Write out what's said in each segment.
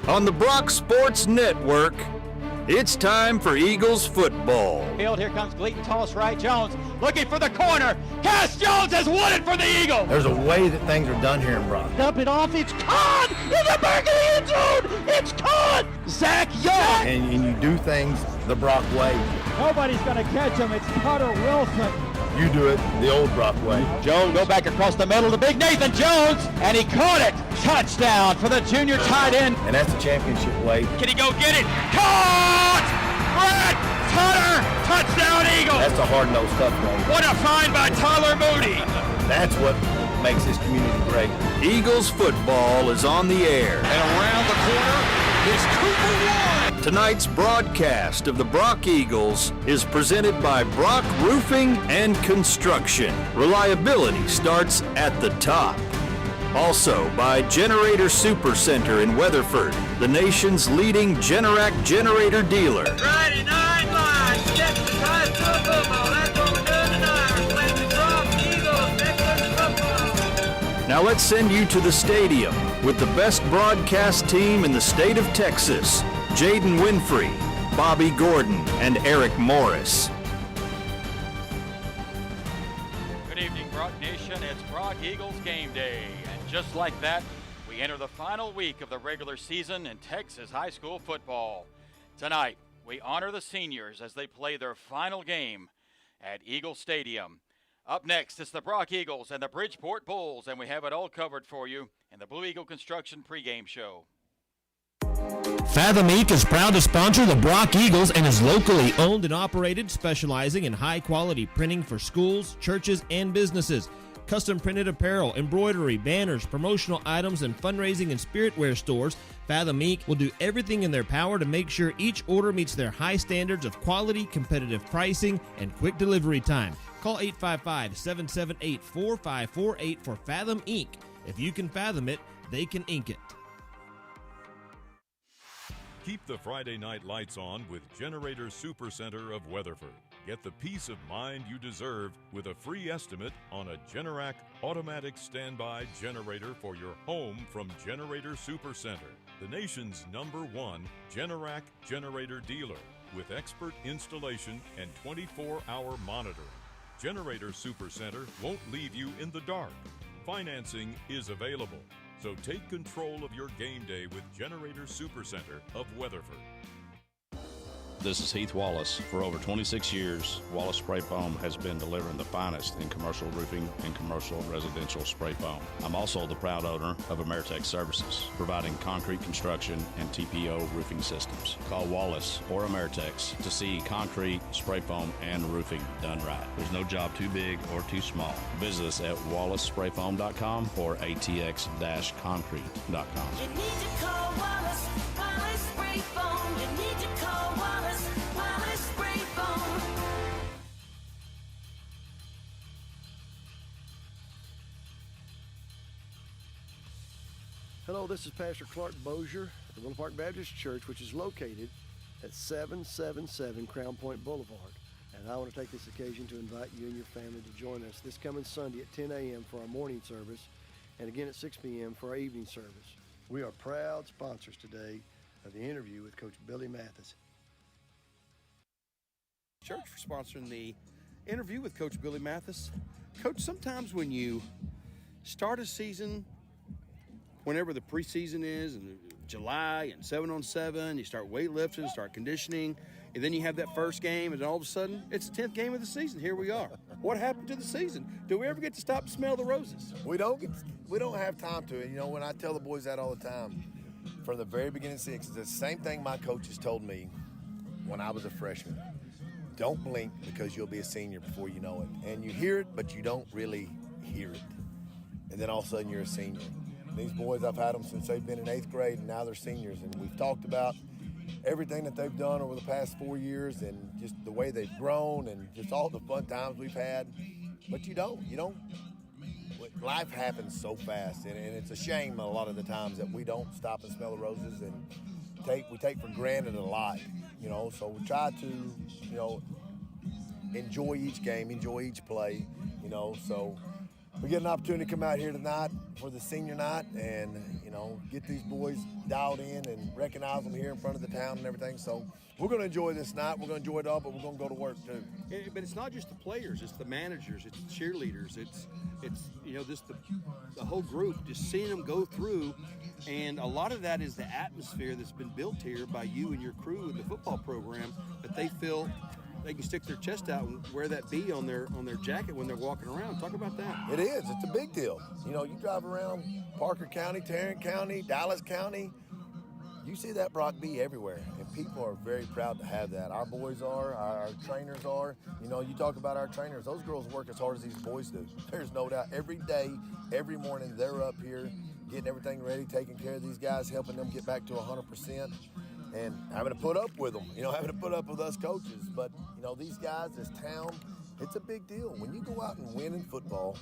On the Brock Sports Network, it's time for Eagles football. Field, here comes Gleaton, toss right, Jones looking for the corner. Cass Jones has won it for the Eagles. There's a way that things are done here in Brock. Dump it off, it's caught in the back of the end zone. It's caught. Zach Young. And you do things the Brock way. Nobody's going to catch him. It's Cutter Wilson. You do it the old Brock way. Jones go back across the middle to big Nathan Jones, and he caught it. Touchdown for the junior tight end. And that's the championship way. Can he go get it? Caught! Brett Tutter! Touchdown Eagles! That's the hard-nosed stuff, man. What a find by Tyler Moody! That's what makes this community great. Eagles football is on the air. And around the corner is Cooper One. Tonight's broadcast of the Brock Eagles is presented by Brock Roofing and Construction. Reliability starts at the top. Also by Generator Supercenter in Weatherford, the nation's leading Generac generator dealer. Friday night lights, get the ties to football. That's what we're doing tonight. We're playing the Brock Eagles, Texas football. Now let's send you to the stadium with the best broadcast team in the state of Texas. Jaden Winfrey, Bobby Gordon, and Eric Morris. Good evening, Brock Nation. It's Brock Eagles game day. And just like that, we enter the final week of the regular season in Texas high school football. Tonight, we honor the seniors as they play their final game at Eagle Stadium. Up next, it's the Brock Eagles and the Bridgeport Bulls, and we have it all covered for you in the Blue Eagle Construction pregame show. Fathom Inc. is proud to sponsor the Brock Eagles and is locally owned and operated, specializing in high-quality printing for schools, churches, and businesses. Custom printed apparel, embroidery, banners, promotional items, and fundraising and spiritware stores, Fathom Inc. will do everything in their power to make sure each order meets their high standards of quality, competitive pricing, and quick delivery time. Call 855-778-4548 for Fathom Inc. If you can fathom it, they can ink it. Keep the Friday night lights on with Generator Supercenter of Weatherford. Get the peace of mind you deserve with a free estimate on a Generac automatic standby generator for your home from Generator Supercenter, the nation's #1 Generac generator dealer with expert installation and 24-hour monitoring. Generator Supercenter won't leave you in the dark. Financing is available. So take control of your game day with Generator Supercenter of Weatherford. This is Heath Wallace. For over 26 years, Wallace Spray Foam has been delivering the finest in commercial roofing and commercial residential spray foam. I'm also the proud owner of Ameritech Services, providing concrete construction and TPO roofing systems. Call Wallace or Ameritech to see concrete, spray foam, and roofing done right. There's no job too big or too small. Visit us at wallacesprayfoam.com or atx-concrete.com. You need to call Wallace, Wallace Spray Foam. You need to call Wallace, Wallace Spray Foam. Hello, this is Pastor Clark Bozier at the Willow Park Baptist Church, which is located at 777 Crown Point Boulevard. And I want to take this occasion to invite you and your family to join us this coming Sunday at 10 a.m. for our morning service and again at 6 p.m. for our evening service. We are proud sponsors today of the interview with Coach Billy Mathis. Church for sponsoring the interview with Coach Billy Mathis. Coach, sometimes when you start a season, whenever the preseason is, in July and 7-on-7, you start weightlifting, start conditioning, and then you have that first game, and all of a sudden, it's the 10th game of the season. Here we are. What happened to the season? Do we ever get to stop and smell the roses? We don't have time to. And, when I tell the boys that all the time, from the very beginning of the season, it's the same thing my coaches told me when I was a freshman. Don't blink because you'll be a senior before you know it. And you hear it, but you don't really hear it. And then all of a sudden you're a senior. And these boys, I've had them since they've been in 8th grade, and now they're seniors. And we've talked about everything that they've done over the past 4 years and just the way they've grown and just all the fun times we've had. But you don't. Life happens so fast, and it's a shame a lot of the times that we don't stop and smell the roses, and we take for granted a lot, so we try to, enjoy each game, enjoy each play, so we get an opportunity to come out here tonight for the senior night and, get these boys dialed in and recognize them here in front of the town and everything. So we're going to enjoy this night. We're going to enjoy it all, but we're going to go to work too. But it's not just the players, it's the managers, it's the cheerleaders, it's just the whole group, just seeing them go through. And a lot of that is the atmosphere that's been built here by you and your crew in the football program, that they feel they can stick their chest out and wear that B on their jacket when they're walking around. Talk about that. It is. It's a big deal. You drive around Parker County, Tarrant County, Dallas County, you see that Brock B everywhere, and people are very proud to have that. Our boys are, our trainers are. You talk about our trainers. Those girls work as hard as these boys do. There's no doubt. Every day, every morning, they're up here getting everything ready, taking care of these guys, helping them get back to 100%. And having to put up with them, having to put up with us coaches. But, these guys, this town, it's a big deal. When you go out and win in football,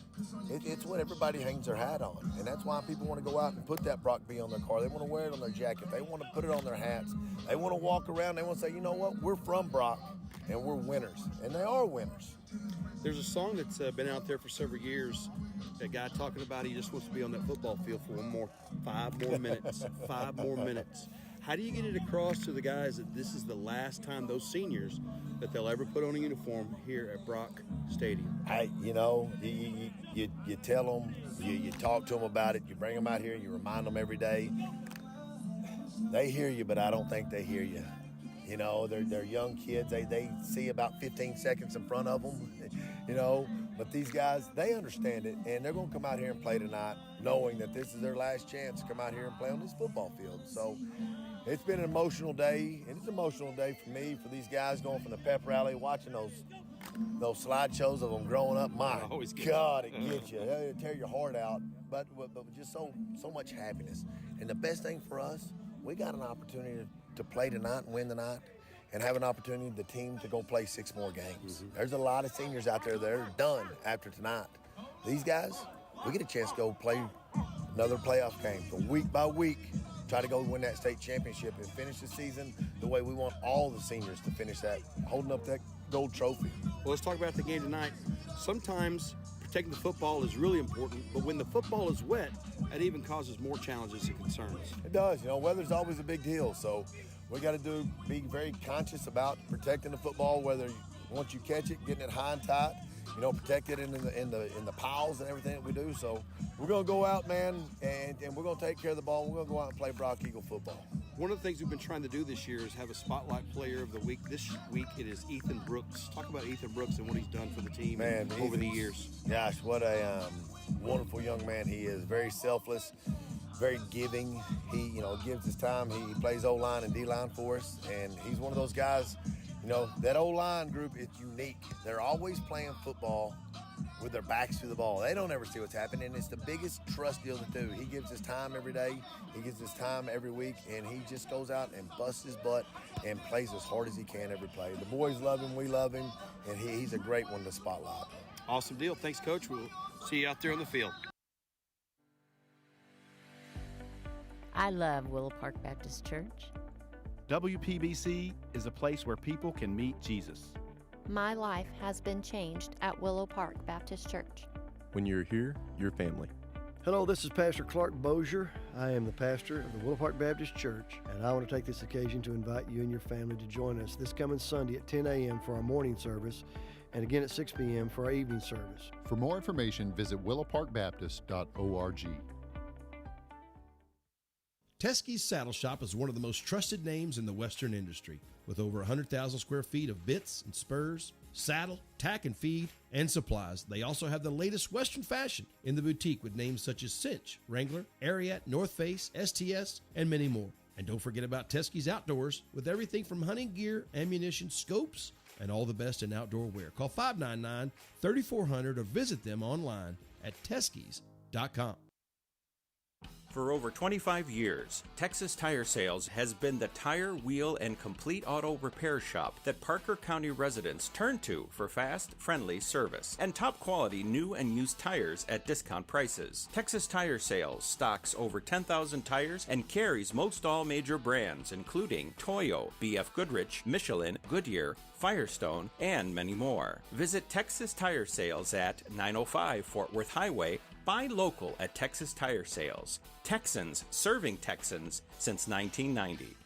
it's what everybody hangs their hat on. And that's why people want to go out and put that Brock B on their car. They want to wear it on their jacket. They want to put it on their hats. They want to walk around. They want to say, you know what, we're from Brock, and we're winners. And they are winners. There's a song that's been out there for several years. That guy talking about he just wants to be on that football field for 5 more minutes. 5 more minutes. How do you get it across to the guys that this is the last time, those seniors, that they'll ever put on a uniform here at Brock Stadium? You tell them, you talk to them about it, you bring them out here, you remind them every day. They hear you, but I don't think they hear you. They're young kids. They see about 15 seconds in front of them, But these guys, they understand it, and they're going to come out here and play tonight knowing that this is their last chance to come out here and play on this football field. So it's been an emotional day, and it's an emotional day for me, for these guys going from the pep rally, watching those slideshows of them growing up. My God, it gets you. It'll tear your heart out, but just so much happiness. And the best thing for us, we got an opportunity to play tonight and win tonight, and have an opportunity, the team, to go play 6 more games. Mm-hmm. There's a lot of seniors out there that are done after tonight. These guys, we get a chance to go play another playoff game. So week by week, try to go win that state championship and finish the season the way we want all the seniors to finish that, holding up that gold trophy. Well, let's talk about the game tonight. Sometimes protecting the football is really important, but when the football is wet, it even causes more challenges and concerns. It does. Weather's always a big deal, so we got to be very conscious about protecting the football, whether once you catch it, getting it high and tight, protect it in the piles and everything that we do. So we're going to go out, man, and we're going to take care of the ball. We're going to go out and play Brock Eagle football. One of the things we've been trying to do this year is have a spotlight player of the week. This week it is Ethan Brooks. Talk about Ethan Brooks and what he's done for the team over the years. Gosh, what a wonderful young man he is. Very selfless, very giving. He, gives his time. He plays O-line and D-line for us, and he's one of those guys, that O-line group is unique. They're always playing football with their backs to the ball. They don't ever see what's happening. It's the biggest trust deal to do. He gives his time every day. He gives his time every week, and he just goes out and busts his butt and plays as hard as he can every play. The boys love him. We love him, and he's a great one to spotlight. Awesome deal. Thanks, Coach. We'll see you out there on the field. I love Willow Park Baptist Church. WPBC is a place where people can meet Jesus. My life has been changed at Willow Park Baptist Church. When you're here, you're family. Hello, this is Pastor Clark Bozier. I am the pastor of the Willow Park Baptist Church, and I want to take this occasion to invite you and your family to join us this coming Sunday at 10 a.m. for our morning service, and again at 6 p.m. for our evening service. For more information, visit willowparkbaptist.org. Teskey's Saddle Shop is one of the most trusted names in the Western industry, with over 100,000 square feet of bits and spurs, saddle, tack and feed, and supplies. They also have the latest Western fashion in the boutique with names such as Cinch, Wrangler, Ariat, North Face, STS, and many more. And don't forget about Teskey's Outdoors with everything from hunting gear, ammunition, scopes, and all the best in outdoor wear. Call 599-3400 or visit them online at teskeys.com. For over 25 years, Texas Tire Sales has been the tire, wheel, and complete auto repair shop that Parker County residents turn to for fast, friendly service and top quality new and used tires at discount prices. Texas Tire Sales stocks over 10,000 tires and carries most all major brands, including Toyo, BF Goodrich, Michelin, Goodyear, Firestone, and many more. Visit Texas Tire Sales at 905 Fort Worth Highway. Buy local at Texas Tire Sales. Texans serving Texans since 1990.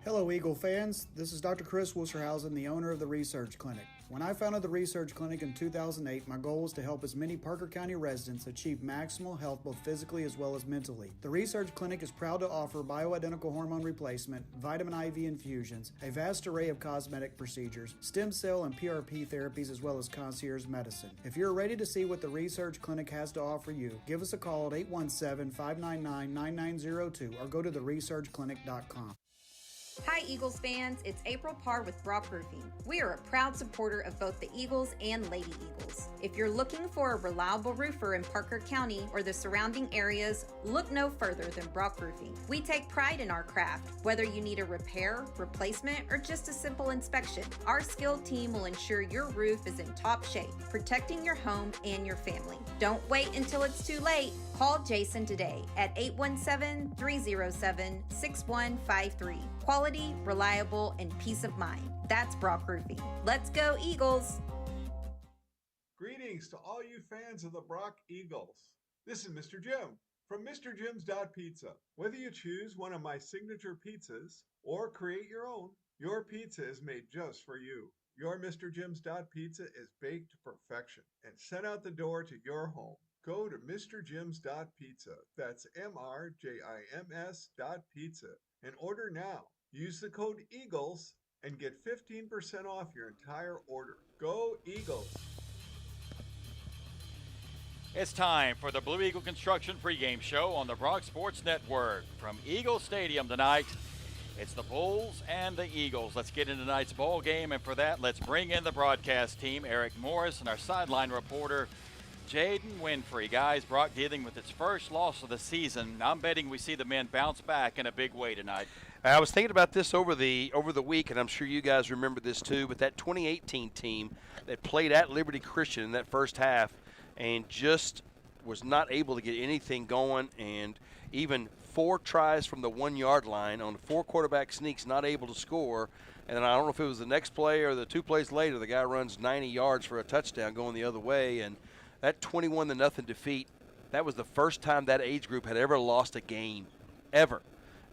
Hello, Eagle fans. This is Dr. Chris Wusterhausen, the owner of the Research Clinic. When I founded the Research Clinic in 2008, my goal was to help as many Parker County residents achieve maximal health both physically as well as mentally. The Research Clinic is proud to offer bioidentical hormone replacement, vitamin IV infusions, a vast array of cosmetic procedures, stem cell and PRP therapies, as well as concierge medicine. If you're ready to see what the Research Clinic has to offer you, give us a call at 817-599-9902 or go to theresearchclinic.com. Hi Eagles fans, it's April Parr with Brock Roofing. We are a proud supporter of both the Eagles and Lady Eagles. If you're looking for a reliable roofer in Parker County or the surrounding areas, look no further than Brock Roofing. We take pride in our craft. Whether you need a repair, replacement, or just a simple inspection, our skilled team will ensure your roof is in top shape, protecting your home and your family. Don't wait until it's too late. Call Jason today at 817-307-6153. Quality, reliable, and peace of mind. That's Brock Roofing. Let's go, Eagles! Greetings to all you fans of the Brock Eagles. This is Mr. Jim from MrJim's.Pizza. Whether you choose one of my signature pizzas or create your own, your pizza is made just for you. Your Mr. Jim's.Pizza is baked to perfection and sent out the door to your home. Go to MrJim's.Pizza. That's MrJims.Pizza and order now. Use the code EAGLES and get 15% off your entire order. Go Eagles! It's time for the Blue Eagle Construction pregame show on the Brock Sports Network. From Eagle Stadium tonight, it's the Bulls and the Eagles. Let's get into tonight's ball game, and for that, let's bring in the broadcast team, Eric Morris and our sideline reporter, Jaden Winfrey. Guys, Brock dealing with its first loss of the season. I'm betting we see the men bounce back in a big way tonight. I was thinking about this over the week, and I'm sure you guys remember this too, but that 2018 team that played at Liberty Christian in that first half and just was not able to get anything going, and even 4 tries from the 1-yard line on 4 quarterback sneaks, not able to score. And then I don't know if it was the next play or the 2 plays later, the guy runs 90 yards for a touchdown going the other way, and that 21-0 defeat, that was the first time that age group had ever lost a game, ever.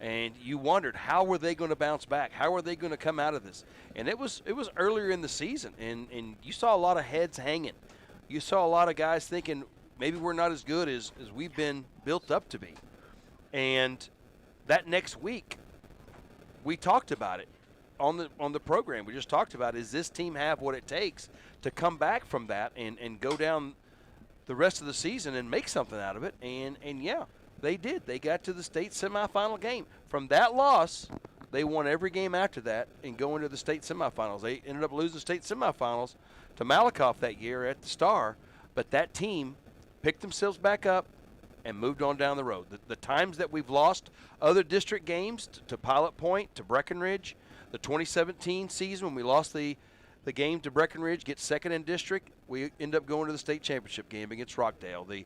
And you wondered, how were they going to bounce back? How are they going to come out of this? And it was earlier in the season, and you saw a lot of heads hanging. You saw a lot of guys thinking, maybe we're not as good as we've been built up to be. And that next week, we talked about it on the program. We just talked about, does this team have what it takes to come back from that and go down the rest of the season and make something out of it? And yeah, they did. They got to the state semifinal game. From that loss, they won every game after that and go into the state semifinals. They ended up losing state semifinals to Malakoff that year at the Star, but that team picked themselves back up and moved on down the road. The times that we've lost other district games to Pilot Point, to Breckenridge, the 2017 season when we lost the game to Breckenridge, get second in district, we end up going to the state championship game against Rockdale. The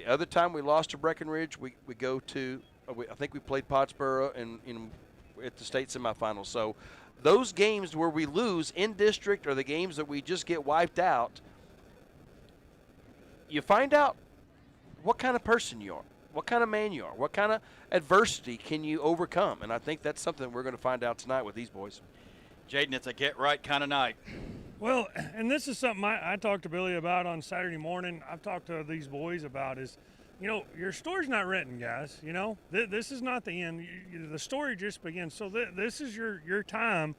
other time we lost to Breckenridge, we go to, I think we played Pottsboro at the state semifinals. So those games where we lose in district or the games that we just get wiped out, you find out what kind of person you are, what kind of man you are, what kind of adversity can you overcome. And I think that's something we're going to find out tonight with these boys. Jaden, it's a get-right kind of night. Well, and this is something I talked to Billy about on Saturday morning. I've talked to these boys about is, your story's not written, guys. This is not the end. The story just begins. So this is your time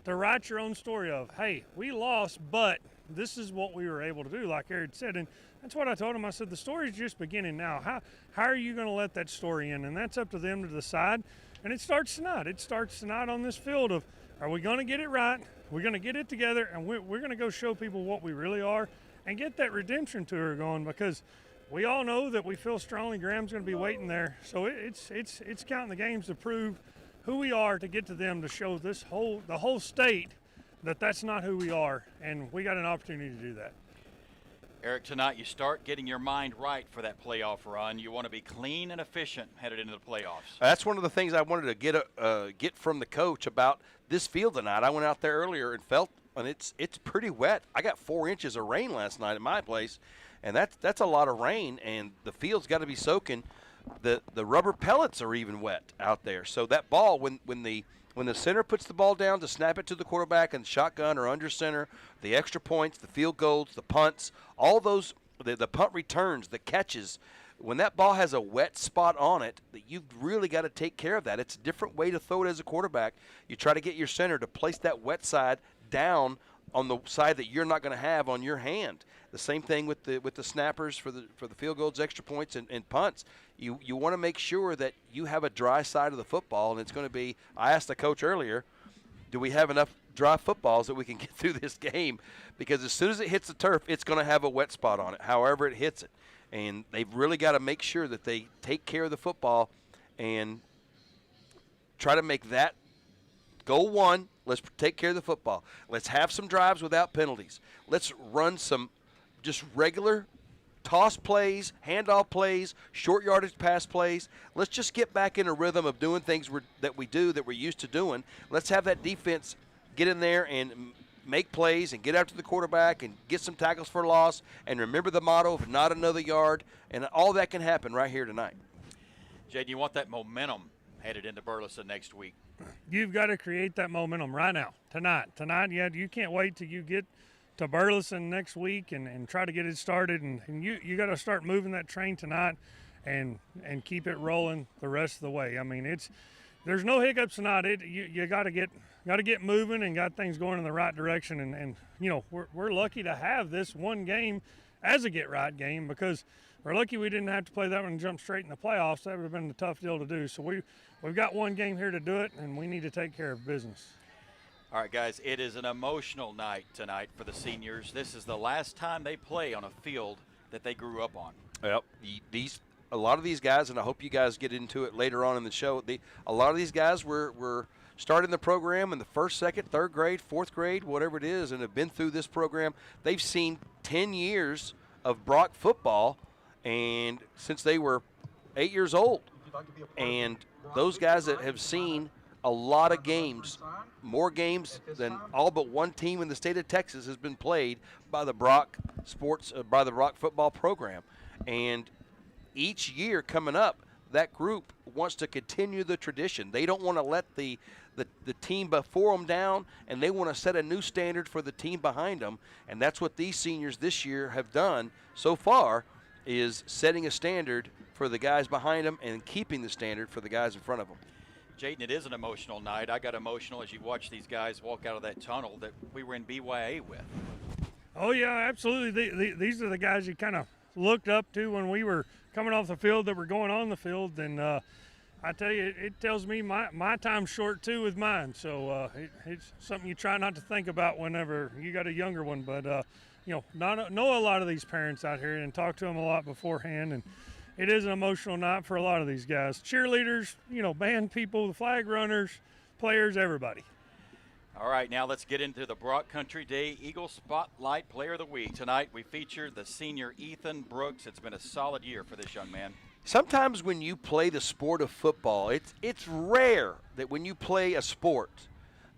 to write your own story of, hey, we lost, but this is what we were able to do, like Eric said. And that's what I told him. I said, the story's just beginning now. How are you going to let that story in? And that's up to them to decide. And it starts tonight. It starts tonight on this field of, are we going to get it right? We're going to get it together, and we're going to go show people what we really are and get that redemption tour going, because we all know that we feel strongly Graham's going to be waiting there. So it's counting the games to prove who we are, to get to them, to show the whole state that that's not who we are, and we got an opportunity to do that. Eric, tonight you start getting your mind right for that playoff run. You want to be clean and efficient headed into the playoffs. That's one of the things I wanted to get from the coach about this field tonight. I went out there earlier and felt, and it's pretty wet. I got 4 inches of rain last night at my place, and that's a lot of rain, and the field's got to be soaking. The rubber pellets are even wet out there. So that ball, when the center puts the ball down to snap it to the quarterback and shotgun or under center, the extra points, the field goals, the punts, all those, the punt returns, the catches, when that ball has a wet spot on it, you've really got to take care of that. It's a different way to throw it as a quarterback. You try to get your center to place that wet side down on the side that you're not going to have on your hand. The same thing with the snappers for the field goals, extra points, and punts. You want to make sure that you have a dry side of the football, and it's going to be, I asked the coach earlier, do we have enough dry footballs that we can get through this game? Because as soon as it hits the turf, it's going to have a wet spot on it, however it hits it. And they've really got to make sure that they take care of the football and try to make that goal one. Let's take care of the football. Let's have some drives without penalties. Let's run some just regular toss plays, handoff plays, short yardage pass plays. Let's just get back in a rhythm of doing things that we're used to doing. Let's have that defense get in there and make plays and get after the quarterback and get some tackles for loss, and remember the motto of not another yard, and all that can happen right here tonight. Jaden, you want that momentum headed into Burleson next week. You've got to create that momentum right now, tonight. You can't wait till you get to Burleson next week and try to get it started, and you got to start moving that train tonight and keep it rolling the rest of the way. I mean, there's no hiccups tonight. You got to get moving and got things going in the right direction, and you know, we're lucky to have this one game as a get right game, because we're lucky we didn't have to play that one and jump straight in the playoffs. That would have been a tough deal to do. So we've got one game here to do it, and we need to take care of business. All right, guys, it is an emotional night tonight for the seniors. This is the last time they play on a field that they grew up on. Yep. A lot of these guys, and I hope you guys get into it later on in the show, a lot of these guys were starting the program in the first, second, third grade, fourth grade, whatever it is, and have been through this program. They've seen 10 years of Brock football, and since they were 8 years old. And those guys that have seen a lot of games, more games than all but one team in the state of Texas has been played by the Brock football program. And each year coming up, that group wants to continue the tradition. They don't want to let the team before them down, and they want to set a new standard for the team behind them. And that's what these seniors this year have done so far, is setting a standard for the guys behind them and keeping the standard for the guys in front of them. Jaden, it is an emotional night. I got emotional as you watch these guys walk out of that tunnel that we were in BYA with. Oh, yeah, absolutely. These are the guys you kind of looked up to when we were coming off the field, that were going on the field. And I tell you, it tells me my time's short, too, with mine. So it's something you try not to think about whenever you got a younger one. But, you know, know a lot of these parents out here and talk to them a lot beforehand. And it is an emotional night for a lot of these guys. Cheerleaders, you know, band people, the flag runners, players, everybody. All right, now let's get into the Brock Country Day Eagle Spotlight Player of the Week. Tonight we feature the senior Ethan Brooks. It's been a solid year for this young man. Sometimes when you play the sport of football, it's rare that when you play a sport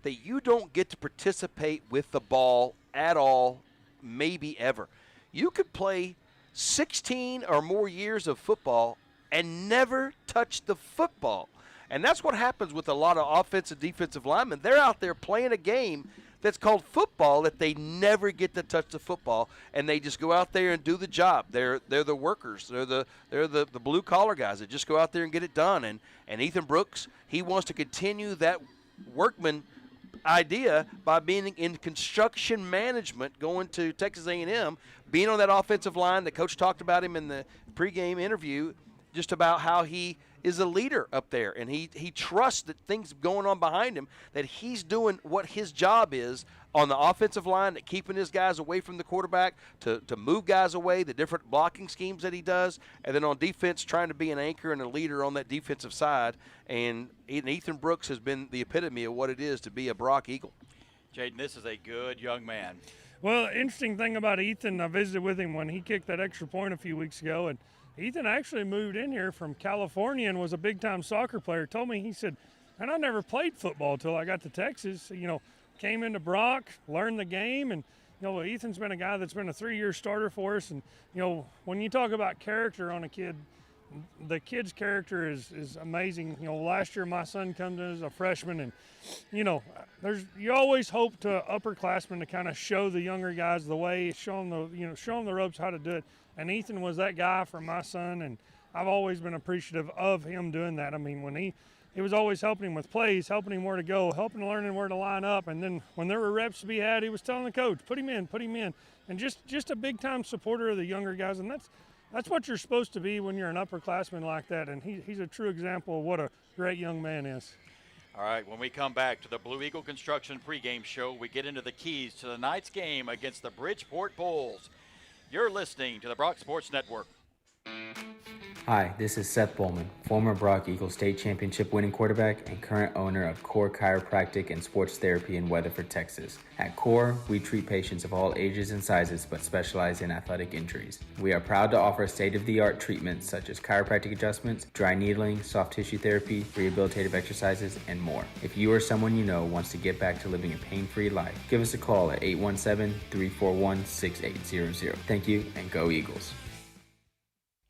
that you don't get to participate with the ball at all, maybe ever. You could play 16 or more years of football and never touch the football. And that's what happens with a lot of offensive, defensive linemen. They're out there playing a game that's called football that they never get to touch the football, and they just go out there and do the job. They're the workers. They're the blue collar guys that just go out there and get it done. And Ethan Brooks, he wants to continue that workman idea by being in construction management, going to Texas A&M, being on that offensive line. The coach talked about him in the pregame interview. just about how he is a leader up there, and he trusts that things going on behind him, that he's doing what his job is on the offensive line, that keeping his guys away from the quarterback, to move guys away, the different blocking schemes that he does, and then on defense trying to be an anchor and a leader on that defensive side. And Ethan Brooks has been the epitome of what it is to be a Brock Eagle. Jaden, this is a good young man. Well, interesting thing about Ethan, I visited with him when he kicked that extra point a few weeks ago, and Ethan actually moved in here from California and was a big-time soccer player. Told me, he said, and I never played football till I got to Texas. You know, came into Brock, learned the game, and, you know, Ethan's been a guy that's been a 3-year starter for us. And, you know, when you talk about character on a kid, the kid's character is amazing. You know, last year my son comes in as a freshman, and, you know, you always hope to upperclassmen to kind of show the younger guys the way, show them the ropes how to do it. And Ethan was that guy for my son, and I've always been appreciative of him doing that. I mean, when he was always helping him with plays, helping him where to go, helping him learning where to line up, and then when there were reps to be had, he was telling the coach, put him in, and just a big-time supporter of the younger guys. And that's what you're supposed to be when you're an upperclassman like that, and he's a true example of what a great young man is. All right, when we come back to the Blue Eagle Construction pregame show, we get into the keys to tonight's game against the Bridgeport Bulls. You're listening to the Brock Sports Network. Hi, this is Seth Bowman, former Brock Eagle State Championship winning quarterback and current owner of Core Chiropractic and Sports Therapy in Weatherford, Texas. At Core, we treat patients of all ages and sizes but specialize in athletic injuries. We are proud to offer state-of-the-art treatments such as chiropractic adjustments, dry needling, soft tissue therapy, rehabilitative exercises, and more. If you or someone you know wants to get back to living a pain-free life, give us a call at 817-341-6800. Thank you, and go Eagles.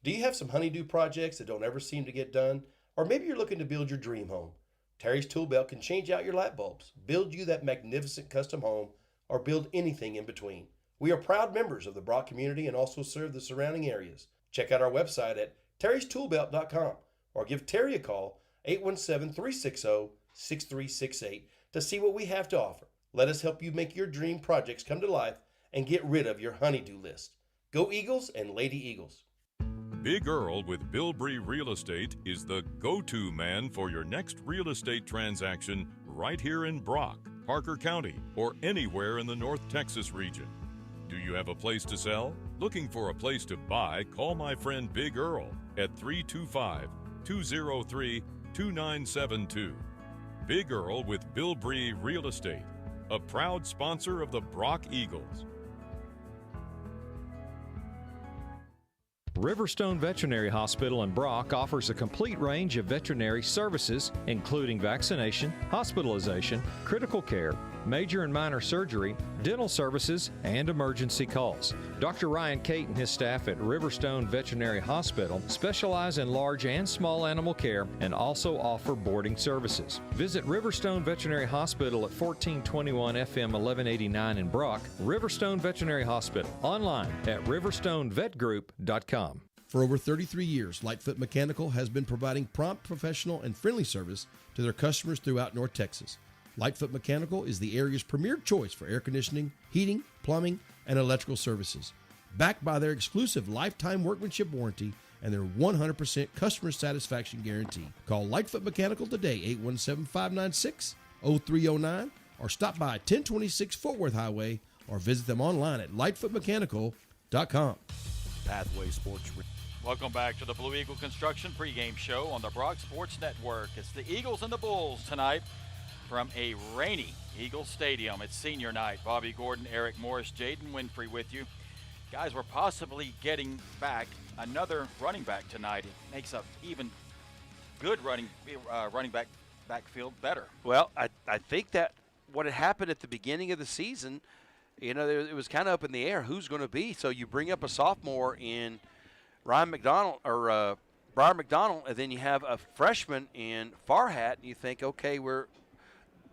Do you have some honeydew projects that don't ever seem to get done? Or maybe you're looking to build your dream home. Terry's Tool Belt can change out your light bulbs, build you that magnificent custom home, or build anything in between. We are proud members of the Brock community and also serve the surrounding areas. Check out our website at terrystoolbelt.com or give Terry a call, 817-360-6368, to see what we have to offer. Let us help you make your dream projects come to life and get rid of your honeydew list. Go Eagles and Lady Eagles. Big Earl with Bilbrey Real Estate is the go-to man for your next real estate transaction right here in Brock, Parker County, or anywhere in the North Texas region. Do you have a place to sell? Looking for a place to buy? Call my friend Big Earl at 325-203-2972. Big Earl with Bilbrey Real Estate, a proud sponsor of the Brock Eagles. Riverstone Veterinary Hospital in Brock offers a complete range of veterinary services, including vaccination, hospitalization, critical care, major and minor surgery, dental services, and emergency calls. Dr. Ryan Cate and his staff at Riverstone Veterinary Hospital specialize in large and small animal care and also offer boarding services. Visit Riverstone Veterinary Hospital at 1421 FM 1189 in Brock, Riverstone Veterinary Hospital, online at riverstonevetgroup.com. For over 33 years, Lightfoot Mechanical has been providing prompt, professional, and friendly service to their customers throughout North Texas. Lightfoot Mechanical is the area's premier choice for air conditioning, heating, plumbing, and electrical services. Backed by their exclusive lifetime workmanship warranty and their 100% customer satisfaction guarantee. Call Lightfoot Mechanical today, 817-596-0309, or stop by 1026 Fort Worth Highway, or visit them online at lightfootmechanical.com. Pathway Sports. Welcome back to the Blue Eagle Construction pregame show on the Brock Sports Network. It's the Eagles and the Bulls tonight from a rainy Eagles Stadium. It's senior night. Bobby Gordon, Eric Morris, Jaden Winfrey with you. Guys, we're possibly getting back another running back tonight. It makes a even good running backfield better. Well, I think that what had happened at the beginning of the season, you know, it was kind of up in the air who's going to be. So you bring up a sophomore in Ryan McDonald or Brian McDonald, and then you have a freshman in Farhat, and you think, okay,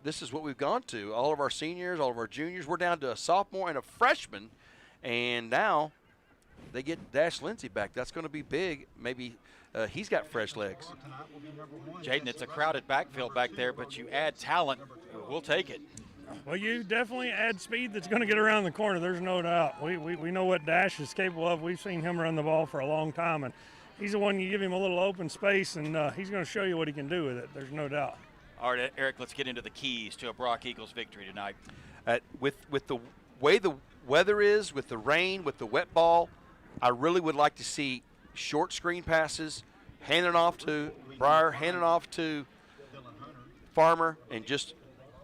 this is what we've gone to. All of our seniors, all of our juniors, we're down to a sophomore and a freshman, and now they get Dash Lindsey back. That's going to be big. Maybe he's got fresh legs. Jaden, it's a crowded backfield back there, but you add talent, we'll take it. Well, you definitely add speed that's going to get around the corner. There's no doubt. We know what Dash is capable of. We've seen him run the ball for a long time, and he's the one you give him a little open space, and he's going to show you what he can do with it. There's no doubt. All right, Eric, let's get into the keys to a Brock Eagles victory tonight. With the way the weather is, with the rain, with the wet ball, I really would like to see short screen passes, handing off to Breyer, handing off to Farmer, and just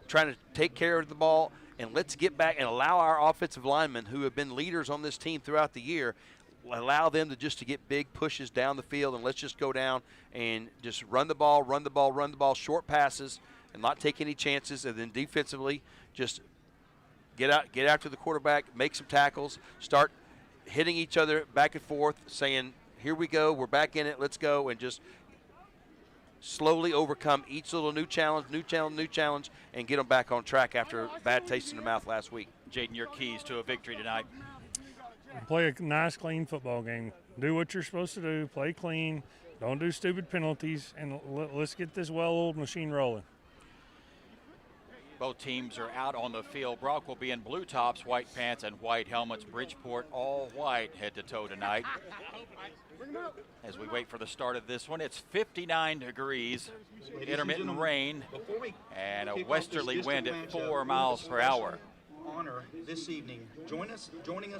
trying to take care of the ball. And let's get back and allow our offensive linemen, who have been leaders on this team throughout the year, allow them to get big pushes down the field, and let's just go down and just run the ball, short passes, and not take any chances. And then defensively, just get after the quarterback, make some tackles, start hitting each other back and forth, saying, here we go, we're back in it, let's go, and just slowly overcome each little new challenge, and get them back on track after a bad taste in the mouth last week. Jaden, your keys to a victory tonight. Play a nice, clean football game. Do what you're supposed to do. Play clean. Don't do stupid penalties. And let's get this well-oiled machine rolling. Both teams are out on the field. Brock will be in blue tops, white pants, and white helmets. Bridgeport all white head-to-toe tonight. As we wait for the start of this one, it's 59 degrees, intermittent rain, and a westerly wind at 4 miles per hour. Honor this evening. Joining us.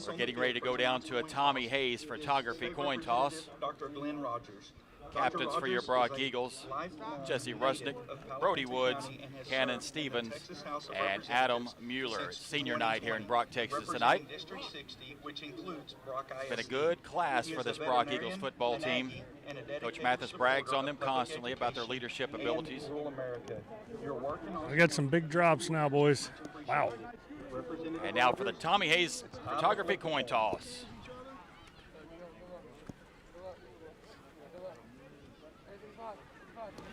We're getting ready to go down to a Tommy Hayes photography coin toss. Dr. Glenn Rogers. Captains for your Brock Eagles, Jesse Rusnick, Brody Woods, Cannon Stevens, and Adam Mueller. Senior night here in Brock, Texas tonight. Been a good class for this Brock Eagles football team. Coach Mathis brags on them constantly about their leadership abilities. We got some big drops now, boys. Wow. And now for the Tommy Hayes photography coin toss.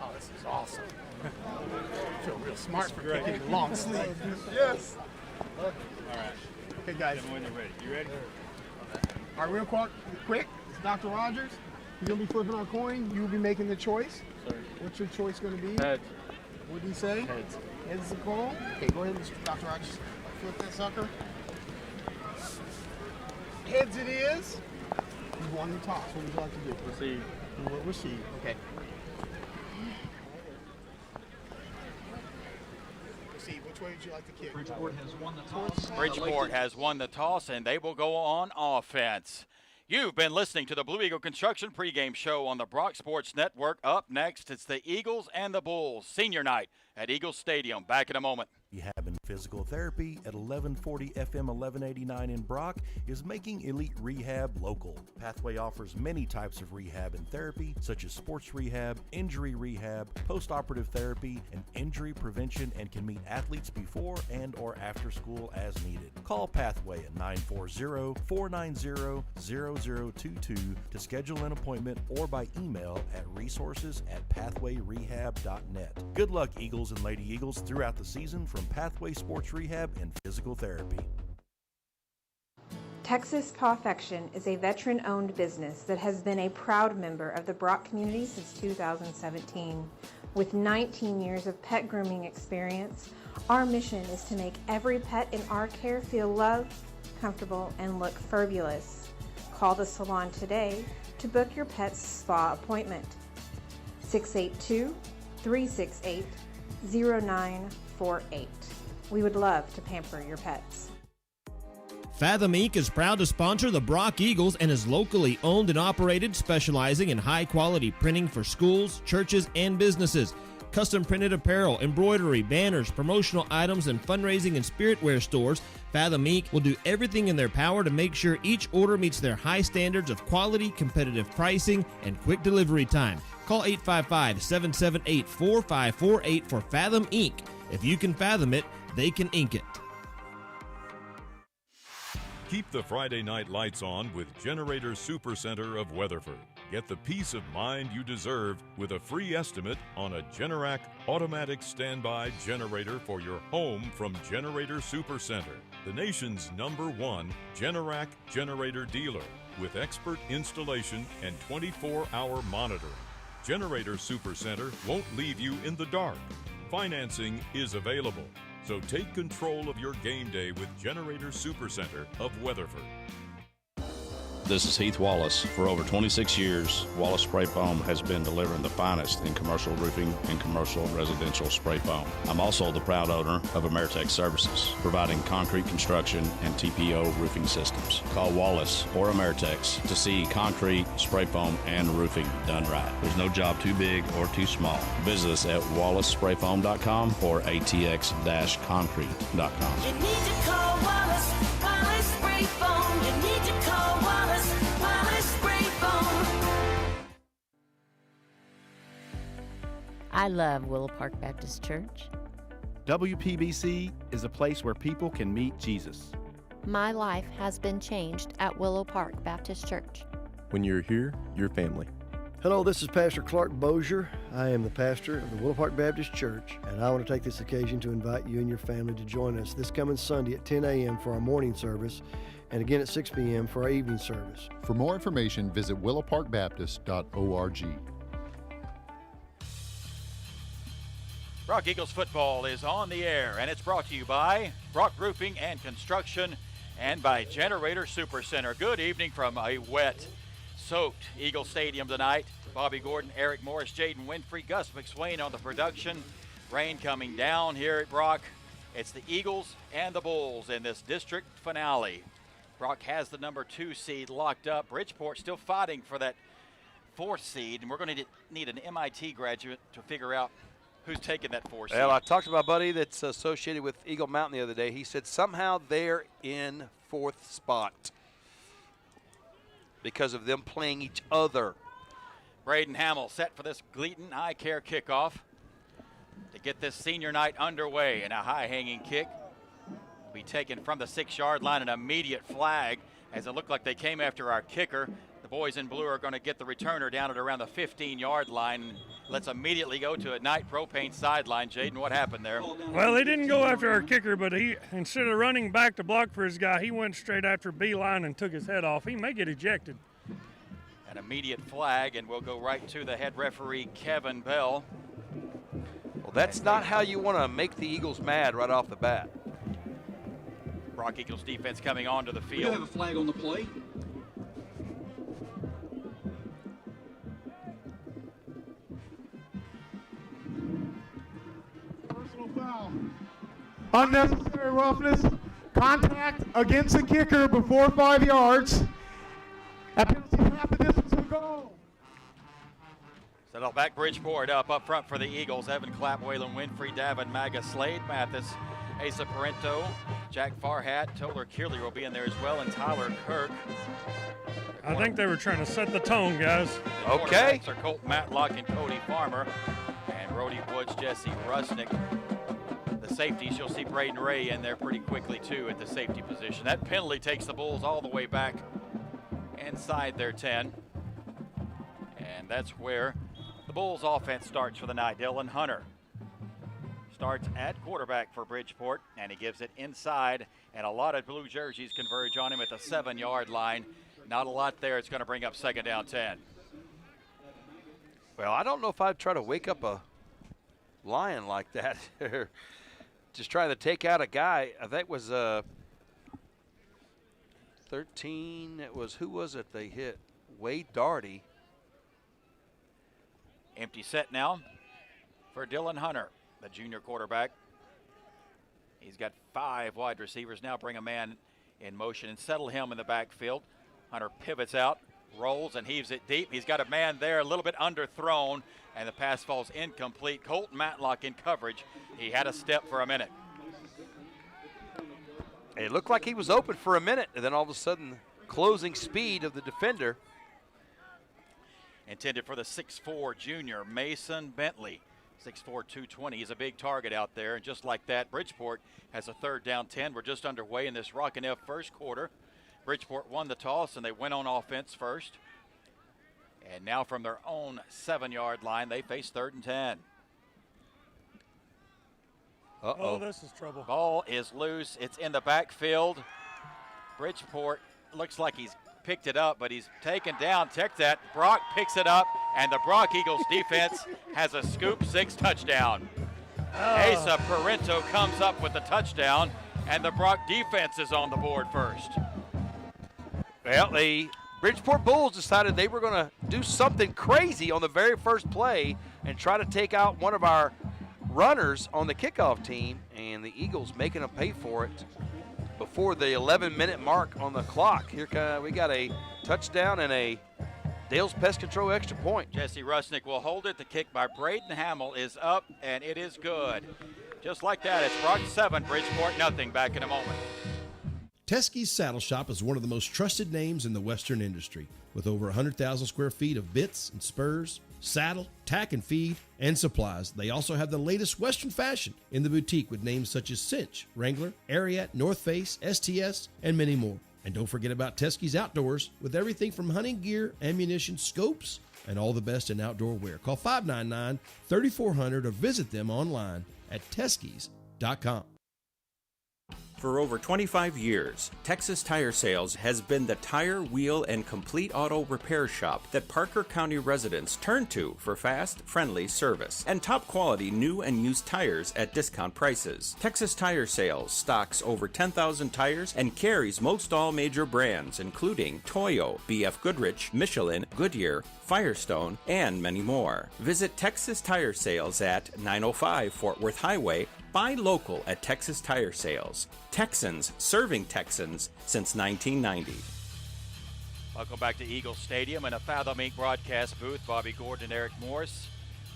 Oh, this is awesome. I feel real smart for kicking the long sleeve. Yes. All right. Okay, guys. When you're ready. You ready? All right, real quick. It's Dr. Rogers. He's going to be flipping our coin. You'll be making the choice. Sir. What's your choice going to be? Heads. What did he say? Heads. Heads is the call. Okay, go ahead, Dr. Rogers. Flip that sucker. Heads it is. You won the toss. What would you like to do? Receive. Receive. Okay. Receive. Which way would you like to kick? Bridgeport has won the toss. Bridgeport has won the toss, and they will go on offense. You've been listening to the Blue Eagle Construction pregame show on the Brock Sports Network. Up next, it's the Eagles and the Bulls senior night at Eagles Stadium. Back in a moment. Rehab and Physical Therapy at 1140 FM 1189 in Brock is making elite rehab local. Pathway offers many types of rehab and therapy, such as sports rehab, injury rehab, post-operative therapy, and injury prevention, and can meet athletes before and or after school as needed. Call Pathway at 940-490-0022 to schedule an appointment, or by email at resources@pathwayrehab.net. Good luck, Eagles and Lady Eagles, throughout the season from Pathway Sports Rehab and Physical Therapy. Texas Pawfection is a veteran-owned business that has been a proud member of the Brock community since 2017. With 19 years of pet grooming experience, our mission is to make every pet in our care feel loved, comfortable, and look fabulous. Call the salon today to book your pet's spa appointment. 682-368-0948. We would love to pamper your pets. Fathom Inc. is proud to sponsor the Brock Eagles and is locally owned and operated, specializing in high-quality printing for schools, churches, and businesses. Custom printed apparel, embroidery, banners, promotional items, and fundraising and spiritware stores, Fathom Inc. will do everything in their power to make sure each order meets their high standards of quality, competitive pricing, and quick delivery time. Call 855-778-4548 for Fathom Inc. If you can fathom it, they can ink it. Keep the Friday night lights on with Generator Supercenter of Weatherford. Get the peace of mind you deserve with a free estimate on a Generac automatic standby generator for your home from Generator Supercenter, the nation's #1 Generac generator dealer with expert installation and 24-hour monitoring. Generator Supercenter won't leave you in the dark. Financing is available. So take control of your game day with Generator Supercenter of Weatherford. This is Heath Wallace. For over 26 years, Wallace Spray Foam has been delivering the finest in commercial roofing and commercial residential spray foam. I'm also the proud owner of Ameritech Services, providing concrete construction and TPO roofing systems. Call Wallace or Ameritech to see concrete, spray foam, and roofing done right. There's no job too big or too small. Visit us at wallacesprayfoam.com or atx-concrete.com. You need to call Wallace, Wallace Spray Foam. You need to call Wallace, Wallace Spray Foam. I love Willow Park Baptist Church. WPBC is a place where people can meet Jesus. My life has been changed at Willow Park Baptist Church. When you're here, you're family. Hello, this is Pastor Clark Bozier. I am the pastor of the Willow Park Baptist Church, and I want to take this occasion to invite you and your family to join us this coming Sunday at 10 a.m. for our morning service, and again at 6 p.m. for our evening service. For more information, visit willowparkbaptist.org. Brock Eagles football is on the air, and it's brought to you by Brock Roofing and Construction and by Generator Supercenter. Good evening from a wet, soaked Eagle Stadium tonight. Bobby Gordon, Eric Morris, Jaden Winfrey, Gus McSwain on the production. Rain coming down here at Brock. It's the Eagles and the Bulls in this district finale. Brock has the number 2 seed locked up. Bridgeport still fighting for that 4th seed, and we're going to need an MIT graduate to figure out who's taking that 4th seed. Well, I talked to my buddy that's associated with Eagle Mountain the other day. He said somehow they're in 4th spot because of them playing each other. Braden Hamill set for this Gleaton Eye Care kickoff to get this senior night underway. And a high-hanging kick will be taken from the 6-yard line. An immediate flag as it looked like they came after our kicker. The boys in blue are going to get the returner down at around the 15-yard line. Let's immediately go to a Night Propane sideline. Jaden, what happened there? Well, they didn't go after our kicker, but he, instead of running back to block for his guy, he went straight after Beeline and took his head off. He may get ejected. An immediate flag, and we'll go right to the head referee, Kevin Bell. Well, that's not how you want to make the Eagles mad right off the bat. Brock Eagles defense coming onto the We field. have a flag on the play. Foul. Unnecessary roughness, contact against the kicker before 5 yards. That penalty is half the distance to the goal. Settle back Bridgeport up front for the Eagles. Evan Clapp, Waylon Winfrey, Davin Maga, Slade Mathis, Asa Parento, Jack Farhat, Toller Kearley will be in there as well, and Tyler Kirk. I think they were trying to set the tone, guys. The quarterbacks are Colt Matlock and Cody Farmer, and Brody Woods, Jesse Rusnick. The safeties, you'll see Braden Ray in there pretty quickly too at the safety position. That penalty takes the Bulls all the way back inside their 10. And that's where the Bulls offense starts for the night. Dylan Hunter starts at quarterback for Bridgeport, and he gives it inside, and a lot of blue jerseys converge on him at the 7-yard line. Not a lot there. It's going to bring up 2nd down 10. Well, I don't know if I'd try to wake up a lion like that. Just trying to take out a guy. I think it was 13. It was, who was it they hit? Wade Daugherty. Empty set now for Dylan Hunter, the junior quarterback. He's got 5 wide receivers. Now bring a man in motion and settle him in the backfield. Hunter pivots out, rolls, and heaves it deep. He's got a man there, a little bit underthrown, and the pass falls incomplete. Colton Matlock in coverage. He had a step for a minute. It looked like he was open for a minute, and then all of a sudden, closing speed of the defender. Intended for the 6'4 junior, Mason Bentley. 6'4", 220. He's a big target out there, and just like that, Bridgeport has a 3rd down 10. We're just underway in this Rockin' F first quarter. Bridgeport won the toss, and they went on offense first. And now from their own 7-yard line, they face 3rd and 10. Oh, this is trouble. Ball is loose. It's in the backfield. Bridgeport looks like he's picked it up, but he's taken down. Check that. Brock picks it up, and the Brock Eagles defense has a scoop 6 touchdown. Asa Parento comes up with the touchdown, and the Brock defense is on the board first. Well, they Bridgeport Bulls decided they were going to do something crazy on the very first play and try to take out one of our runners on the kickoff team, and the Eagles making them pay for it before the 11-minute mark on the clock. Here we got a touchdown and a Dale's Pest Control extra point. Jesse Rusnick will hold it. The kick by Braden Hamill is up, and it is good. Just like that, it's Brock 7, Bridgeport nothing. Back in a moment. Teskey's Saddle Shop is one of the most trusted names in the Western industry. With over 100,000 square feet of bits and spurs, saddle, tack and feed, and supplies, they also have the latest Western fashion in the boutique with names such as Cinch, Wrangler, Ariat, North Face, STS, and many more. And don't forget about Teskey's Outdoors with everything from hunting gear, ammunition, scopes, and all the best in outdoor wear. Call 599-3400 or visit them online at Teskeys.com. For over 25 years, Texas Tire Sales has been the tire, wheel, and complete auto repair shop that Parker County residents turn to for fast, friendly service and top quality new and used tires at discount prices. Texas Tire Sales stocks over 10,000 tires and carries most all major brands, including Toyo, BF Goodrich, Michelin, Goodyear, Firestone, and many more. Visit Texas Tire Sales at 905 Fort Worth Highway. Buy local at Texas Tire Sales. Texans serving Texans since 1990. Welcome back to Eagle Stadium in a Fathom Inc. broadcast booth. Bobby Gordon and Eric Morris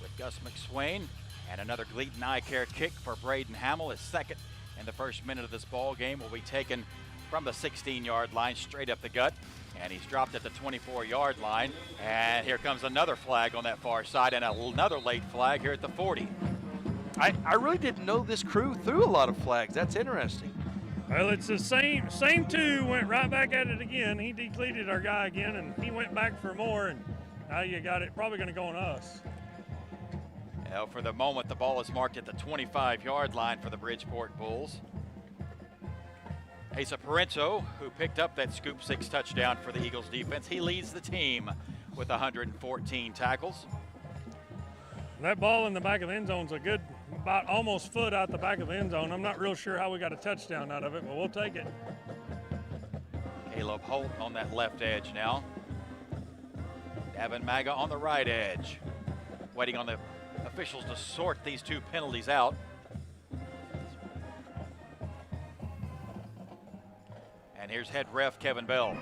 with Gus McSwain. And another Gleaton Eye Care kick for Braden Hamill. His second in the first minute of this ball game will be taken from the 16-yard line straight up the gut. And he's dropped at the 24-yard line. And here comes another flag on that far side and another late flag here at the 40. I really didn't know this crew threw a lot of flags. That's interesting. Well, it's the same two went right back at it again. He decleated our guy again, and he went back for more, and now you got it probably going to go on us. Now, for the moment, the ball is marked at the 25-yard line for the Bridgeport Bulls. Asa Parento, who picked up that Scoop 6 touchdown for the Eagles defense, he leads the team with 114 tackles. That ball in the back of the end zone's a good, about almost foot out the back of the end zone. I'm not real sure how we got a touchdown out of it, but we'll take it. Caleb Holt on that left edge now. Davin Maga on the right edge. Waiting on the officials to sort these two penalties out. And here's head ref Kevin Bell.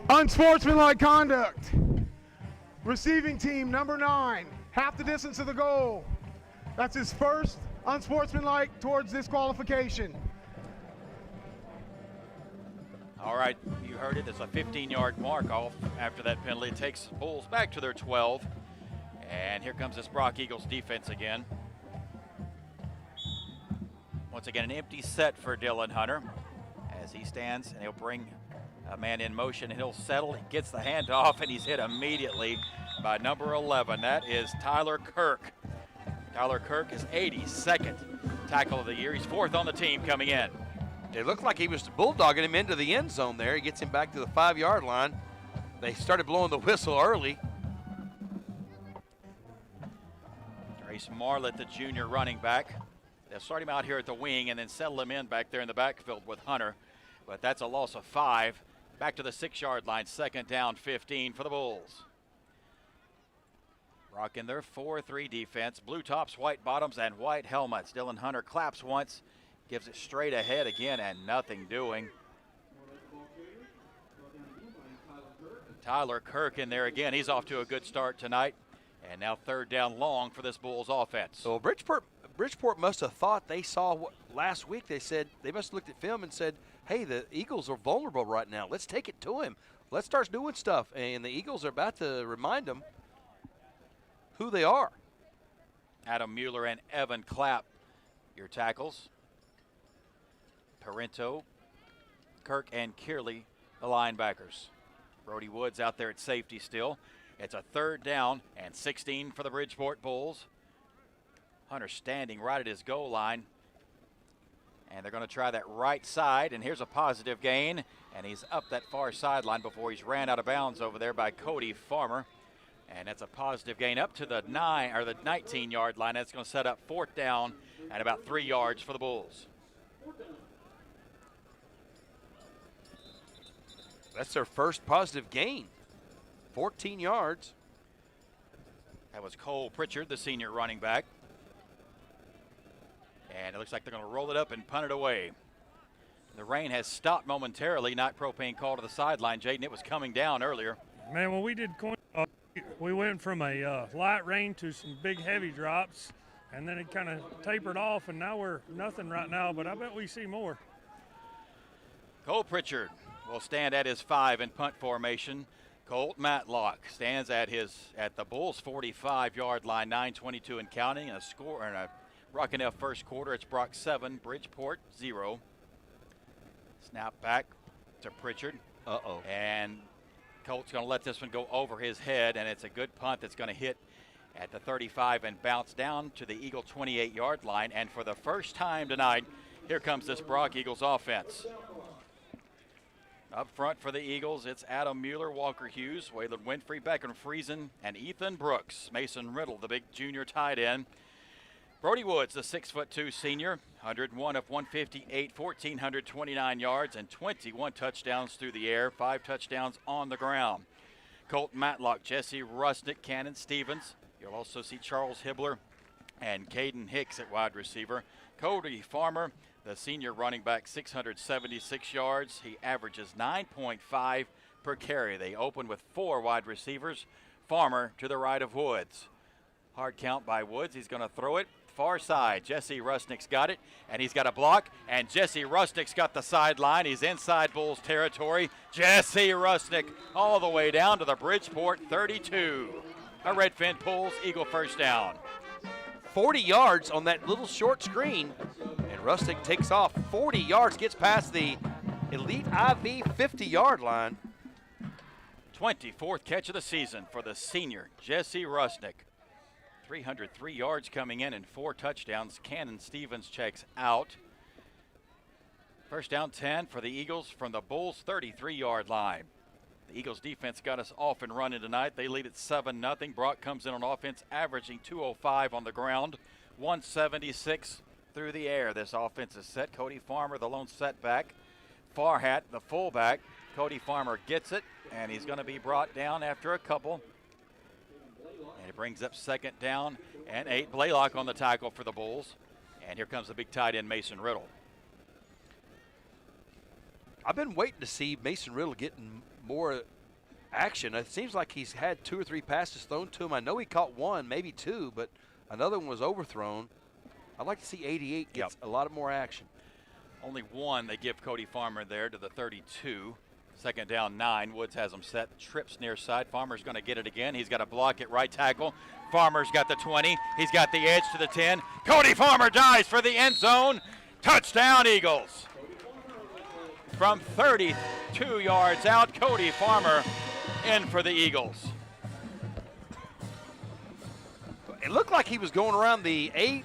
Unsportsmanlike conduct. Receiving team number 9. Half the distance of the goal. That's his first unsportsmanlike towards disqualification. All right, you heard it. It's a 15-yard mark off after that penalty. It takes Bulls back to their 12. And here comes this Brock Eagles defense again. Once again, an empty set for Dylan Hunter as he stands, and he'll bring a man in motion, and he'll settle. He gets the handoff, and he's hit immediately by number 11. That is Tyler Kirk. Tyler Kirk is 82nd tackle of the year. He's 4th on the team coming in. It looked like he was bulldogging him into the end zone there. He gets him back to the 5-yard line. They started blowing the whistle early. Trace Marlett, the junior running back. They'll start him out here at the wing and then settle him in back there in the backfield with Hunter. But that's a loss of 5. Back to the 6-yard line, 2nd down, 15 for the Bulls. Rocking their 4-3 defense. Blue tops, white bottoms, and white helmets. Dylan Hunter claps once, gives it straight ahead again, and nothing doing. Tyler Kirk in there again. He's off to a good start tonight. And now 3rd down long for this Bulls offense. So Bridgeport must have thought they saw what last week. They said they must have looked at film and said, hey, the Eagles are vulnerable right now. Let's take it to him. Let's start doing stuff. And the Eagles are about to remind them who they are. Adam Mueller and Evan Clapp, your tackles. Parento, Kirk, and Kearley, the linebackers. Brody Woods out there at safety still. It's a 3rd down and 16 for the Bridgeport Bulls. Hunter standing right at his goal line. And they're going to try that right side, and here's a positive gain. And he's up that far sideline before he's ran out of bounds over there by Cody Farmer. And that's a positive gain up to the 19-yard line. That's going to set up 4th down and about 3 yards for the Bulls. That's their first positive gain. 14 yards. That was Cole Pritchard, the senior running back. And it looks like they're going to roll it up and punt it away. The rain has stopped momentarily. Not propane call to the sideline, Jaden. It was coming down earlier. Man, when we did coin toss, we went from a light rain to some big heavy drops, and then it kind of tapered off, and now we're nothing right now, but I bet we see more. Cole Pritchard will stand at his 5 in punt formation. Colt Matlock stands at the Bulls' 45-yard line, 9:22 and counting, and a score and a Rockinell first quarter. It's Brock 7, Bridgeport 0. Snap back to Pritchard. Uh-oh. And Colt's going to let this one go over his head, and it's a good punt that's going to hit at the 35 and bounce down to the Eagle 28-yard line. And for the first time tonight, here comes this Brock Eagles offense. Up front for the Eagles, it's Adam Mueller, Walker Hughes, Waylon Winfrey, Beckham Friesen, and Ethan Brooks. Mason Riddle, the big junior tight end. Brody Woods, the 6'2" senior, 101 of 158, 1,429 yards, and 21 touchdowns through the air, 5 touchdowns on the ground. Colt Matlock, Jesse Rusnick, Cannon Stevens. You'll also see Charles Hibbler and Caden Hicks at wide receiver. Cody Farmer, the senior running back, 676 yards. He averages 9.5 per carry. They open with 4 wide receivers. Farmer to the right of Woods. Hard count by Woods. He's going to throw it far side. Jesse Rusnick's got it, and he's got a block, and Jesse Rusnick's got the sideline. He's inside Bulls territory. Jesse Rusnick all the way down to the Bridgeport 32. A Redfin pulls, Eagle first down. 40 yards on that little short screen, and Rusnick takes off 40 yards, gets past the Elite IV 50-yard line. 24th catch of the season for the senior, Jesse Rusnick. 303 yards coming in and 4 touchdowns. Cannon Stevens checks out. First down 10 for the Eagles from the Bulls' 33-yard line. The Eagles defense got us off and running tonight. They lead at 7-0. Brock comes in on offense, averaging 205 on the ground, 176 through the air. This offense is set. Cody Farmer, the lone setback. Farhat, the fullback. Cody Farmer gets it, and he's going to be brought down after a couple. And it brings up second down and 8. Blaylock on the tackle for the Bulls. And here comes the big tight end, Mason Riddle. I've been waiting to see Mason Riddle getting more action. It seems like he's had 2 or 3 passes thrown to him. I know he caught 1, maybe 2, but another one was overthrown. I'd like to see 88 get a lot more action. Only 1 they give Cody Farmer there to the 32. Second down 9. Woods has him set. Trips near side. Farmer's going to get it again. He's got a block at right tackle. Farmer's got the 20. He's got the edge to the 10. Cody Farmer dives for the end zone. Touchdown, Eagles. From 32 yards out, Cody Farmer in for the Eagles. It looked like he was going around the B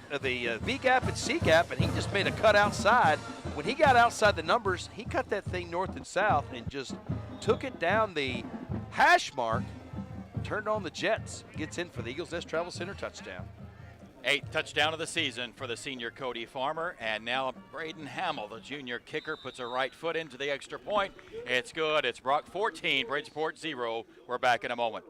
gap and C gap, and he just made a cut outside. When he got outside the numbers, he cut that thing north and south and just took it down the hash mark, turned on the jets, gets in for the Eagles S Travel Center touchdown. 8th touchdown of the season for the senior Cody Farmer, and now Braden Hamill, the junior kicker, puts a right foot into the extra point. It's good. It's Brock 14, Bridgeport 0. We're back in a moment.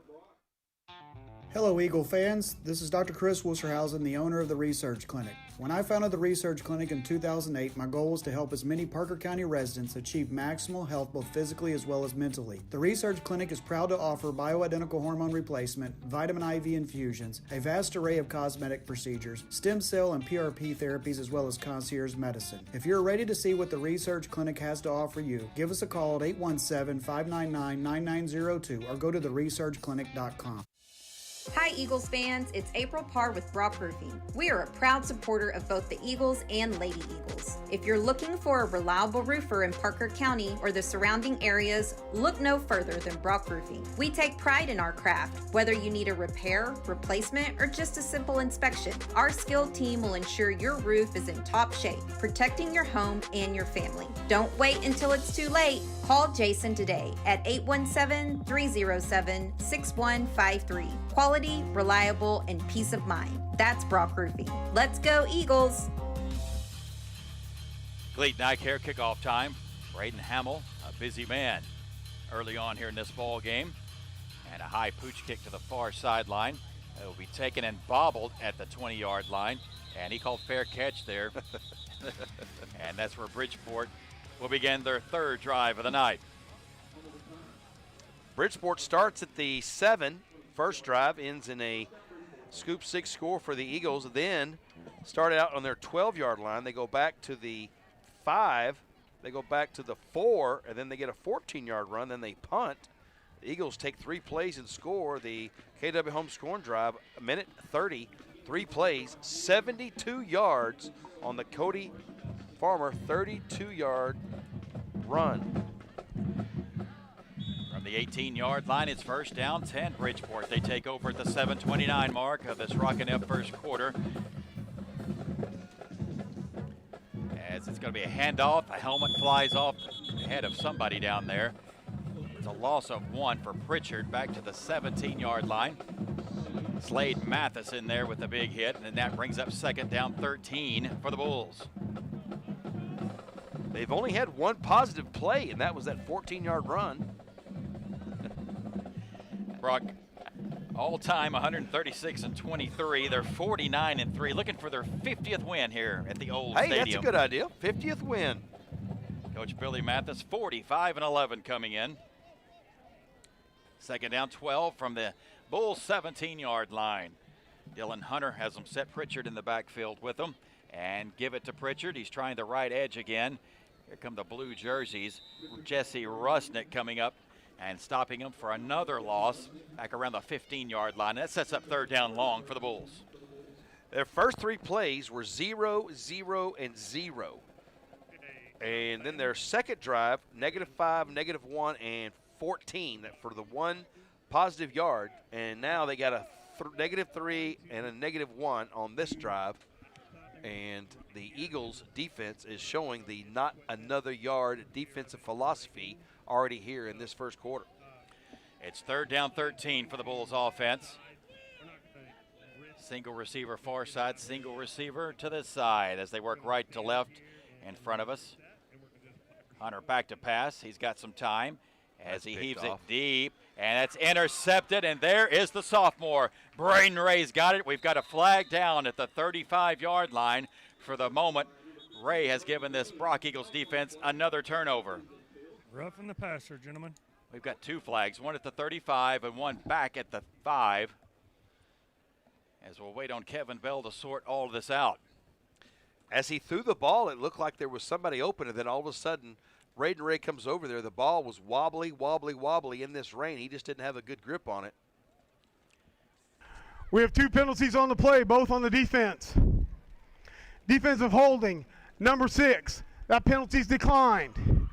Hello, Eagle fans. This is Dr. Chris Wusterhausen, the owner of the Research Clinic. When I founded the Research Clinic in 2008, my goal was to help as many Parker County residents achieve maximal health both physically as well as mentally. The Research Clinic is proud to offer bioidentical hormone replacement, vitamin IV infusions, a vast array of cosmetic procedures, stem cell and PRP therapies, as well as concierge medicine. If you're ready to see what the Research Clinic has to offer you, give us a call at 817-599-9902 or go to theresearchclinic.com. Hi Eagles fans, it's April Parr with Brock Roofing. We are a proud supporter of both the Eagles and Lady Eagles. If you're looking for a reliable roofer in Parker County or the surrounding areas, look no further than Brock Roofing. We take pride in our craft. Whether you need a repair, replacement, or just a simple inspection, our skilled team will ensure your roof is in top shape, protecting your home and your family. Don't wait until it's too late. Call Jason today at 817-307-6153. Quality, reliable, and peace of mind. That's Brock Roofing. Let's go, Eagles! Cleat Nike Hair kickoff time. Braden Hamill, a busy man. early on here in this ball game. And a high pooch kick to the far sideline. It will be taken and bobbled at the 20-yard line. And he called fair catch there. And that's where Bridgeport will begin their third drive of the night. Bridgeport starts at the 7. First drive ends in a scoop 6 score for the Eagles. Then started out on their 12-yard line. They go back to the 5. They go back to the 4, and then they get a 14-yard run. Then they punt. The Eagles take 3 plays and score. The KW home scoring drive, a minute 30, 3 plays, 72 yards on the Cody Farmer 32-yard run. From the 18-yard line, it's first down, 10 Bridgeport. They take over at the 7:29 mark of this Rockin' F first quarter. As it's going to be a handoff, a helmet flies off the head of somebody down there. It's a loss of 1 for Pritchard back to the 17-yard line. Slade Mathis in there with a big hit, and that brings up second down 13 for the Bulls. They've only had 1 positive play, and that was that 14-yard run. Brock, all-time 136-23. They're 49-3, looking for their 50th win here at the old stadium. Hey, that's a good idea. 50th win. Coach Billy Mathis, 45-11 coming in. Second down 12 from the Bulls' 17-yard line. Dylan Hunter has them set Pritchard in the backfield with them and give it to Pritchard. He's trying the right edge again. Here come the blue jerseys. Jesse Rusnick coming up and stopping him for another loss back around the 15-yard line. That sets up third down long for the Bulls. Their first 3 plays were 0, 0, and 0. And then their second drive, -5, -1, and 14 for the 1 positive yard. And now they got a -3 and a -1 on this drive. And the Eagles defense is showing the not another yard defensive philosophy already here in this first quarter. It's third down 13 for the Bulls offense. Single receiver far side, single receiver to the side as they work right to left in front of us. Hunter back to pass. He's got some time as he heaves it deep, and it's intercepted, and there is the sophomore. Braden Ray's got it. We've got a flag down at the 35-yard line. For the moment, Ray has given this Brock Eagles defense another turnover. Roughing the passer, gentlemen. We've got 2 flags, one at the 35 and one back at the 5. As we'll wait on Kevin Bell to sort all of this out. As he threw the ball, it looked like there was somebody open, and then all of a sudden, Braden Ray comes over there. The ball was wobbly, wobbly, wobbly in this rain. He just didn't have a good grip on it. We have 2 penalties on the play, both on the defense. Defensive holding, number 6. That penalty's declined.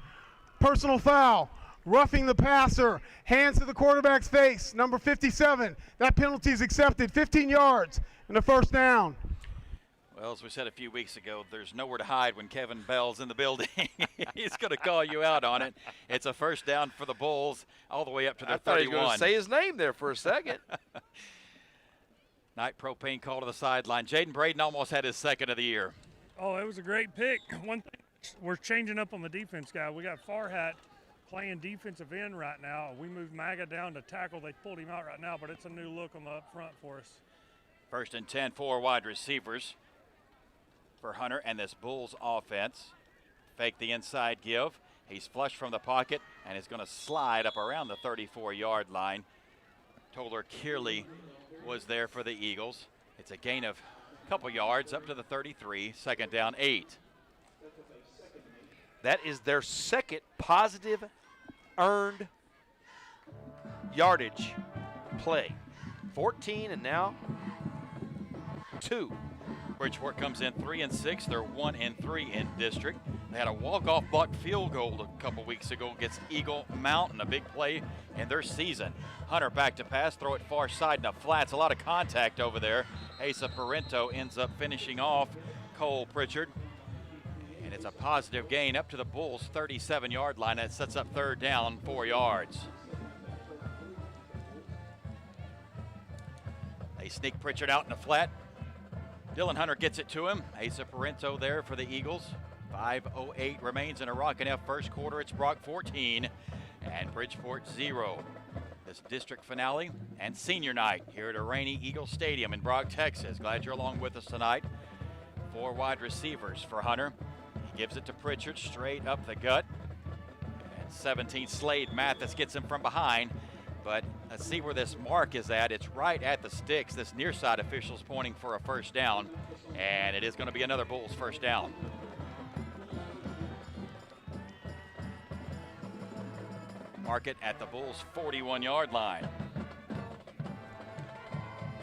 Personal foul, roughing the passer, hands to the quarterback's face, number 57. That penalty's accepted, 15 yards and a first down. Well, as we said a few weeks ago, there's nowhere to hide when Kevin Bell's in the building. He's going to call you out on it. It's a first down for the Bulls all the way up to their 31. I thought he was going to say his name there for a second. Night propane call to the sideline. Jaden Braden almost had his second of the year. Oh, it was a great pick. One thing, we're changing up on the defense guy. We got Farhat playing defensive end right now. We moved Maga down to tackle. They pulled him out right now, but it's a new look on the up front for us. First and 10, 4 wide receivers for Hunter and this Bulls offense. Fake the inside give. He's flushed from the pocket and is going to slide up around the 34-yard line. Toller Kearley was there for the Eagles. It's a gain of a couple yards up to the 33, second down 8. That is their second positive earned yardage play. 14 and now 2. Bridgeport comes in 3-6. They're 1-3 in district. They had a walk-off blocked field goal a couple weeks ago against Eagle Mountain, a big play in their season. Hunter back to pass, throw it far side in the flats. A lot of contact over there. Asa Parento ends up finishing off Cole Pritchard. And it's a positive gain up to the Bulls' 37-yard line. That sets up third down, 4 yards. They sneak Pritchard out in the flat. Dylan Hunter gets it to him. Asa Parento there for the Eagles. 5:08 remains in a Rockin' F first quarter. It's Brock 14 and Bridgeport 0. This district finale and senior night here at a rainy Eagle Stadium in Brock, Texas. Glad you're along with us tonight. 4 wide receivers for Hunter. He gives it to Pritchard straight up the gut. And 17 Slade Mathis gets him from behind. But let's see where this mark is at. It's right at the sticks. This near side official's pointing for a first down. And it is going to be another Bulls first down. Mark it at the Bulls' 41-yard line.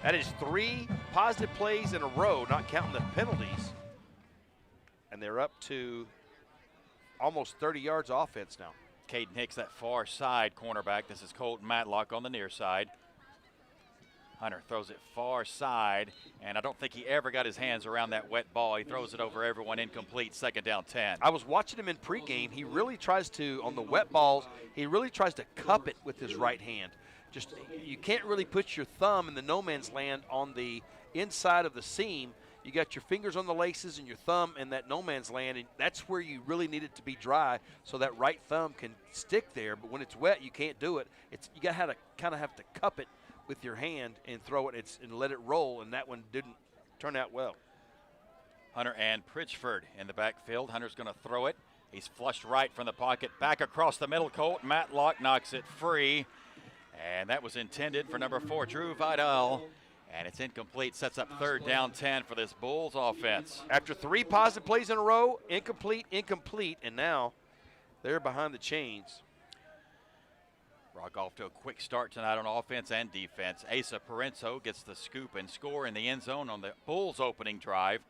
That is 3 positive plays in a row, not counting the penalties. And they're up to almost 30 yards offense now. Caden Hicks, that far side cornerback. This is Colton Matlock on the near side. Hunter throws it far side, and I don't think he ever got his hands around that wet ball. He throws it over everyone, incomplete, second down 10. I was watching him in pregame. He really tries to, on the wet balls, he really tries to cup it with his right hand. Just, you can't really put your thumb in the no man's land on the inside of the seam. You got your fingers on the laces and your thumb in that no man's land, and that's where you really need it to be dry so that right thumb can stick there. But when it's wet, you can't do it. You got to kind of have to cup it with your hand and throw it and let it roll, and that one didn't turn out well. Hunter and Pritchford in the backfield. Hunter's going to throw it. He's flushed right from the pocket, back across the middle. Colt Matlock knocks it free, and that was intended for number 4, Drew Vidal, and it's incomplete. Sets up third down 10 for this Bulls offense. After 3 positive plays in a row, incomplete, and now they're behind the chains. Brock off to a quick start tonight on offense and defense. Asa Parenzo gets the scoop and score in the end zone on the Bulls' opening drive.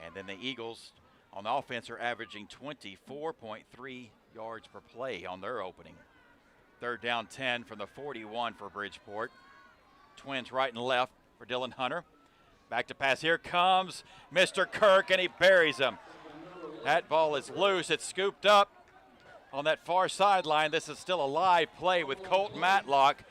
And then the Eagles on the offense are averaging 24.3 yards per play on their opening. Third down 10 from the 41 for Bridgeport. Twins right and left for Dylan Hunter. Back to pass. Here comes Mr. Kirk, and he buries him. That ball is loose. It's scooped up on that far sideline. This is still a live play with Colt Matlock.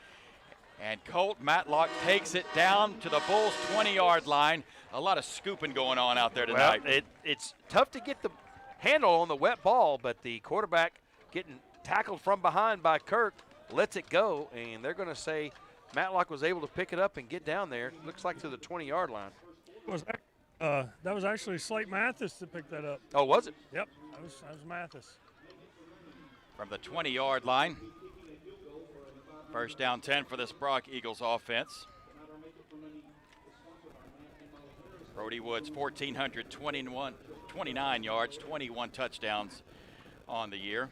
And Colt Matlock takes it down to the Bulls' 20-yard line. A lot of scooping going on out there tonight. Well, it's tough to get the handle on the wet ball, but the quarterback getting tackled from behind by Kirk lets it go, and they're going to say Matlock was able to pick it up and get down there. Looks like to the 20-yard line. That was actually Slate Mathis that picked that up. Oh, was it? Yep, that was Mathis. From the 20-yard line. First down 10 for this Brock Eagles offense. Brody Woods, 1,429 yards, 21 touchdowns on the year.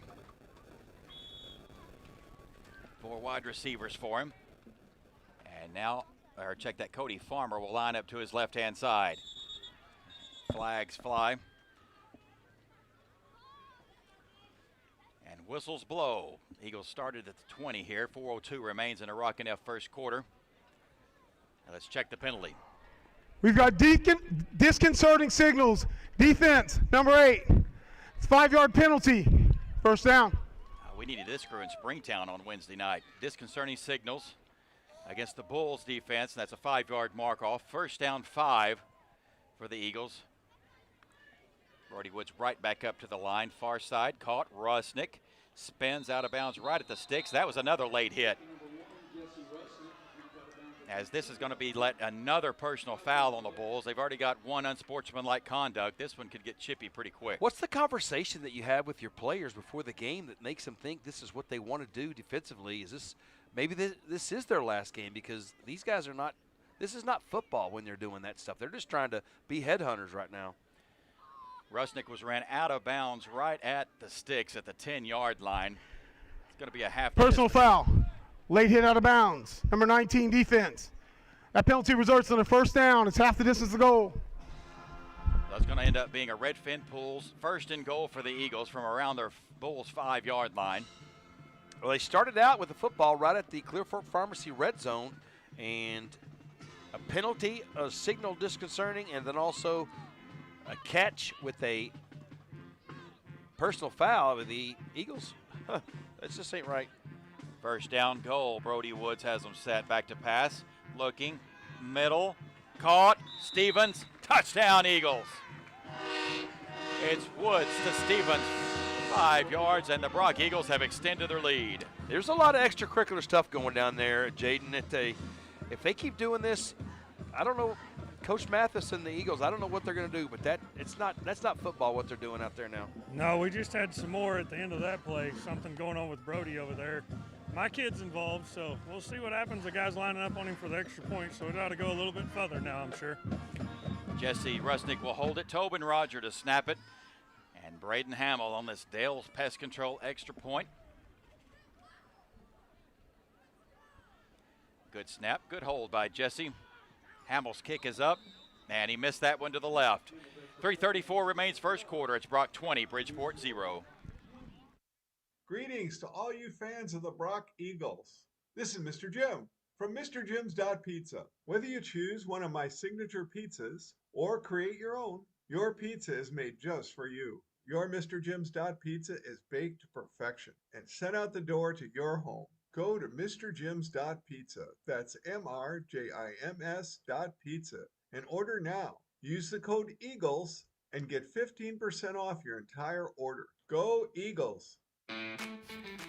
4 wide receivers for him. And now, check that, Cody Farmer will line up to his left-hand side. Flags fly. And whistles blow. Eagles started at the 20 here. 4:02 remains in a Rockin' F first quarter. Now let's check the penalty. We've got disconcerting signals. Defense, number 8. It's 5-yard penalty. First down. We needed this crew in Springtown on Wednesday night. Disconcerting signals against the Bulls defense. That's a 5-yard mark off. First down 5 for the Eagles. Brody Woods right back up to the line. Far side, caught. Rusnick spins out of bounds right at the sticks. That was another late hit. As this is going to be another personal foul on the Bulls. They've already got one unsportsmanlike conduct. This one could get chippy pretty quick. What's the conversation that you have with your players before the game that makes them think this is what they want to do defensively? Is this maybe this is their last game, because these guys are not – this is not football when they're doing that stuff. They're just trying to be headhunters right now. Rusnick was ran out of bounds right at the sticks at the 10-yard line. It's going to be a half. Personal foul. Late hit out of bounds. Number 19, defense. That penalty results in a first down. It's half the distance to goal. That's going to end up being a Redfin Pools first and goal for the Eagles from around their Bulls 5-yard line. Well, they started out with the football right at the Clear Fork Pharmacy red zone, and a penalty, a signal disconcerting, and then also a catch with a personal foul with the Eagles. That just ain't right. First down goal. Brody Woods has them set. Back to pass. Looking. Middle. Caught. Stevens. Touchdown, Eagles. It's Woods to Stevens. 5 yards, and the Brock Eagles have extended their lead. There's a lot of extracurricular stuff going down there, Jaden. If they keep doing this, I don't know, Coach Mathis and the Eagles, I don't know what they're going to do, but that's not football what they're doing out there now. No, we just had some more at the end of that play, something going on with Brody over there. My kid's involved, so we'll see what happens. The guy's lining up on him for the extra point, so it ought to go a little bit further now, I'm sure. Jesse Rusnick will hold it. Tobin Roger to snap it. And Braden Hamill on this Dale's Pest Control extra point. Good snap, good hold by Jesse. Hamill's kick is up, and he missed that one to the left. 3:34 remains first quarter. It's Brock 20, Bridgeport 0. Greetings to all you fans of the Brock Eagles. This is Mr. Jim from MrJim's.Pizza. Whether you choose one of my signature pizzas or create your own, your pizza is made just for you. Your Mr. Jim's.Pizza is baked to perfection and sent out the door to your home. Go to MrJims.Pizza, that's MRJIMS.Pizza, and order now. Use the code EAGLES and get 15% off your entire order. Go Eagles!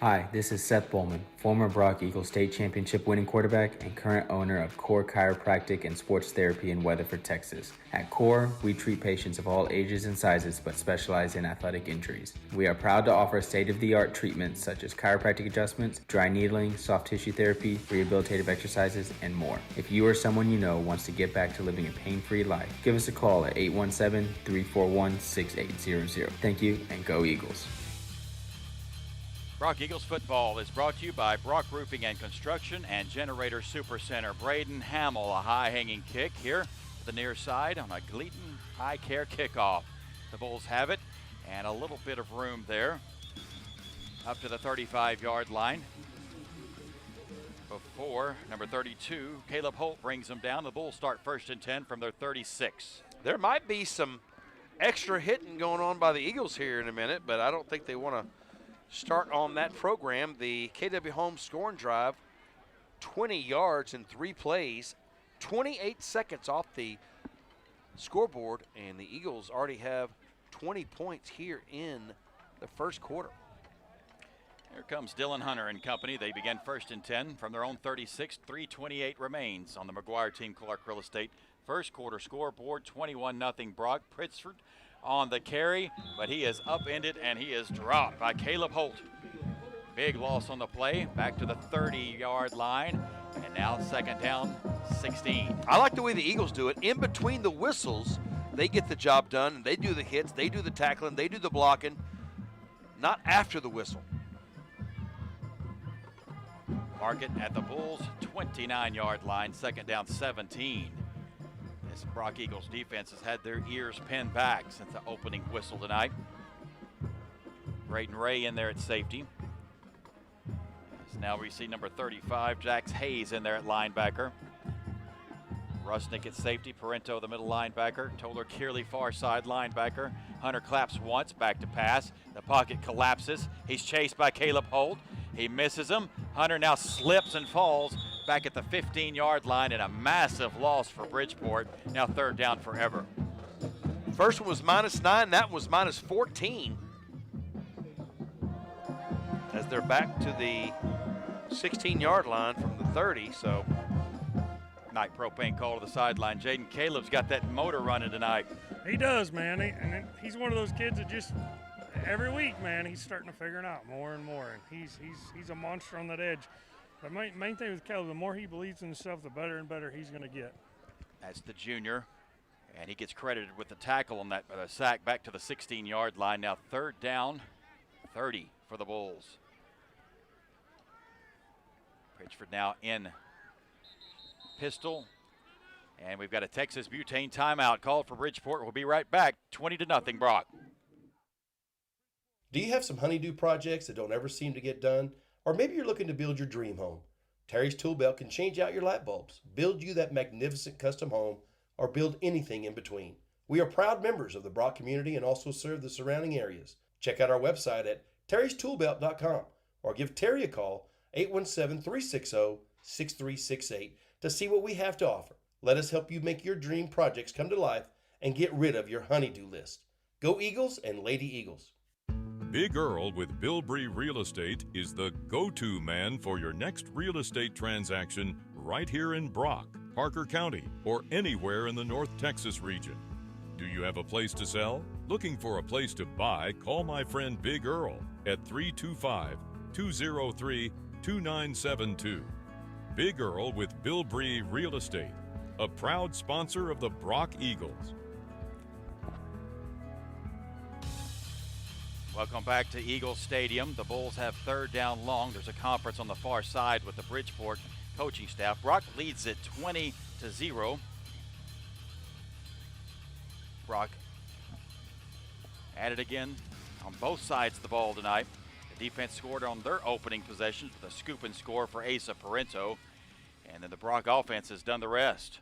Hi, this is Seth Bowman, former Brock Eagles state championship winning quarterback and current owner of Core Chiropractic and Sports Therapy in Weatherford, Texas. At Core, we treat patients of all ages and sizes but specialize in athletic injuries. We are proud to offer state-of-the-art treatments such as chiropractic adjustments, dry needling, soft tissue therapy, rehabilitative exercises, and more. If you or someone you know wants to get back to living a pain-free life, give us a call at 817-341-6800. Thank you, and go Eagles. Brock Eagles football is brought to you by Brock Roofing and Construction and Generator Supercenter. Braden Hamill, a high-hanging kick here to the near side on a Gleaton Eye Care kickoff. The Bulls have it, and a little bit of room there up to the 35-yard line. Before number 32, Caleb Holt brings them down. The Bulls start 1st and 10 from their 36. There might be some extra hitting going on by the Eagles here in a minute, but I don't think they want to start on that program. The KW Holmes scoring drive, 20 yards in 3 plays, 28 seconds off the scoreboard, and the Eagles already have 20 points here in the first quarter. Here comes Dylan Hunter and company. They begin 1st and 10 from their own 36. 3:28 remains on the McGuire team, Clark Real Estate. First quarter scoreboard, 21-0 Brock. Pritzford on the carry, but he is upended and he is dropped by Caleb Holt. Big loss on the play, back to the 30-yard line, and now second down, 16. I like the way the Eagles do it. In between the whistles, they get the job done, and they do the hits, they do the tackling, they do the blocking, not after the whistle. Market at the Bulls' 29-yard line, second down, 17. This Brock Eagles defense has had their ears pinned back since the opening whistle tonight. Braden Ray in there at safety. So now we see number 35, Jax Hayes in there at linebacker. Rusnick at safety, Parento the middle linebacker, Toller Kearley far side linebacker. Hunter claps once, back to pass. The pocket collapses. He's chased by Caleb Holt. He misses him. Hunter now slips and falls back at the 15-yard line, and a massive loss for Bridgeport. Now third down forever. First one was -9, that was -14. As they're back to the 16-yard line from the 30, so. Night propane call to the sideline. Jaden Caleb's got that motor running tonight. He does, man. He's one of those kids that just every week, man, he's starting to figure it out more and more. And he's a monster on that edge. The main thing with Caleb, the more he believes in himself, the better and better he's going to get. That's the junior, and he gets credited with the tackle on that sack back to the 16-yard line. Now third down, 30 for the Bulls. Bridgeport now in pistol, and we've got a Texas butane timeout called for Bridgeport. We'll be right back. 20-0 Brock. Do you have some honeydew projects that don't ever seem to get done? Or maybe you're looking to build your dream home. Terry's Tool Belt can change out your light bulbs, build you that magnificent custom home, or build anything in between. We are proud members of the Brock community and also serve the surrounding areas. Check out our website at terrystoolbelt.com or give Terry a call, 817-360-6368, to see what we have to offer. Let us help you make your dream projects come to life and get rid of your honeydew list. Go Eagles and Lady Eagles. Big Earl with Bilbrey Real Estate is the go-to man for your next real estate transaction right here in Brock, Parker County, or anywhere in the North Texas region. Do you have a place to sell? Looking for a place to buy? Call my friend Big Earl at 325-203-2972. Big Earl with Bilbrey Real Estate, a proud sponsor of the Brock Eagles. Welcome back to Eagles Stadium. The Bulls have third down long. There's a conference on the far side with the Bridgeport coaching staff. Brock leads it 20-0. Brock at it again on both sides of the ball tonight. The defense scored on their opening possessions with a scoop and score for Asa Parento. And then the Brock offense has done the rest.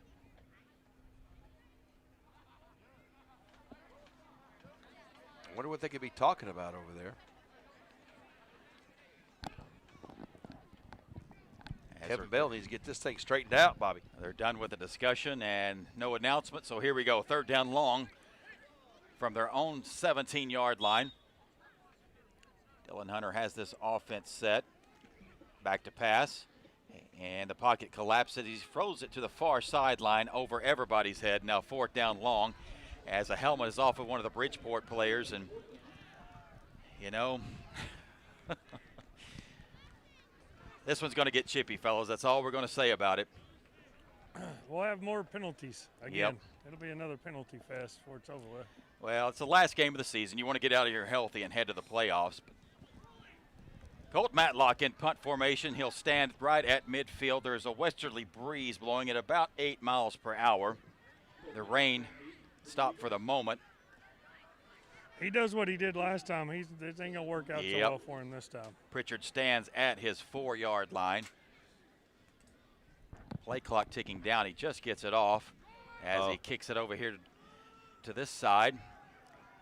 I wonder what they could be talking about over there. Kevin Bell needs to get this thing straightened out, Bobby. They're done with the discussion and no announcement, so here we go. Third down long from their own 17-yard line. Dylan Hunter has this offense set. Back to pass. And the pocket collapses. He throws it to the far sideline over everybody's head. Now fourth down long as a helmet is off of one of the Bridgeport players. And, you know, this one's going to get chippy, fellas. That's all we're going to say about it. We'll have more penalties again. Yep. It'll be another penalty fest before it's over with. Well, it's the last game of the season. You want to get out of here healthy and head to the playoffs. Colt Matlock in punt formation. He'll stand right at midfield. There's a westerly breeze blowing at about 8 miles per hour. The rain stopped for the moment. He does what he did last time. This ain't going to work out so well for him this time. Pritchard stands at his 4-yard line. Play clock ticking down. He just gets it off as he kicks it over here to this side.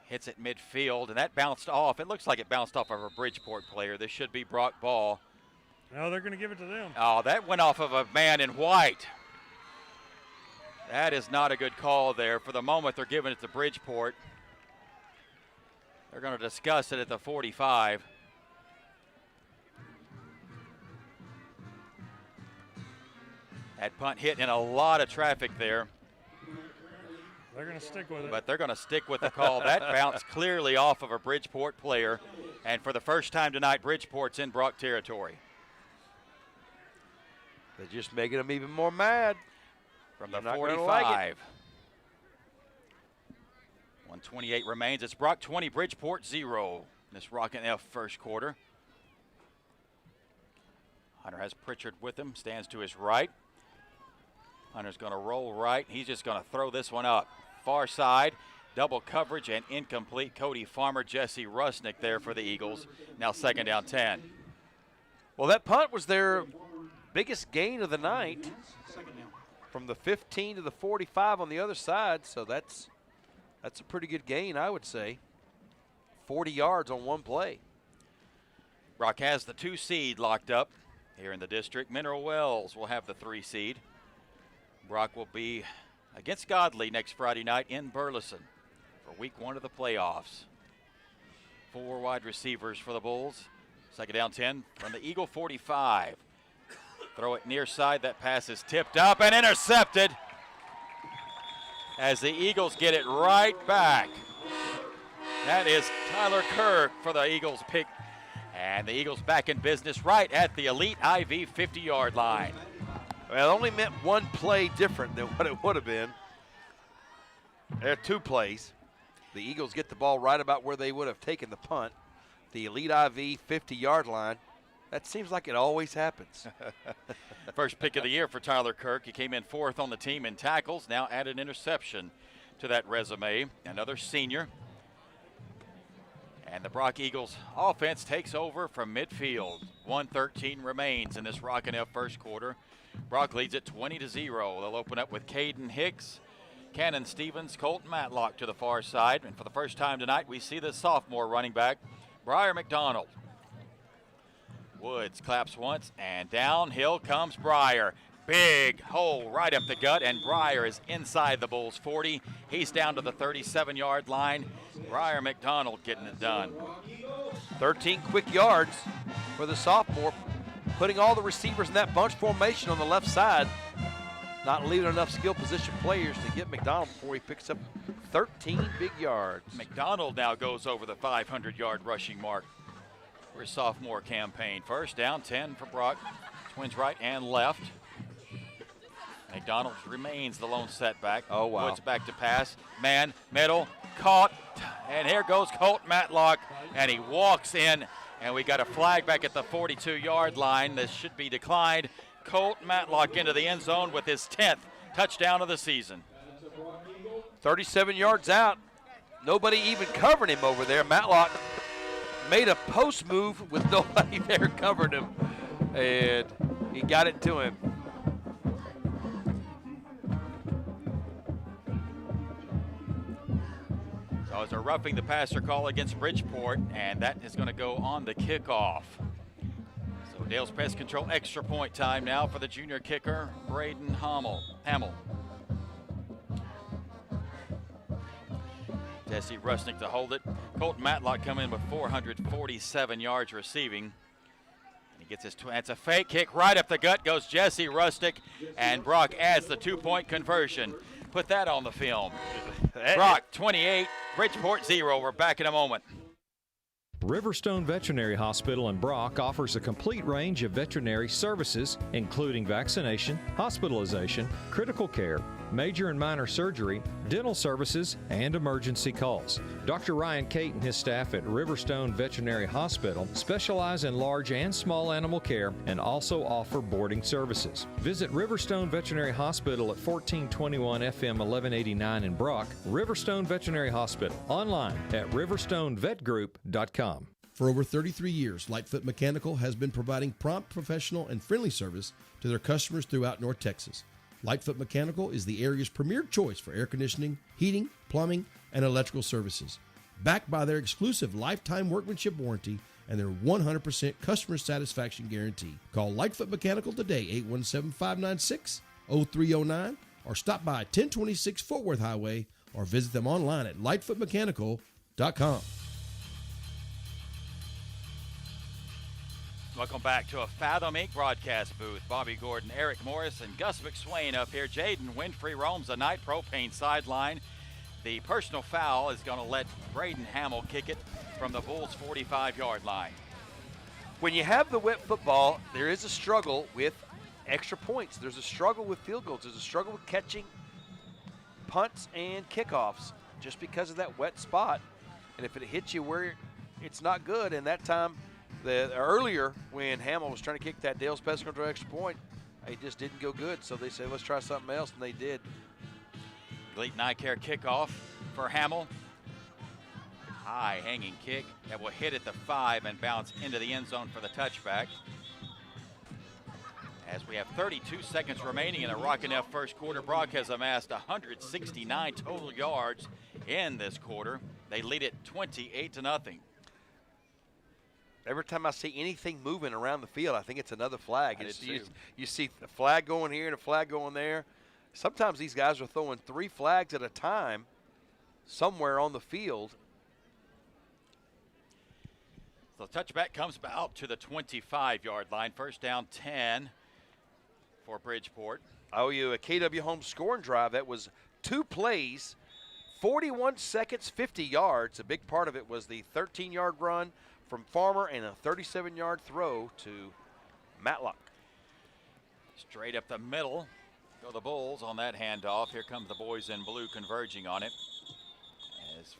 Hits it midfield, and that bounced off. It looks like it bounced off of a Bridgeport player. This should be Brock ball. No, they're going to give it to them. Oh, that went off of a man in white. That is not a good call there. For the moment, they're giving it to Bridgeport. They're going to discuss it at the 45. That punt hit in a lot of traffic there. They're going to stick with it. But they're going to stick with the call. That bounced clearly off of a Bridgeport player. And for the first time tonight, Bridgeport's in Brock territory. They're just making them even more mad. From the 45. 128 remains. It's Brock 20, Bridgeport 0. This Rock and F first quarter. Hunter has Pritchard with him, stands to his right. Hunter's going to roll right. He's just going to throw this one up. Far side, double coverage and incomplete. Cody Farmer, Jesse Rusnick there for the Eagles. Now second down 10. Well, that punt was their biggest gain of the night. From the 15 to the 45 on the other side, so that's a pretty good gain, I would say. 40 yards on one play. Brock has the 2 seed locked up here in the district. Mineral Wells will have the 3 seed. Brock will be against Godley next Friday night in Burleson for week 1 of the playoffs. 4 wide receivers for the Bulls. Second down 10 from the Eagle 45. Throw it near side. That pass is tipped up and intercepted as the Eagles get it right back. That is Tyler Kirk for the Eagles pick. And the Eagles back in business right at the Elite IV 50-yard line. Well, it only meant one play different than what it would have been. There are 2 plays. The Eagles get the ball right about where they would have taken the punt. The Elite IV 50-yard line. That seems like it always happens. First pick of the year for Tyler Kirk. He came in 4th on the team in tackles. Now added interception to that resume. Another senior. And the Brock Eagles offense takes over from midfield. 1:13 remains in this Rockin' F first quarter. Brock leads it 20-0. They'll open up with Caden Hicks, Cannon Stevens, Colton Matlock to the far side. And for the first time tonight, we see the sophomore running back, Briar McDonald. Woods claps once, and downhill comes Briar. Big hole right up the gut, and Briar is inside the Bulls 40. He's down to the 37-yard line. Briar McDonald getting it done. 13 quick yards for the sophomore, putting all the receivers in that bunch formation on the left side, not leaving enough skill position players to get McDonald before he picks up 13 big yards. McDonald now goes over the 500-yard rushing mark for his sophomore campaign. First down, 10 for Brock. Twins right and left. McDonald remains the lone setback. Oh, wow. Woods back to pass. Man, middle, caught. And here goes Colt Matlock, and he walks in, and we got a flag back at the 42-yard line. This should be declined. Colt Matlock into the end zone with his 10th touchdown of the season. 37 yards out. Nobody even covering him over there. Matlock made a post move with nobody there covering him, and he got it to him. So it's a roughing the passer call against Bridgeport, and that is going to go on the kickoff. So Dale's Pest Control extra point time now for the junior kicker, Braden Hamill. Jesse Rusnick to hold it. Colt Matlock coming in with 447 yards receiving. He gets his, it's a fake kick right up the gut, goes Jesse Rusnick, and Brock adds the 2-point conversion. Put that on the film. Brock 28, Bridgeport 0. We're back in a moment. Riverstone Veterinary Hospital in Brock offers a complete range of veterinary services, including vaccination, hospitalization, critical care, major and minor surgery, dental services, and emergency calls. Dr. Ryan Cate and his staff at Riverstone Veterinary Hospital specialize in large and small animal care and also offer boarding services. Visit Riverstone Veterinary Hospital at 1421 FM 1189 in Brock, Riverstone Veterinary Hospital, online at riverstonevetgroup.com. For over 33 years, Lightfoot Mechanical has been providing prompt, professional, and friendly service to their customers throughout North Texas. Lightfoot Mechanical is the area's premier choice for air conditioning, heating, plumbing, and electrical services. Backed by their exclusive lifetime workmanship warranty and their 100% customer satisfaction guarantee. Call Lightfoot Mechanical today, 817-596-0309, or stop by 1026 Fort Worth Highway, or visit them online at lightfootmechanical.com. Welcome back to a Fathom Inc. broadcast booth. Bobby Gordon, Eric Morris, and Gus McSwain up here. Jaden Winfrey roams the Night Propane sideline. The personal foul is going to let Braden Hamill kick it from the Bulls' 45-yard line. When you have the wet football, there is a struggle with extra points. There's a struggle with field goals. There's a struggle with catching punts and kickoffs just because of that wet spot. And if it hits you where it's not good, and that time, earlier when Hamill was trying to kick that Dale's Pest Control extra point, it just didn't go good. So they said, let's try something else, and they did. Elite Night Care kickoff for Hamill. High hanging kick that will hit at the 5 and bounce into the end zone for the touchback. As we have 32 seconds remaining in the Rockin' F first quarter, Brock has amassed 169 total yards in this quarter. They lead it 28-0. Every time I see anything moving around the field, I think it's another flag. You see a flag going here and a flag going there. Sometimes these guys are throwing 3 flags at a time somewhere on the field. So the touchback comes out to the 25-yard line. First down 10 for Bridgeport. I owe you a KW home scoring drive. That was 2 plays, 41 seconds, 50 yards. A big part of it was the 13-yard run from Farmer and a 37-yard throw to Matlock. Straight up the middle go the Bulls on that handoff. Here come the boys in blue converging on it. As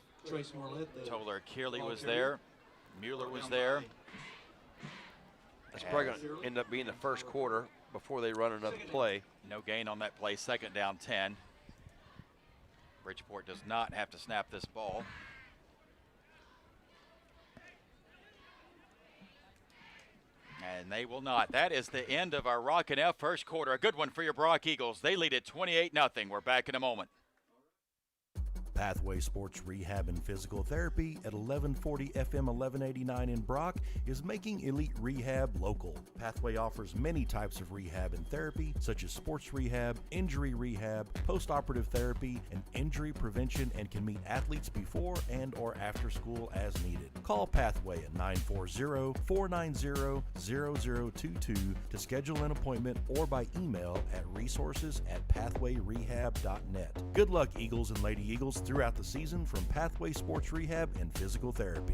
Toller Kearley was there. Mueller was there. That's probably going to end up being the first quarter before they run another play. No gain on that play. Second down 10. Bridgeport does not have to snap this ball. And they will not. That is the end of our Rockin' F first quarter. A good one for your Brock Eagles. They lead at 28-0. We're back in a moment. Pathway Sports Rehab and Physical Therapy at 1140 FM 1189 in Brock is making elite rehab local. Pathway offers many types of rehab and therapy, such as sports rehab, injury rehab, post-operative therapy, and injury prevention, and can meet athletes before and or after school as needed. Call Pathway at 940-490-0022 to schedule an appointment or by email at resources@pathwayrehab.net. Good luck, Eagles and Lady Eagles, throughout the season from Pathway Sports Rehab and Physical Therapy.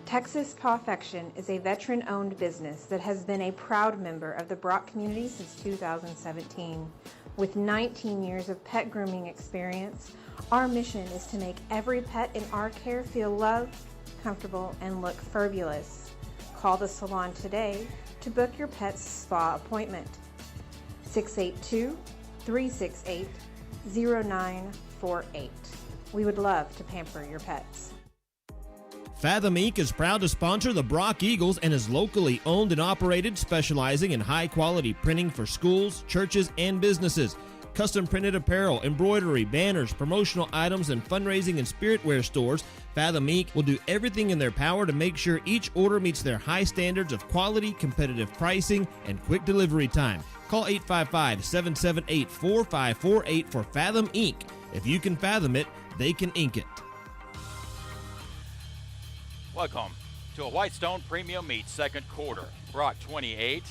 Texas Pawfection is a veteran-owned business that has been a proud member of the Brock community since 2017. With 19 years of pet grooming experience, our mission is to make every pet in our care feel loved, comfortable, and look fabulous. Call the salon today to book your pet's spa appointment. 682-368-0948. We would love to pamper your pets. Fathom Inc. is proud to sponsor the Brock Eagles and is locally owned and operated, specializing in high-quality printing for schools, churches, and businesses. Custom printed apparel, embroidery, banners, promotional items, and fundraising and spiritware stores, Fathom Inc. will do everything in their power to make sure each order meets their high standards of quality, competitive pricing, and quick delivery time. Call 855-778-4548 for Fathom Inc. If you can fathom it, they can ink it. Welcome to a Whitestone Premium Meat second quarter. Brock 28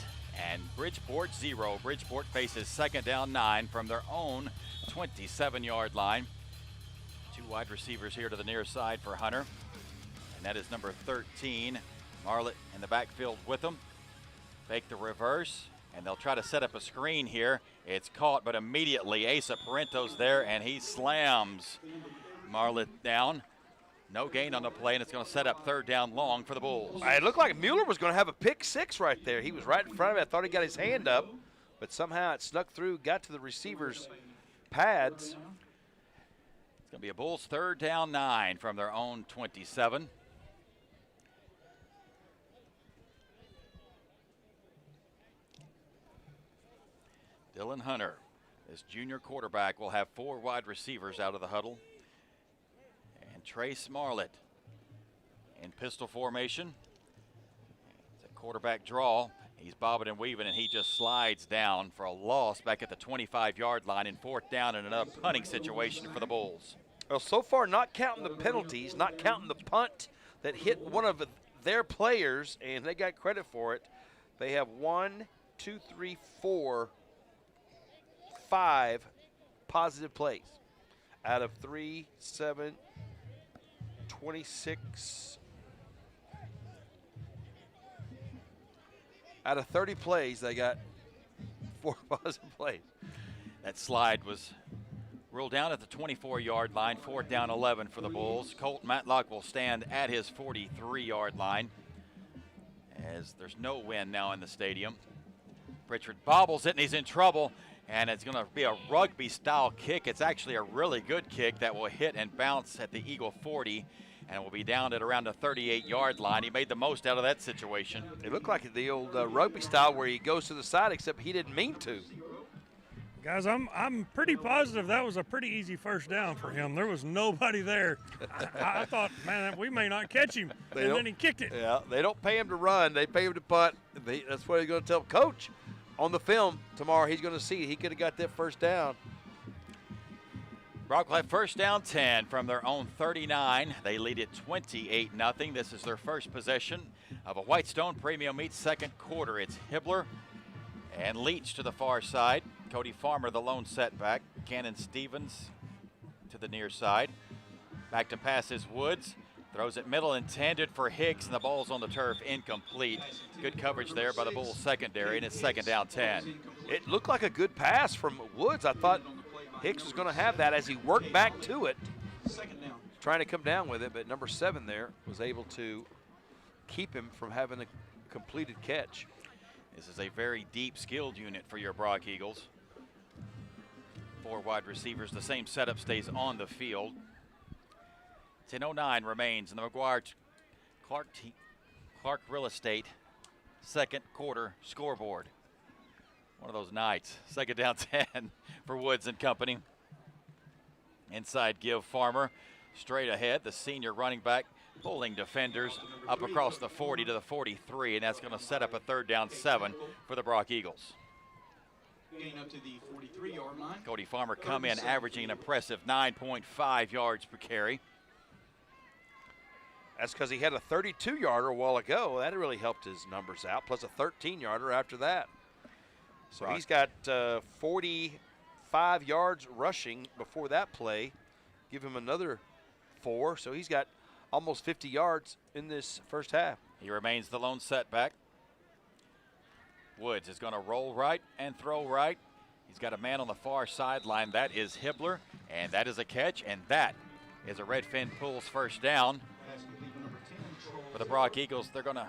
and Bridgeport 0. Bridgeport faces second down 9 from their own 27-yard line. Two wide receivers here to the near side for Hunter, and that is number 13, Marlett, in the backfield with them. Fake the reverse, and they'll try to set up a screen here. It's caught, but immediately Asa Parento's there, and he slams Marlett down. No gain on the play, and it's going to set up third down long for the Bulls. It looked like Mueller was going to have a pick six right there. He was right in front of it. I thought he got his hand up, but somehow it snuck through, got to the receiver's pads. It's going to be a Bulls third down 9 from their own 27. Dylan Hunter, this junior quarterback, will have 4 wide receivers out of the huddle. And Trace Marlett in pistol formation. It's a quarterback draw. He's bobbing and weaving, and he just slides down for a loss back at the 25-yard line in fourth down and another punting situation for the Bulls. Well, so far, not counting the penalties, not counting the punt that hit one of their players, and they got credit for it. They have 5 positive plays out of 3, 7, 26. Out of 30 plays, they got 4 positive plays. That slide was ruled down at the 24-yard line, fourth down 11 for the Bulls. Colt Matlock will stand at his 43-yard line as there's no wind now in the stadium. Pritchard bobbles it, and he's in trouble, and it's going to be a rugby-style kick. It's actually a really good kick that will hit and bounce at the Eagle 40, and will be down at around the 38-yard line. He made the most out of that situation. It looked like the old rugby style where he goes to the side, except he didn't mean to. Guys, I'm pretty positive that was a pretty easy first down for him. There was nobody there. I thought, man, we may not catch him, and then he kicked it. Yeah, they don't pay him to run. They pay him to punt. That's what he's going to tell Coach. On the film tomorrow, he's going to see he could have got that first down. Brock will have first down 10 from their own 39. They lead it 28-0. This is their first possession of a Whitestone Premium Meat second quarter. It's Hibbler and Leach to the far side. Cody Farmer, the lone setback. Cannon Stevens to the near side. Back to pass is Woods. Throws it middle, intended for Hicks, and the ball's on the turf, incomplete. Good coverage there by the Bulls secondary, and it's second down 10. It looked like a good pass from Woods. I thought Hicks was going to have that as he worked back to it. Trying to come down with it, but number 7 there was able to keep him from having a completed catch. This is a very deep, skilled unit for your Brock Eagles. 4 wide receivers. The same setup stays on the field. 10:09 remains in the McGuire Clark Real Estate second quarter scoreboard. One of those nights. Second down 10 for Woods and company. Inside give Farmer straight ahead. The senior running back pulling defenders up across the 40 to the 43, and that's going to set up a 3rd down 7 for the Brock Eagles. Getting up to the 43-yard line. Cody Farmer come in averaging an impressive 9.5 yards per carry. That's because he had a 32-yarder a while ago. That really helped his numbers out, plus a 13-yarder after that. So he's got 45 yards rushing before that play. Give him another 4, so he's got almost 50 yards in this first half. He remains the lone setback. Woods is going to roll right and throw right. He's got a man on the far sideline. That is Hibbler, and that is a catch, and that is a Redfin Pools first down. For the Brock Eagles, they're going to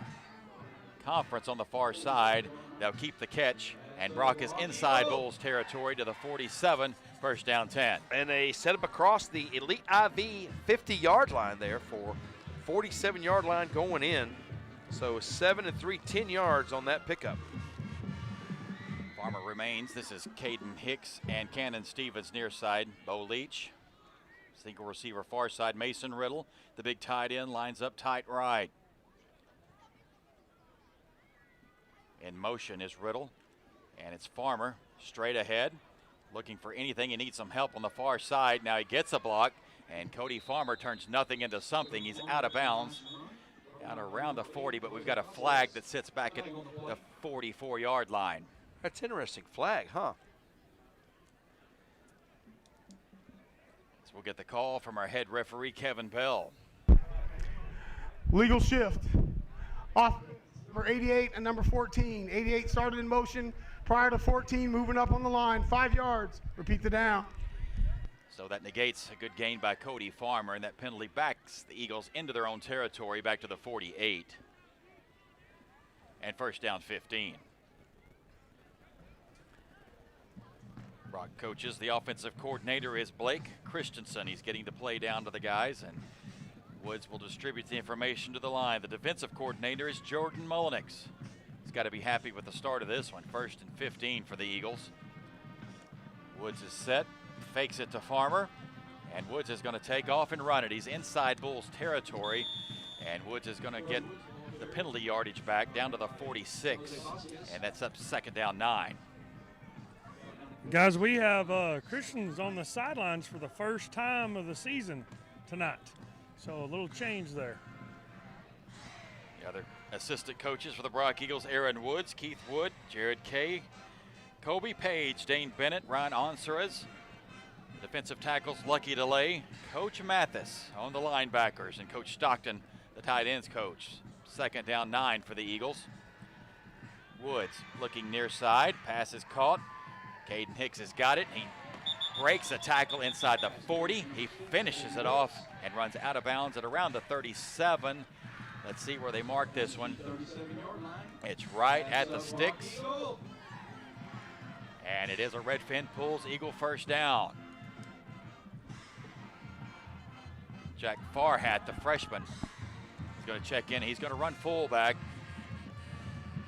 conference on the far side. They'll keep the catch, and Brock is inside Bulls territory to the 47, first down 10. And they set up across the Elite IV 50-yard line there for 47-yard line going in. So 7 and 3, 10 yards on that pickup. Farmer remains. This is Caden Hicks and Cannon Stevens near side. Bo Leach, single receiver far side. Mason Riddle, the big tight end, lines up tight right. In motion is Riddle, and it's Farmer straight ahead, looking for anything. He needs some help on the far side. Now he gets a block, and Cody Farmer turns nothing into something. He's out of bounds, down around the 40, but we've got a flag that sits back at the 44-yard line. That's interesting flag, huh? So we'll get the call from our head referee, Kevin Bell. Legal shift. Off number 88 and number 14. 88 started in motion prior to 14, moving up on the line, 5 yards. Repeat the down. So that negates a good gain by Cody Farmer, and that penalty backs the Eagles into their own territory back to the 48. And first down 15. Brock coaches. The offensive coordinator is Blake Christensen. He's getting the play down to the guys, and Woods will distribute the information to the line. The defensive coordinator is Jordan Mullenix. He's got to be happy with the start of this one. 1st and 15 for the Eagles. Woods is set, fakes it to Farmer, and Woods is going to take off and run it. He's inside Bulls territory, and Woods is going to get the penalty yardage back down to the 46, and that's up 2nd down 9. Guys, we have Christians on the sidelines for the first time of the season tonight. So a little change there. The other assistant coaches for the Brock Eagles, Aaron Woods, Keith Wood, Jared Kay, Kobe Page, Dane Bennett, Ryan Onseres. Defensive tackles, Lucky DeLay, Coach Mathis on the linebackers, and Coach Stockton, the tight ends coach. 2nd down 9 for the Eagles. Woods looking near side, pass is caught. Caden Hicks has got it. He breaks a tackle inside the 40. He finishes it off and runs out of bounds at around the 37. Let's see where they mark this one. It's right at the sticks. And it is a Redfin Pools Eagle first down. Jack Farhat, the freshman, is going to check in. He's going to run fullback.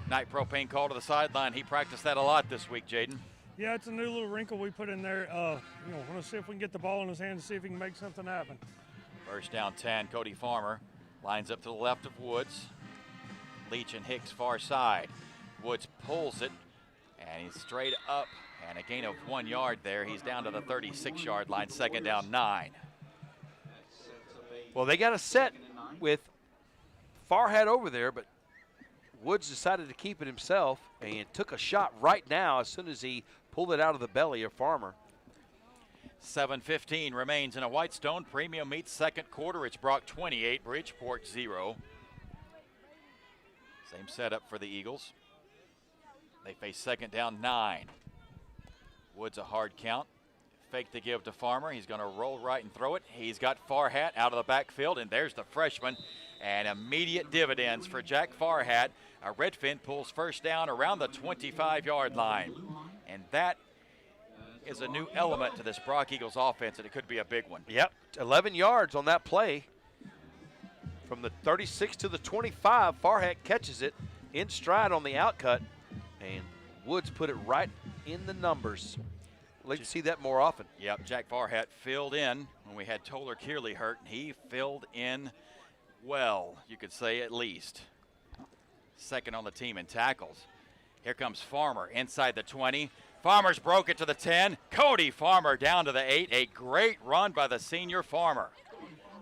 Night propane call to the sideline. He practiced that a lot this week, Jaden. Yeah, it's a new little wrinkle we put in there. Want to see if we can get the ball in his hand and see if he can make something happen. First down 10, Cody Farmer lines up to the left of Woods. Leach and Hicks far side. Woods pulls it, and he's straight up, and a gain of 1 yard there. He's down to the 36-yard line, 2nd down 9. Well, they got a set with Farhat over there, but Woods decided to keep it himself and took a shot right now as soon as he pulled it out of the belly of Farmer. 7:15 remains in a Whitestone Premium Meats second quarter. It's Brock 28, Bridgeport 0. Same setup for the Eagles. They face 2nd down 9. Woods a hard count. Fake to give to Farmer. He's going to roll right and throw it. He's got Farhat out of the backfield, and there's the freshman. And immediate dividends for Jack Farhat. A Redfin Pools first down around the 25-yard line. And that is a new element to this Brock Eagles offense, and it could be a big one. Yep, 11 yards on that play. From the 36 to the 25, Farhat catches it in stride on the outcut, and Woods put it right in the numbers. I'd like to see that more often. Yep, Jack Farhat filled in when we had Toller Kearley hurt. He filled in well, you could say at least. Second on the team in tackles. Here comes Farmer inside the 20. Farmer's broke it to the 10. Cody Farmer down to the 8. A great run by the senior Farmer.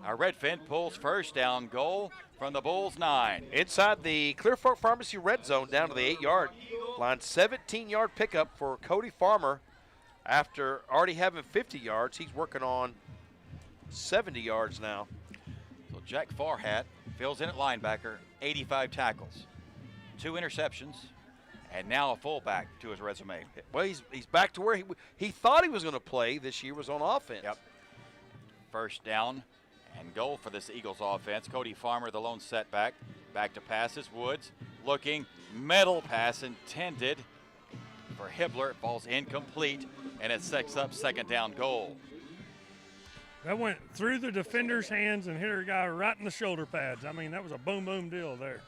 Redfin pulls first down goal from the Bulls 9. Inside the Clear Fork Pharmacy red zone down to the 8-yard line. 17-yard pickup for Cody Farmer. After already having 50 yards, he's working on 70 yards now. So Jack Farhat fills in at linebacker, 85 tackles, 2 interceptions, and now a fullback to his resume. Well, he's back to where he thought he was going to play this year, was on offense. Yep. First down and goal for this Eagles offense. Cody Farmer, the lone setback. Back to passes. Woods looking. Middle pass intended for Hibbler. It falls incomplete, and it sets up second down goal. That went through the defender's hands and hit her guy right in the shoulder pads. I mean, that was a boom deal there.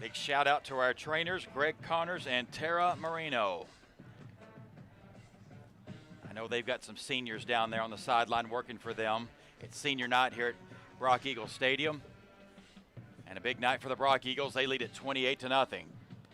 Big shout out to our trainers, Greg Connors and Tara Marino. I know they've got some seniors down there on the sideline working for them. It's senior night here at Brock Eagles Stadium. And a big night for the Brock Eagles. They lead at 28-0. So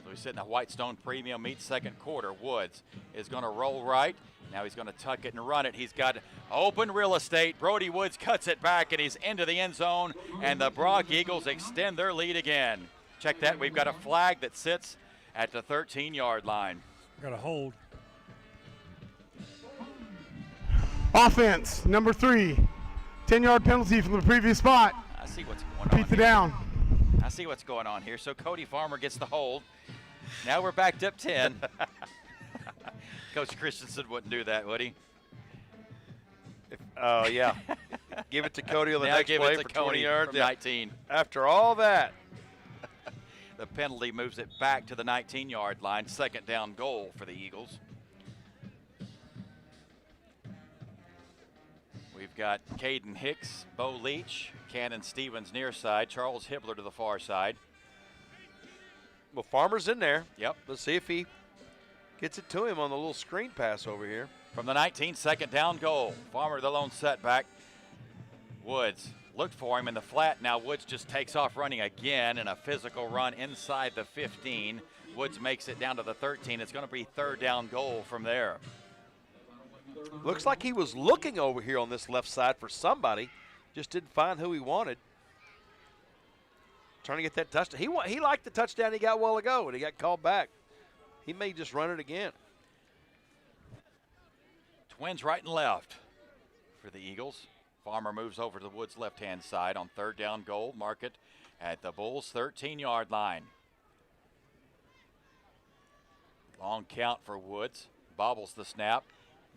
we sit in the Whitestone Premium Meat second quarter. Woods is going to roll right. Now he's going to tuck it and run it. He's got open real estate. Brody Woods cuts it back, and he's into the end zone. And the Brock Eagles extend their lead again. Check that. We've got a flag that sits at the 13-yard line. Got a hold. Offense, number 3. 10-yard penalty from the previous spot. I see what's going on. Repeat the down. I see what's going on here. So Cody Farmer gets the hold. Now we're backed up 10. Coach Christensen wouldn't do that, would he? Oh, yeah. Give it to Cody on the next play for 20 yards. 19. After all that. The penalty moves it back to the 19-yard line. Second down goal for the Eagles. We've got Caden Hicks, Bo Leach, Cannon Stevens near side, Charles Hibbler to the far side. Well, Farmer's in there. Yep. Let's see if he gets it to him on the little screen pass over here. From the 19, second down goal. Farmer the lone setback. Woods looked for him in the flat. Now Woods just takes off running again in a physical run inside the 15. Woods makes it down to the 13. It's going to be third down goal from there. Looks like he was looking over here on this left side for somebody. Just didn't find who he wanted. Trying to get that touchdown. He liked the touchdown he got a while ago, and he got called back. He may just run it again. Twins right and left for the Eagles. Farmer moves over to the Woods left-hand side on third down goal. Mark it at the Bulls' 13-yard line. Long count for Woods. Bobbles the snap.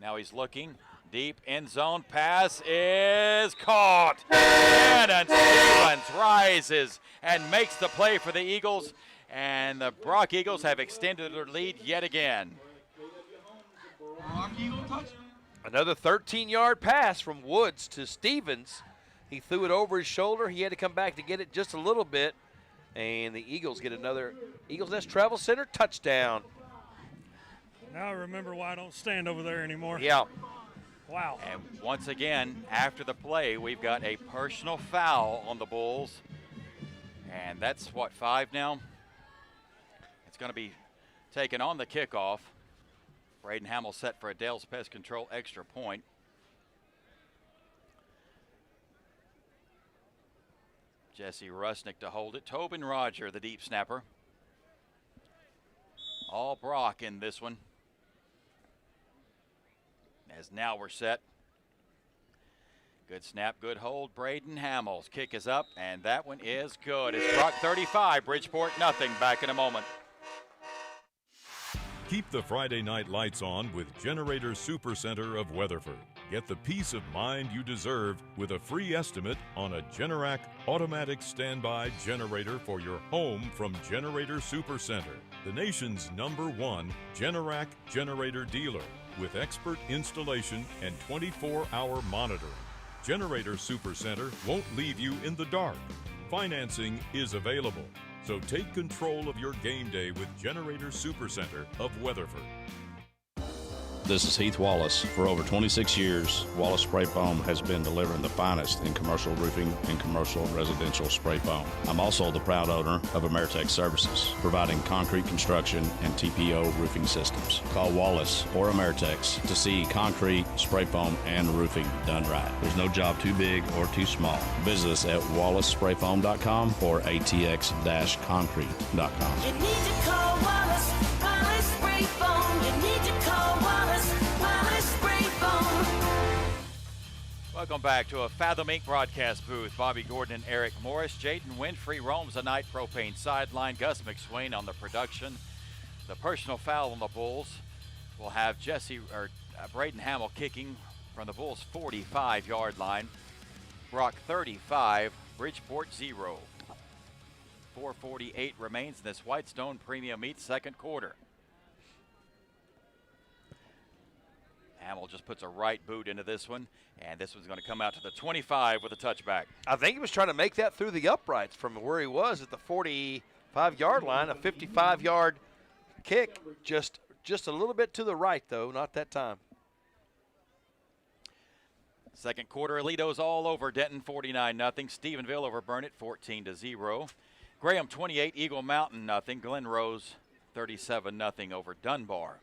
Now he's looking. Deep end zone pass is caught. And Stevens rises and makes the play for the Eagles. And the Brock Eagles have extended their lead yet again. Another 13-yard pass from Woods to Stevens. He threw it over his shoulder. He had to come back to get it just a little bit. And the Eagles get another Eagles Nest Travel Center touchdown. Now I remember why I don't stand over there anymore. Yeah. Wow. And once again, after the play, we've got a personal foul on the Bulls. And that's, what, 5 now? It's going to be taken on the kickoff. Braden Hamill set for a Dale's Pest Control extra point. Jesse Rusnick to hold it. Tobin Roger, the deep snapper. All Brock in this one. As now we're set. Good snap, good hold. Braden Hamill's kick is up, and that one is good. It's Brock 35, Bridgeport nothing. Back in a moment. Keep the Friday night lights on with Generator Supercenter of Weatherford. Get the peace of mind you deserve with a free estimate on a Generac automatic standby generator for your home from Generator Supercenter, the nation's #1 Generac generator dealer with expert installation and 24-hour monitoring. Generator Supercenter won't leave you in the dark. Financing is available. So take control of your game day with Generator Supercenter of Weatherford. This is Heath Wallace. For over 26 years, Wallace Spray Foam has been delivering the finest in commercial roofing and commercial residential spray foam. I'm also the proud owner of Ameritex Services, providing concrete construction and TPO roofing systems. Call Wallace or Ameritex to see concrete, spray foam, and roofing done right. There's no job too big or too small. Visit us at wallacesprayfoam.com or atx-concrete.com. You need to call Wallace Spray Foam. You need to call Wallace Spray Foam. Welcome back to a Fathom Inc. broadcast booth. Bobby Gordon and Eric Morris. Jaden Winfrey roams the Night Propane sideline. Gus McSwain on the production. The personal foul on the Bulls will have Braden Hamill kicking from the Bulls' 45-yard line. Brock 35, Bridgeport 0. 4:48 remains in this Whitestone Premium Meat second quarter. Hamill just puts a right boot into this one, and this one's going to come out to the 25 with a touchback. I think he was trying to make that through the uprights from where he was at the 45-yard line. A 55-yard kick, just a little bit to the right, though, not that time. Second quarter, Alito's all over Denton, 49-0. Stephenville over Burnett, 14-0. Graham, 28, Eagle Mountain, 0. Glen Rose, 37-0 over Dunbar.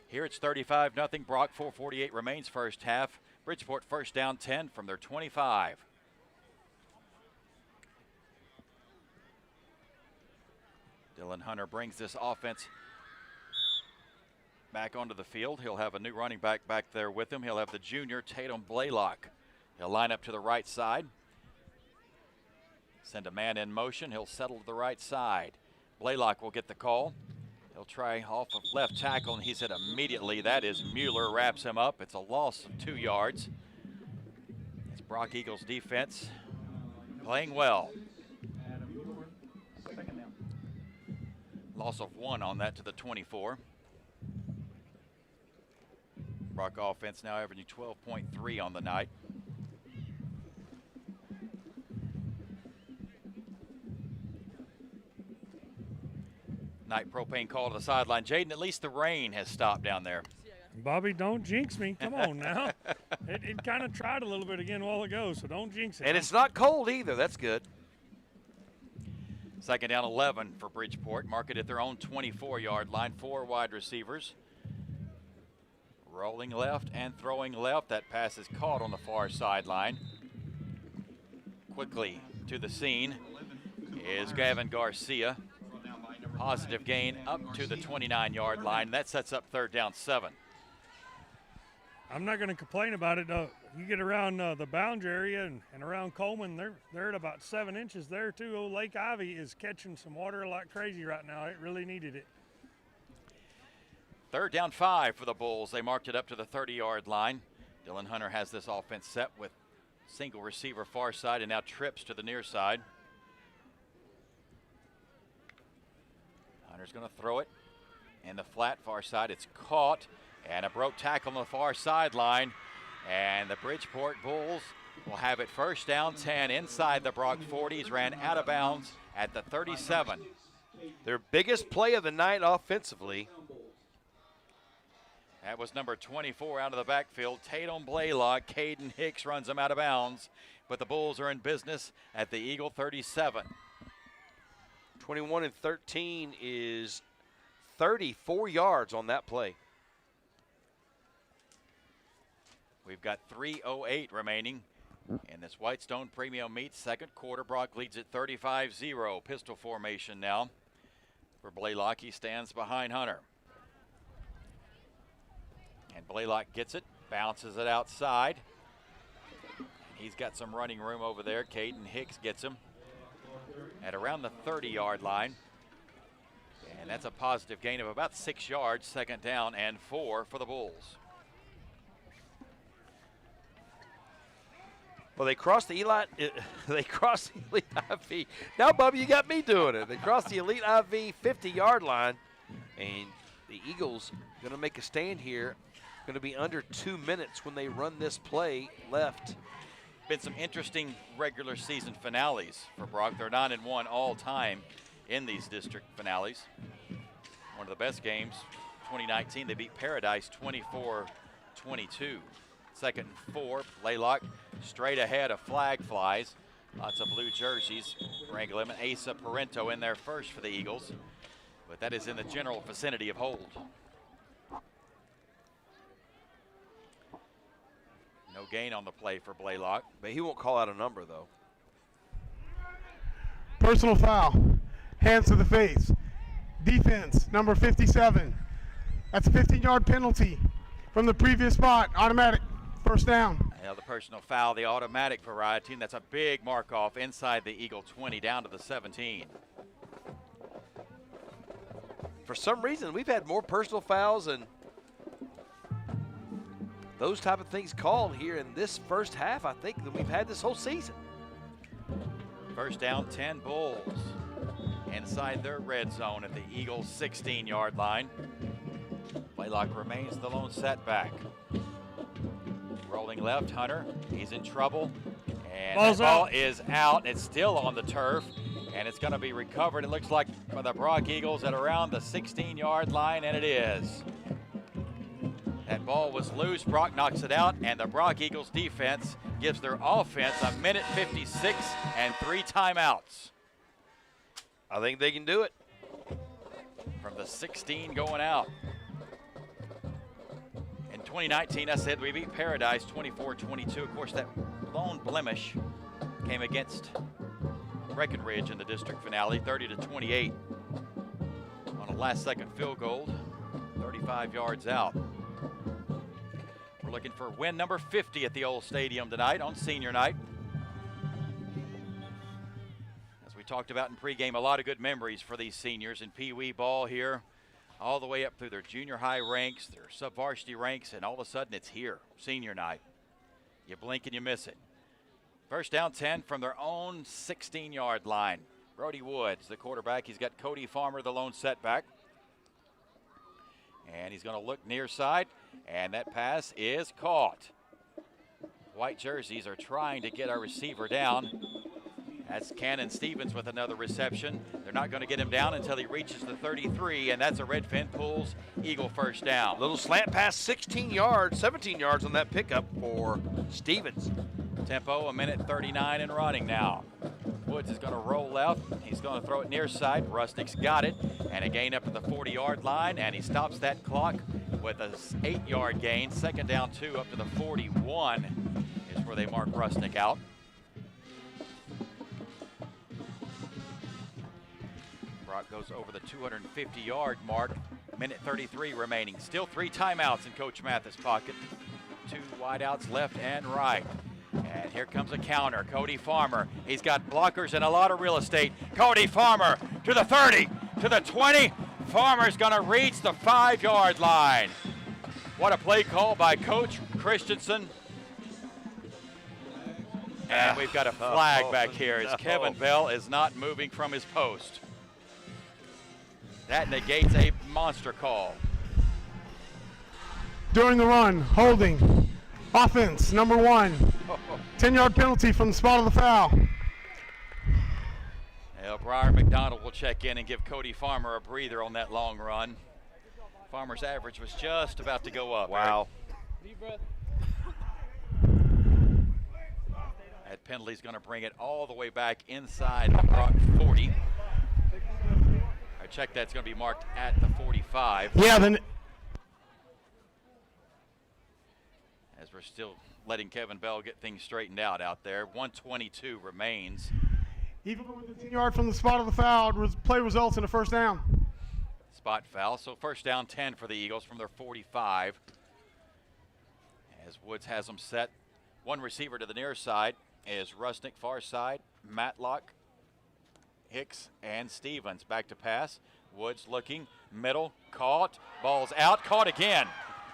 Here it's 35-0. Brock, 4:48 remains first half. Bridgeport first down 10 from their 25. Dylan Hunter brings this offense back onto the field. He'll have a new running back there with him. He'll have the junior Tatum Blaylock. He'll line up to the right side. Send a man in motion. He'll settle to the right side. Blaylock will get the call. He'll try off of left tackle, and he's hit immediately. That is Mueller, wraps him up. It's a loss of 2 yards. It's Brock Eagles defense playing well. Loss of 1 on that to the 24. Brock offense now averaging 12.3 on the night. Night Propane call to the sideline. Jaden, at least the rain has stopped down there. Bobby, don't jinx me. Come on now. It kind of tried a little bit again a while ago, so don't jinx it. And it's not cold either. That's good. Second down 11 for Bridgeport. Mark it at their own 24-yard line. 4 wide receivers. Rolling left and throwing left. That pass is caught on the far sideline. Quickly to the scene is Gavin Garcia. Positive gain up to the 29-yard line. That sets up third down 7. I'm not going to complain about it. You get around the boundary area and around Coleman, they're at about 7 inches there too. Old Lake Ivy is catching some water like crazy right now. It really needed it. Third down 5 for the Bulls. They marked it up to the 30-yard line. Dylan Hunter has this offense set with single receiver far side and now trips to the near side. Hunter's going to throw it in the flat far side. It's caught, and a broke tackle on the far sideline. And the Bridgeport Bulls will have it first down 10 inside the Brock 40s. Ran out of bounds at the 37. Their biggest play of the night offensively. That was number 24 out of the backfield. Tatum Blaylock. Caden Hicks runs him out of bounds. But the Bulls are in business at the Eagle 37. 21 and 13 is 34 yards on that play. We've got 3:08 remaining in this Whitestone Premium Meat second quarter. Brock leads at 35-0. Pistol formation now for Blaylock. He stands behind Hunter. And Blaylock gets it, bounces it outside. He's got some running room over there. Caden Hicks gets him at around the 30-yard line. And that's a positive gain of about 6 yards. Second down and 4 for the Bulls. Well, they crossed the Elite. They crossed the Elite IV. Now, Bubba, you got me doing it. They crossed the Elite IV 50-yard line, and the Eagles going to make a stand here. Going to be under 2 minutes when they run this play left. Been some interesting regular season finales for Brock. They're 9-1 all time in these district finales. One of the best games, 2019. They beat Paradise 24-22. 2nd and 4. Blaylock straight ahead. A flag flies. Lots of blue jerseys. Wrangle him. Asa Parento in there first for the Eagles. But that is in the general vicinity of hold. No gain on the play for Blaylock. But he won't call out a number, though. Personal foul. Hands to the face. Defense, number 57. That's a 15-yard penalty from the previous spot. Automatic first down. Now the personal foul, the automatic variety, and that's a big mark off inside the Eagle 20 down to the 17. For some reason, we've had more personal fouls and those type of things called here in this first half, I think, than we've had this whole season. First down, 10 Bulls. Inside their red zone at the Eagles' 16-yard line. Blaylock remains the lone setback. Rolling left, Hunter. He's in trouble. And Ball's that ball out. is out. It's still on the turf. And it's going to be recovered, it looks like, for the Brock Eagles at around the 16-yard line, and it is. That ball was loose. Brock knocks it out, and the Brock Eagles defense gives their offense a minute 56 and 3 timeouts. I think they can do it. From the 16 going out. In 2019, I said we beat Paradise 24-22. Of course, that lone blemish came against Breckenridge in the district finale, 30-28. On a last-second field goal, 35 yards out. We're looking for win number 50 at the old stadium tonight on senior night. As we talked about in pregame, a lot of good memories for these seniors in Pee Wee ball here, all the way up through their junior high ranks, their sub-varsity ranks, and all of a sudden it's here, senior night. You blink and you miss it. First down 10 from their own 16-yard line. Brody Woods, the quarterback. He's got Cody Farmer, the lone setback. And he's going to look near side, and that pass is caught. White jerseys are trying to get our receiver down. That's Cannon Stevens with another reception. They're not going to get him down until he reaches the 33, and that's a Redfin Pools Eagle first down. Little slant pass, 16 yards, 17 yards on that pickup for Stevens. Tempo, a minute 39 and running now. Woods is going to roll left. He's going to throw it near side. Rusnick's got it. And a gain up to the 40-yard line, and he stops that clock with a 8-yard gain. Second down 2 up to the 41 is where they mark Rusnick out. Brock goes over the 250-yard mark. Minute 33 remaining. Still 3 timeouts in Coach Mathis' pocket. 2 wideouts left and right. And here comes a counter. Cody Farmer. He's got blockers and a lot of real estate. Cody Farmer to the 30, to the 20. Farmer's going to reach the 5-yard line. What a play call by Coach Christensen. And we've got a flag back here as Kevin Bell is not moving from his post. That negates a monster call. During the run, holding. Offense, number 1. 10-yard penalty from the spot of the foul. Well, Briar McDonald will check in and give Cody Farmer a breather on that long run. Farmer's average was just about to go up. Wow. That penalty's going to bring it all the way back inside the Brock 40. I check that's going to be marked at the 45. Yeah, then. As we're still letting Kevin Bell get things straightened out there. 1:22 remains. Even with the 10-yard from the spot of the foul, play results in a first down. Spot foul, so first down 10 for the Eagles from their 45. As Woods has them set. One receiver to the near side is Rusnick, far side, Matlock, Hicks, and Stevens. Back to pass. Woods looking, middle, caught, ball's out, caught again.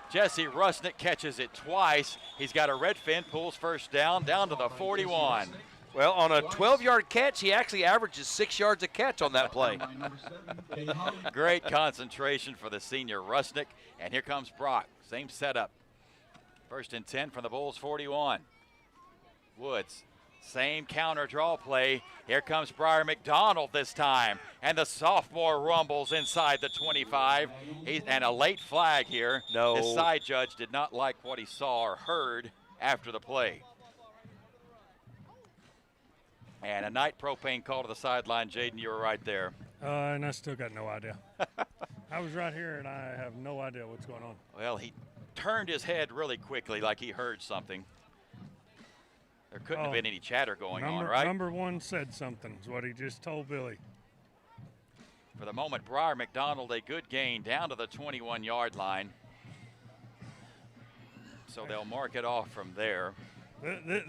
Jesse Rusnick catches it twice. He's got a Redfin Pools first down to the 41. Well, on a 12-yard catch, he actually averages 6 yards a catch on that play. Great concentration for the senior Rusnick. And here comes Brock. Same setup. First and 10 from the Bulls 41. Woods Same counter draw play. Here comes Briar McDonald this time. And the sophomore rumbles inside the 25. And a late flag here. No. His side judge did not like what he saw or heard after the play. And a night propane call to the sideline. Jaden, you were right there. And I still got no idea. I was right here, and I have no idea what's going on. Well, he turned his head really quickly like he heard something. There couldn't have been any chatter going on, right? Number one said something, is what he just told Billy. For the moment, Briar McDonald, a good gain down to the 21-yard line. So they'll mark it off from there.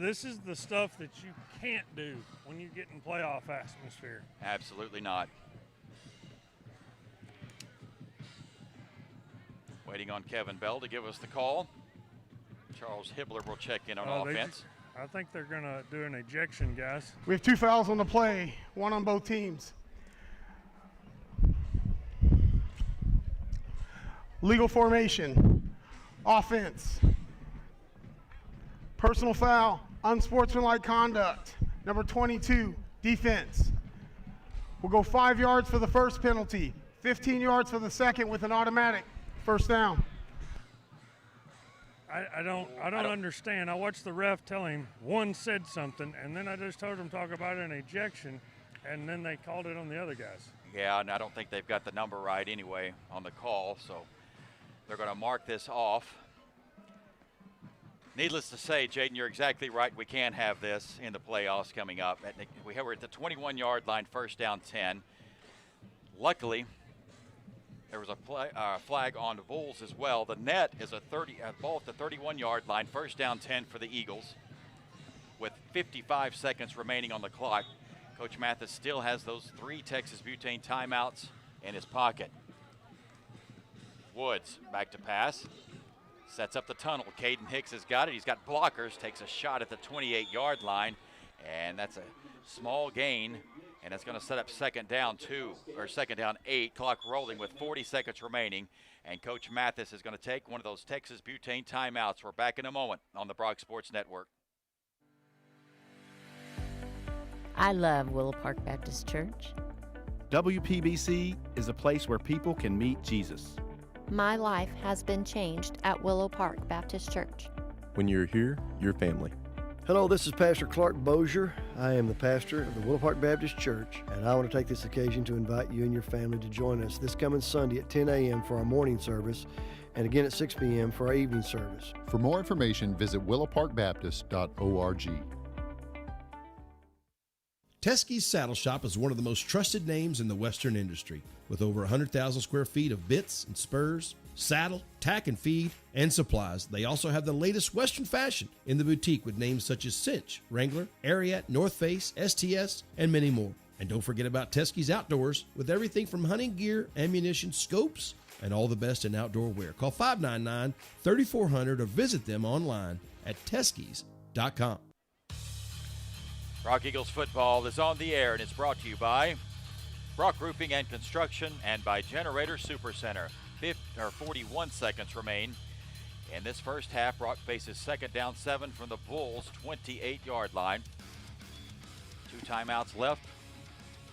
This is the stuff that you can't do when you get in playoff atmosphere. Absolutely not. Waiting on Kevin Bell to give us the call. Charles Hibbler will check in on offense. I think they're going to do an ejection, guys. We have 2 fouls on the play, 1 on both teams. Legal formation, offense. Personal foul, unsportsmanlike conduct. Number 22, defense. We'll go 5 yards for the first penalty, 15 yards for the second with an automatic first down. I don't understand. I watched the ref tell him one said something, and then I just heard him talk about an ejection, and then they called it on the other guys. Yeah, and I don't think they've got the number right anyway on the call, so they're going to mark this off. Needless to say, Jaden, you're exactly right. We can't have this in the playoffs coming up. We're at the 21-yard line, first down 10. Luckily, there was a flag on the Bulls as well. The net is a ball at the 31-yard line, first down 10 for the Eagles with 55 seconds remaining on the clock. Coach Mathis still has those 3 Texas butane timeouts in his pocket. Woods back to pass. Sets up the tunnel. Caden Hicks has got it. He's got blockers. Takes a shot at the 28-yard line. And that's a small gain. And it's going to set up second down 8. Clock rolling with 40 seconds remaining. And Coach Mathis is going to take one of those Texas butane timeouts. We're back in a moment on the Brock Sports Network. I love Willow Park Baptist Church. WPBC is a place where people can meet Jesus. My life has been changed at Willow Park Baptist Church. When you're here, you're family. Hello, this is Pastor Clark Bozier. I am the pastor of the Willow Park Baptist Church, and I want to take this occasion to invite you and your family to join us this coming Sunday at 10 a.m. for our morning service, and again at 6 p.m. for our evening service. For more information, visit willowparkbaptist.org. Teskey's Saddle Shop is one of the most trusted names in the Western industry. With over 100,000 square feet of bits and spurs, saddle, tack and feed, and supplies, they also have the latest Western fashion in the boutique with names such as Cinch, Wrangler, Ariat, North Face, STS, and many more. And don't forget about Teskey's Outdoors with everything from hunting gear, ammunition, scopes, and all the best in outdoor wear. Call 599-3400 or visit them online at teskeys.com. Brock Eagles football is on the air, and it's brought to you by Brock Roofing and Construction and by Generator Supercenter. 41 seconds remain in this first half. Brock faces second down 7 from the Bulls' 28-yard line. 2 timeouts left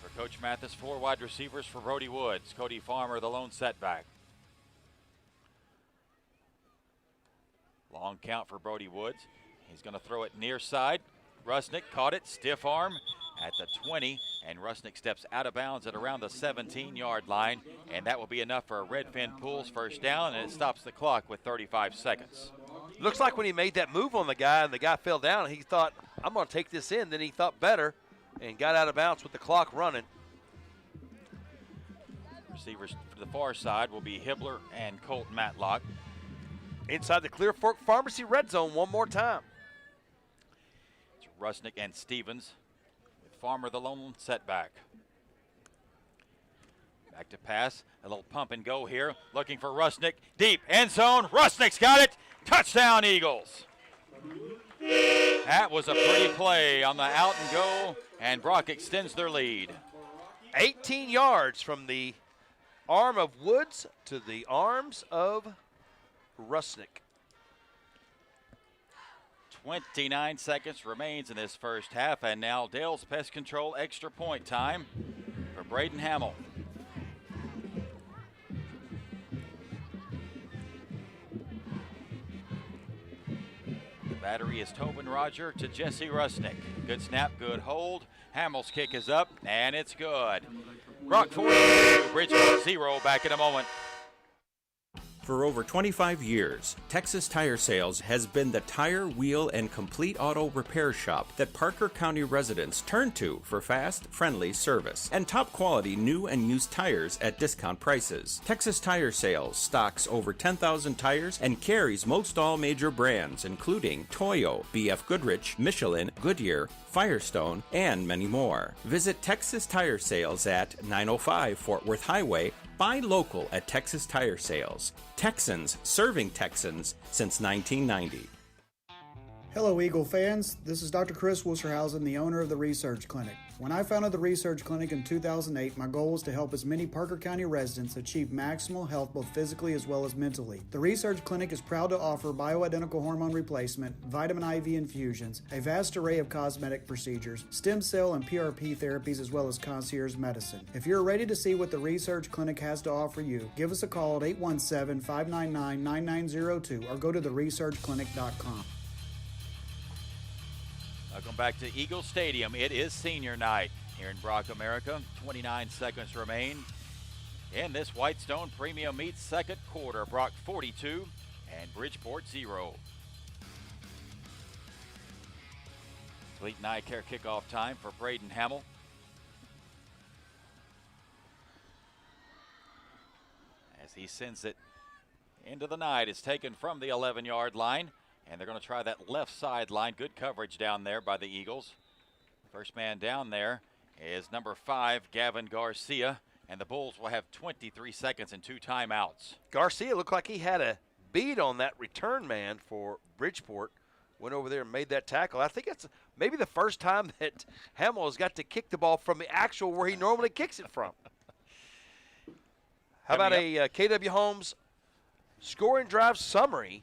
for Coach Mathis. 4 wide receivers for Brody Woods. Cody Farmer, the lone setback. Long count for Brody Woods. He's going to throw it near side. Rusnick caught it, stiff arm at the 20, and Rusnick steps out of bounds at around the 17-yard line, and that will be enough for a Redfin Pools first down, and it stops the clock with 35 seconds. Looks like when he made that move on the guy and the guy fell down, he thought, I'm going to take this in. Then he thought better and got out of bounds with the clock running. Receivers for the far side will be Hibbler and Colt Matlock. Inside the Clear Fork Pharmacy red zone one more time. Rusnick and Stevens with Farmer the lone setback. Back to pass, a little pump and go here, looking for Rusnick, deep end zone. Rusnick's got it. Touchdown Eagles. That was a pretty play on the out and go, and Brock extends their lead. 18 yards from the arm of Woods to the arms of Rusnick. 29 seconds remains in this first half, and now Dale's Pest Control extra point time for Braden Hamill. The battery is Tobin Roger to Jesse Rusnick. Good snap, good hold. Hamill's kick is up, and it's good. Brock 42, Bridgeport 0, back in a moment. For over 25 years, Texas Tire Sales has been the tire, wheel, and complete auto repair shop that Parker County residents turn to for fast, friendly service and top quality new and used tires at discount prices. Texas Tire Sales stocks over 10,000 tires and carries most all major brands, including Toyo, BF Goodrich, Michelin, Goodyear, Firestone, and many more. Visit Texas Tire Sales at 905 Fort Worth Highway. Buy local at Texas Tire Sales. Texans serving Texans since 1990. Hello, Eagle fans. This is Dr. Chris Wusterhausen, the owner of the Research Clinic. When I founded the Research Clinic in 2008, my goal was to help as many Parker County residents achieve maximal health both physically as well as mentally. The Research Clinic is proud to offer bioidentical hormone replacement, vitamin IV infusions, a vast array of cosmetic procedures, stem cell and PRP therapies, as well as concierge medicine. If you're ready to see what the Research Clinic has to offer you, give us a call at 817-599-9902 or go to theresearchclinic.com. Welcome back to Eagle Stadium. It is senior night here in Brock, America. 29 seconds remain in this Whitestone Premium Meats second quarter. Brock 42 and Bridgeport 0. Fleet and Eye Care kickoff time for Braden Hamill. As he sends it into the night, it's taken from the 11-yard line. And they're going to try that left sideline. Good coverage down there by the Eagles. First man down there is number 5, Gavin Garcia. And the Bulls will have 23 seconds and 2 timeouts. Garcia looked like he had a beat on that return man for Bridgeport. Went over there and made that tackle. I think it's maybe the first time that Hamill has got to kick the ball from the actual where he normally kicks it from. How about a KW Holmes scoring drive summary?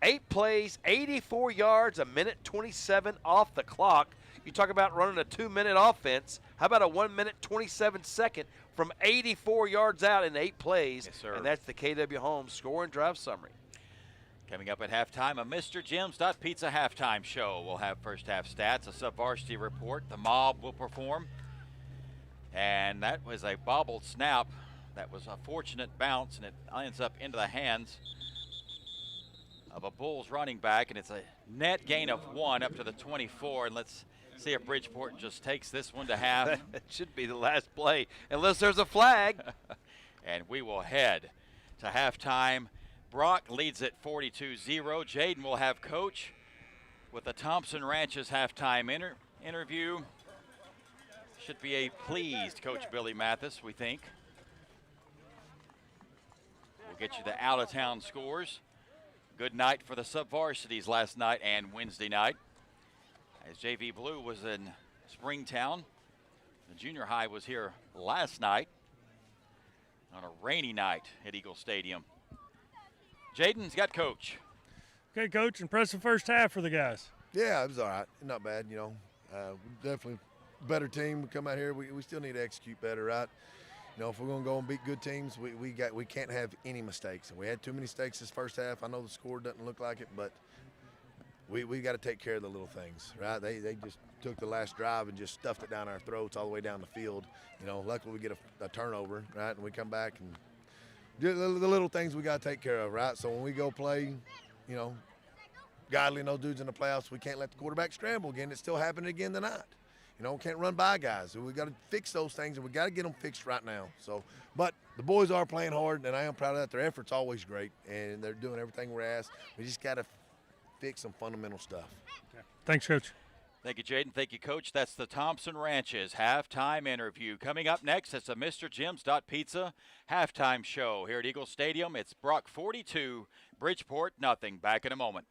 8 plays, 84 yards, a minute 27 off the clock. You talk about running a 2-minute offense. How about a 1 minute 27 second from 84 yards out in 8 plays? Yes, sir. And that's the KW Holmes scoring drive summary. Coming up at halftime, a Mr. Jim's Pizza halftime show. We'll have first half stats, a sub-varsity report. The mob will perform. And that was a bobbled snap. That was a fortunate bounce, and it ends up into the hands of a Bulls running back, and it's a net gain of 1 up to the 24. And let's see if Bridgeport just takes this one to half. It should be the last play, unless there's a flag. And we will head to halftime. Brock leads at 42-0. Jaden will have coach with the Thompson Ranches halftime interview. Should be a pleased Coach Billy Mathis, we think. We'll get you the out-of-town scores. Good night for the sub-varsities last night and Wednesday night. As JV Blue was in Springtown, the junior high was here last night on a rainy night at Eagle Stadium. Jaden's got coach. Okay, Coach, impressive first half for the guys. Yeah, it was all right. Not bad, you know. Definitely better team. We come out here, we still need to execute better, right? You know, if we're going to go and beat good teams, we can't have any mistakes. We had too many mistakes this first half. I know the score doesn't look like it, but we got to take care of the little things, right? They just took the last drive and just stuffed it down our throats all the way down the field. You know, luckily we get a turnover, right, and we come back and do the little things we got to take care of, right? So when we go play, you know, Godly and those dudes in the playoffs, we can't let the quarterback scramble again. It's still happening again tonight. You know, we can't run by guys. So we got to fix those things, and we got to get them fixed right now. So, but the boys are playing hard, and I am proud of that. Their effort's always great, and they're doing everything we're asked. We just got to fix some fundamental stuff. Okay. Thanks, Coach. Thank you, Jaden. Thank you, Coach. That's the Thompson Ranches halftime interview. Coming up next, it's a Mr. Jim's Pizza halftime show here at Eagle Stadium. It's Brock 42, Bridgeport nothing. Back in a moment.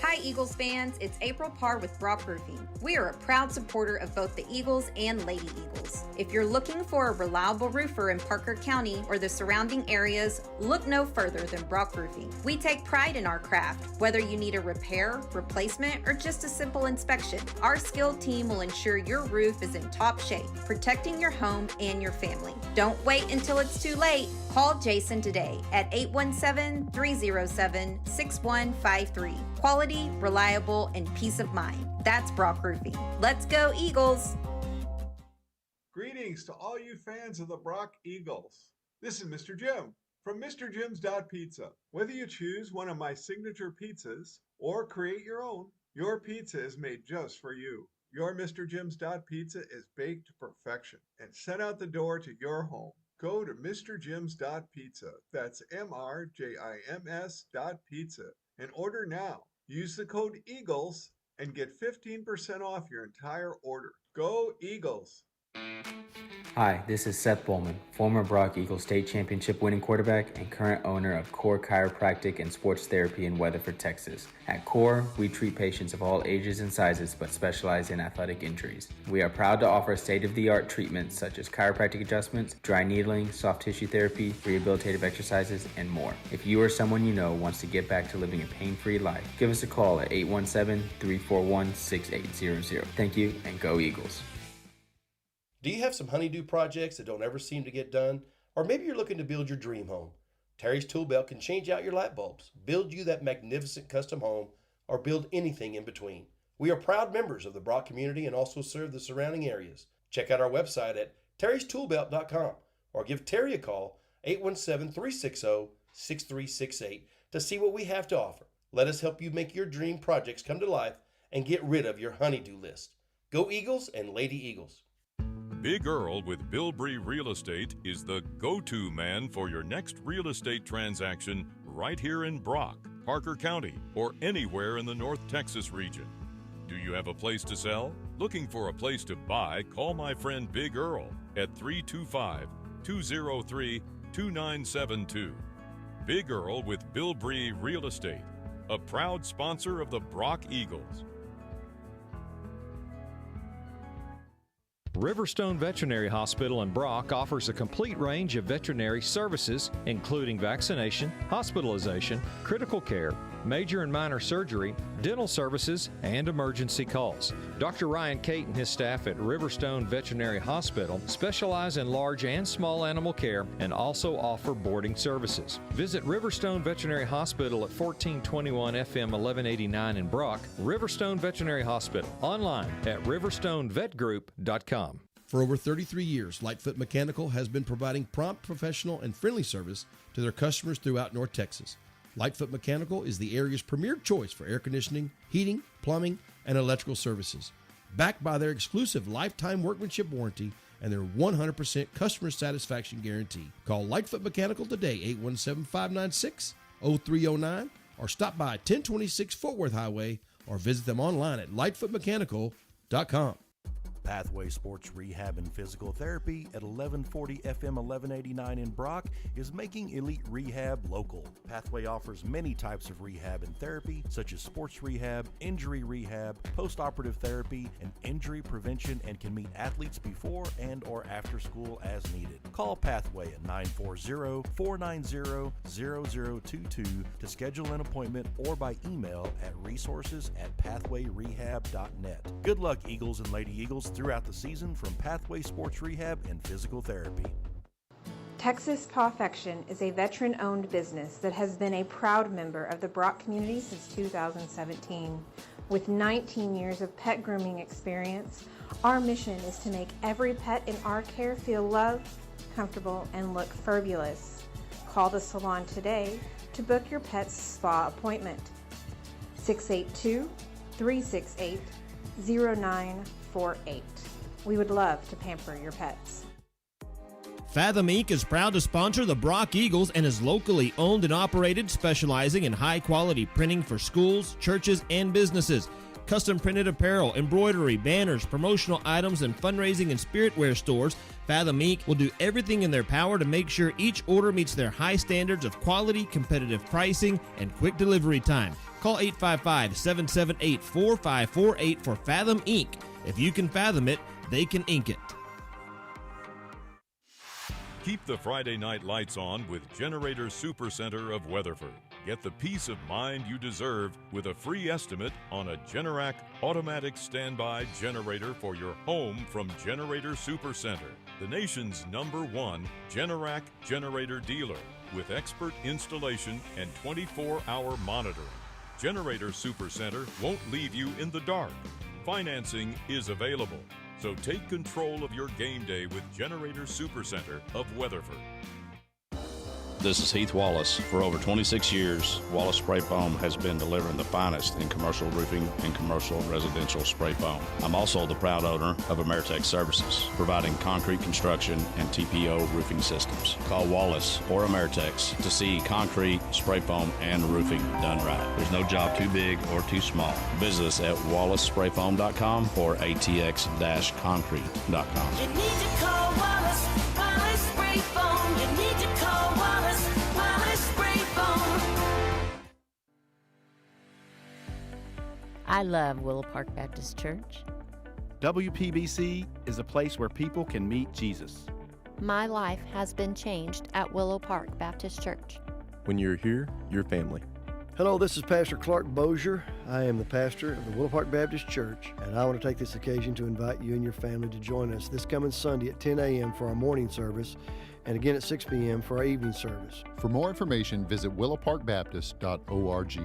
Hi Eagles fans, it's April Parr with Brock Roofing. We are a proud supporter of both the Eagles and Lady Eagles. If you're looking for a reliable roofer in Parker County or the surrounding areas, look no further than Brock Roofing. We take pride in our craft. Whether you need a repair, replacement, or just a simple inspection, our skilled team will ensure your roof is in top shape, protecting your home and your family. Don't wait until it's too late. Call Jason today at 817-307-6153. Quality, reliable, and peace of mind. That's Brock Roofing. Let's go, Eagles! Greetings to all you fans of the Brock Eagles. This is Mr. Jim from MrJim's.Pizza. Whether you choose one of my signature pizzas or create your own, your pizza is made just for you. Your Mr. Jim's.Pizza is baked to perfection and sent out the door to your home. Go to MrJim's.Pizza. That's MrJims.Pizza and order now. Use the code EAGLES and get 15% off your entire order. Go Eagles! Hi, this is Seth Bowman, former Brock Eagles state championship winning quarterback and current owner of Core Chiropractic and Sports Therapy in Weatherford, Texas. At Core, we treat patients of all ages and sizes but specialize in athletic injuries. We are proud to offer state-of-the-art treatments such as chiropractic adjustments, dry needling, soft tissue therapy, rehabilitative exercises, and more. If you or someone you know wants to get back to living a pain-free life, give us a call at 817-341-6800. Thank you, and go Eagles. Do you have some honeydew projects that don't ever seem to get done? Or maybe you're looking to build your dream home. Terry's Tool Belt can change out your light bulbs, build you that magnificent custom home, or build anything in between. We are proud members of the Brock community and also serve the surrounding areas. Check out our website at terrystoolbelt.com or give Terry a call, 817-360-6368, to see what we have to offer. Let us help you make your dream projects come to life and get rid of your honeydew list. Go Eagles and Lady Eagles. Big Earl with Bilbrey Real Estate is the go-to man for your next real estate transaction right here in Brock, Parker County, or anywhere in the North Texas region. Do you have a place to sell? Looking for a place to buy? Call my friend Big Earl at 325-203-2972. Big Earl with Bilbrey Real Estate, a proud sponsor of the Brock Eagles. Riverstone Veterinary Hospital in Brock offers a complete range of veterinary services, including vaccination, hospitalization, critical care, major and minor surgery, dental services, and emergency calls. Dr. Ryan Cate and his staff at Riverstone Veterinary Hospital specialize in large and small animal care and also offer boarding services. Visit Riverstone Veterinary Hospital at 1421 FM 1189 in Brock. Riverstone Veterinary Hospital, online at riverstonevetgroup.com. For over 33 years, Lightfoot Mechanical has been providing prompt, professional, and friendly service to their customers throughout North Texas. Lightfoot Mechanical is the area's premier choice for air conditioning, heating, plumbing, and electrical services. Backed by their exclusive lifetime workmanship warranty and their 100% customer satisfaction guarantee. Call Lightfoot Mechanical today, 817-596-0309, or stop by 1026 Fort Worth Highway, or visit them online at lightfootmechanical.com. Pathway Sports Rehab and Physical Therapy at 1140 FM 1189 in Brock is making elite rehab local. Pathway offers many types of rehab and therapy, such as sports rehab, injury rehab, post-operative therapy, and injury prevention, and can meet athletes before and or after school as needed. Call Pathway at 940-490-0022 to schedule an appointment, or by email at resources@pathwayrehab.net. Good luck, Eagles and Lady Eagles, throughout the season from Pathway Sports Rehab and Physical Therapy. Texas Pawfection is a veteran-owned business that has been a proud member of the Brock community since 2017. With 19 years of pet grooming experience, our mission is to make every pet in our care feel loved, comfortable, and look fabulous. Call the salon today to book your pet's spa appointment. 682-368-0948. We would love to pamper your pets. Fathom Inc. is proud to sponsor the Brock Eagles and is locally owned and operated, specializing in high-quality printing for schools, churches, and businesses. Custom printed apparel, embroidery, banners, promotional items, and fundraising and spiritware stores. Fathom Inc. will do everything in their power to make sure each order meets their high standards of quality, competitive pricing, and quick delivery time. Call 855-778-4548 for Fathom Inc. If you can fathom it, they can ink it. Keep the Friday night lights on with Generator Supercenter of Weatherford. Get the peace of mind you deserve with a free estimate on a Generac automatic standby generator for your home from Generator Supercenter, the nation's #1 Generac generator dealer with expert installation and 24-hour monitoring. Generator Supercenter won't leave you in the dark. Financing is available. So take control of your game day with Generator Supercenter of Weatherford. This is Heath Wallace. For over 26 years, Wallace Spray Foam has been delivering the finest in commercial roofing and commercial residential spray foam. I'm also the proud owner of Ameritech Services, providing concrete construction and TPO roofing systems. Call Wallace or Ameritech to see concrete, spray foam, and roofing done right. There's no job too big or too small. Visit us at wallacesprayfoam.com or atx-concrete.com. You need to call Wallace, Wallace Spray Foam. You need to call Wallace, Wallace Spray Foam. I love Willow Park Baptist Church. WPBC is a place where people can meet Jesus. My life has been changed at Willow Park Baptist Church. When you're here, you're family. Hello, this is Pastor Clark Bozier. I am the pastor of the Willow Park Baptist Church, and I want to take this occasion to invite you and your family to join us this coming Sunday at 10 a.m. for our morning service, and again at 6 p.m. for our evening service. For more information, visit willowparkbaptist.org.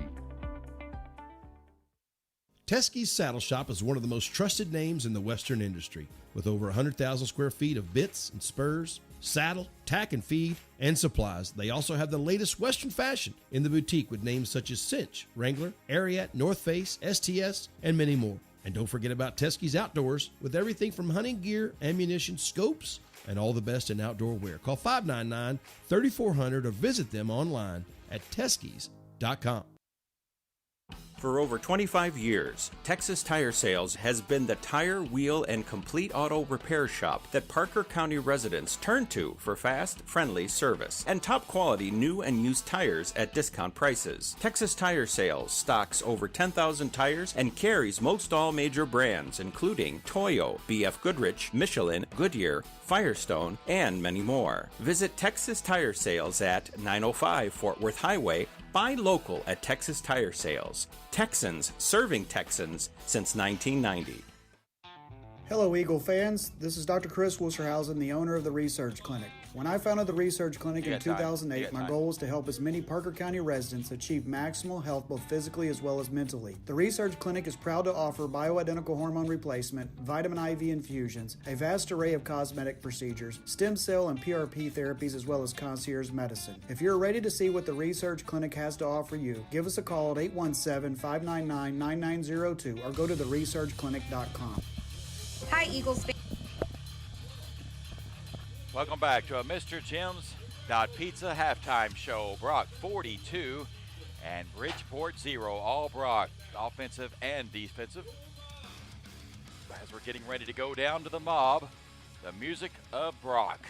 Teskey's Saddle Shop is one of the most trusted names in the Western industry. With over 100,000 square feet of bits and spurs, saddle, tack and feed, and supplies, they also have the latest Western fashion in the boutique with names such as Cinch, Wrangler, Ariat, North Face, STS, and many more. And don't forget about Teskey's Outdoors with everything from hunting gear, ammunition, scopes, and all the best in outdoor wear. Call 599-3400 or visit them online at teskeys.com. For over 25 years, Texas Tire Sales has been the tire, wheel, and complete auto repair shop that Parker County residents turn to for fast, friendly service and top quality new and used tires at discount prices. Texas Tire Sales stocks over 10,000 tires and carries most all major brands, including Toyo, BF Goodrich, Michelin, Goodyear, Firestone, and many more. Visit Texas Tire Sales at 905 Fort Worth Highway. Buy local at Texas Tire Sales. Texans serving Texans since 1990. Hello, Eagle fans. This is Dr. Chris Wusterhausen, the owner of the Research Clinic. When I founded the Research Clinic in 2008, my goal was to help as many Parker County residents achieve maximal health both physically as well as mentally. The Research Clinic is proud to offer bioidentical hormone replacement, vitamin IV infusions, a vast array of cosmetic procedures, stem cell and PRP therapies, as well as concierge medicine. If you're ready to see what the Research Clinic has to offer you, give us a call at 817-599-9902 or go to theresearchclinic.com. Hi, Eagles fans. Welcome back to a Mr. Jim's Pizza halftime show. Brock 42 and Bridgeport 0. All Brock, offensive and defensive. As we're getting ready to go down to the mob, the music of Brock.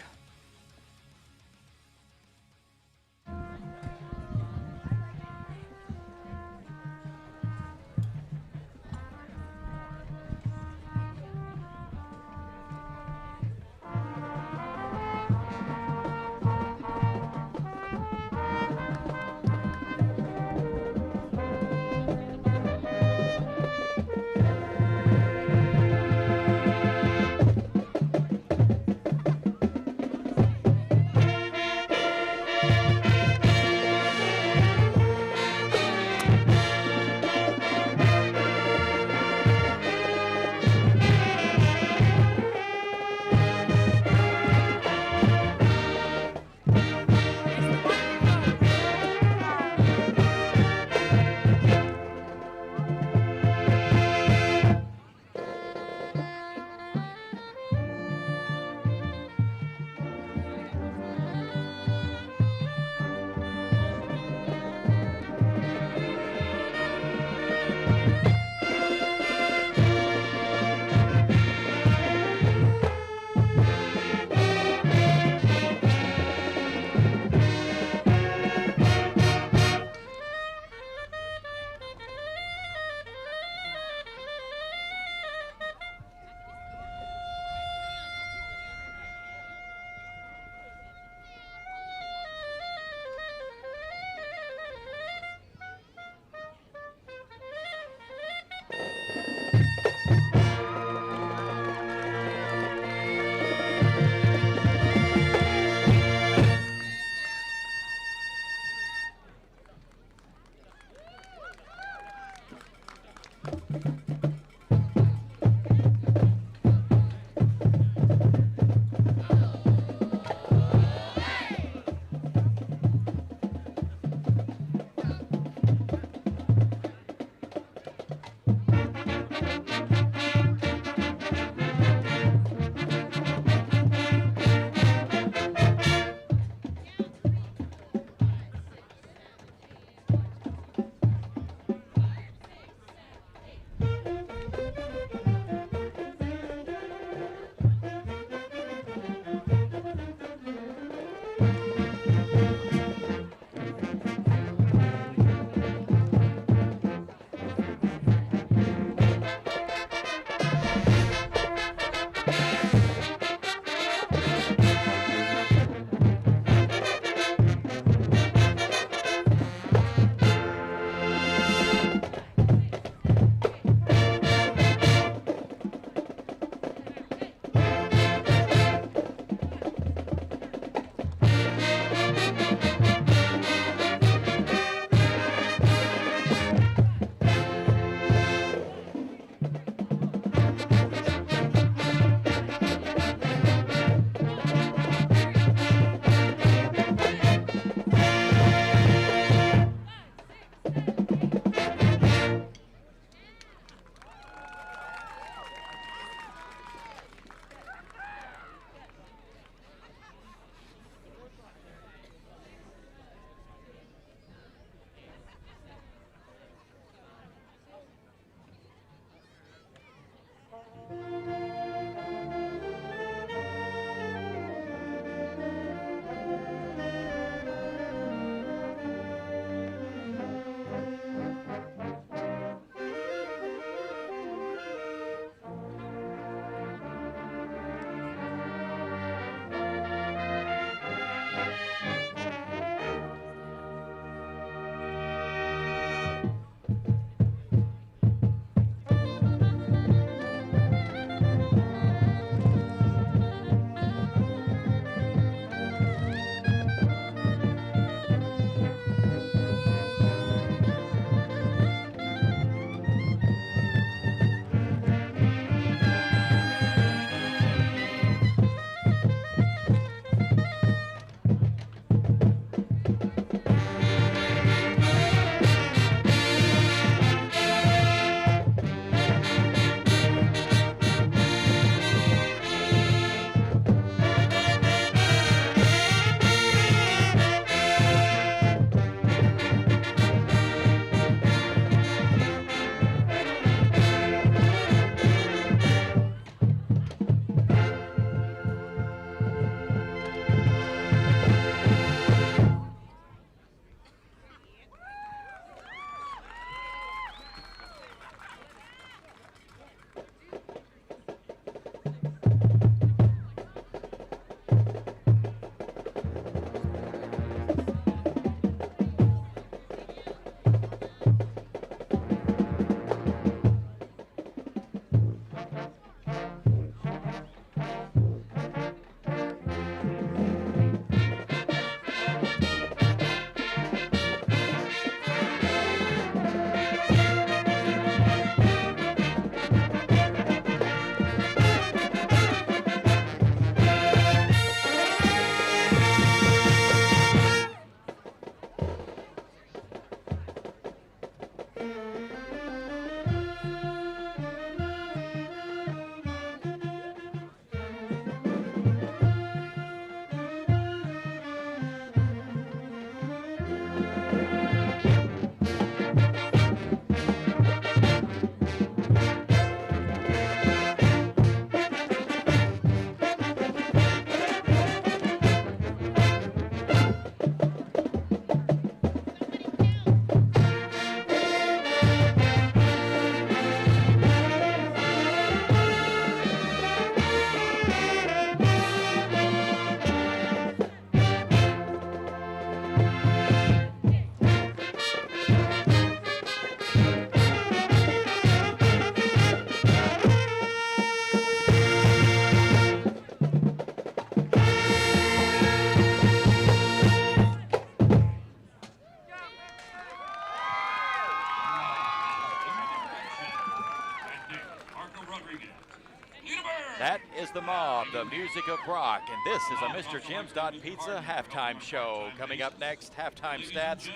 is the Mob, the music of Brock, and this is a Mr. Jim's Pizza halftime show. Coming up next, halftime stats,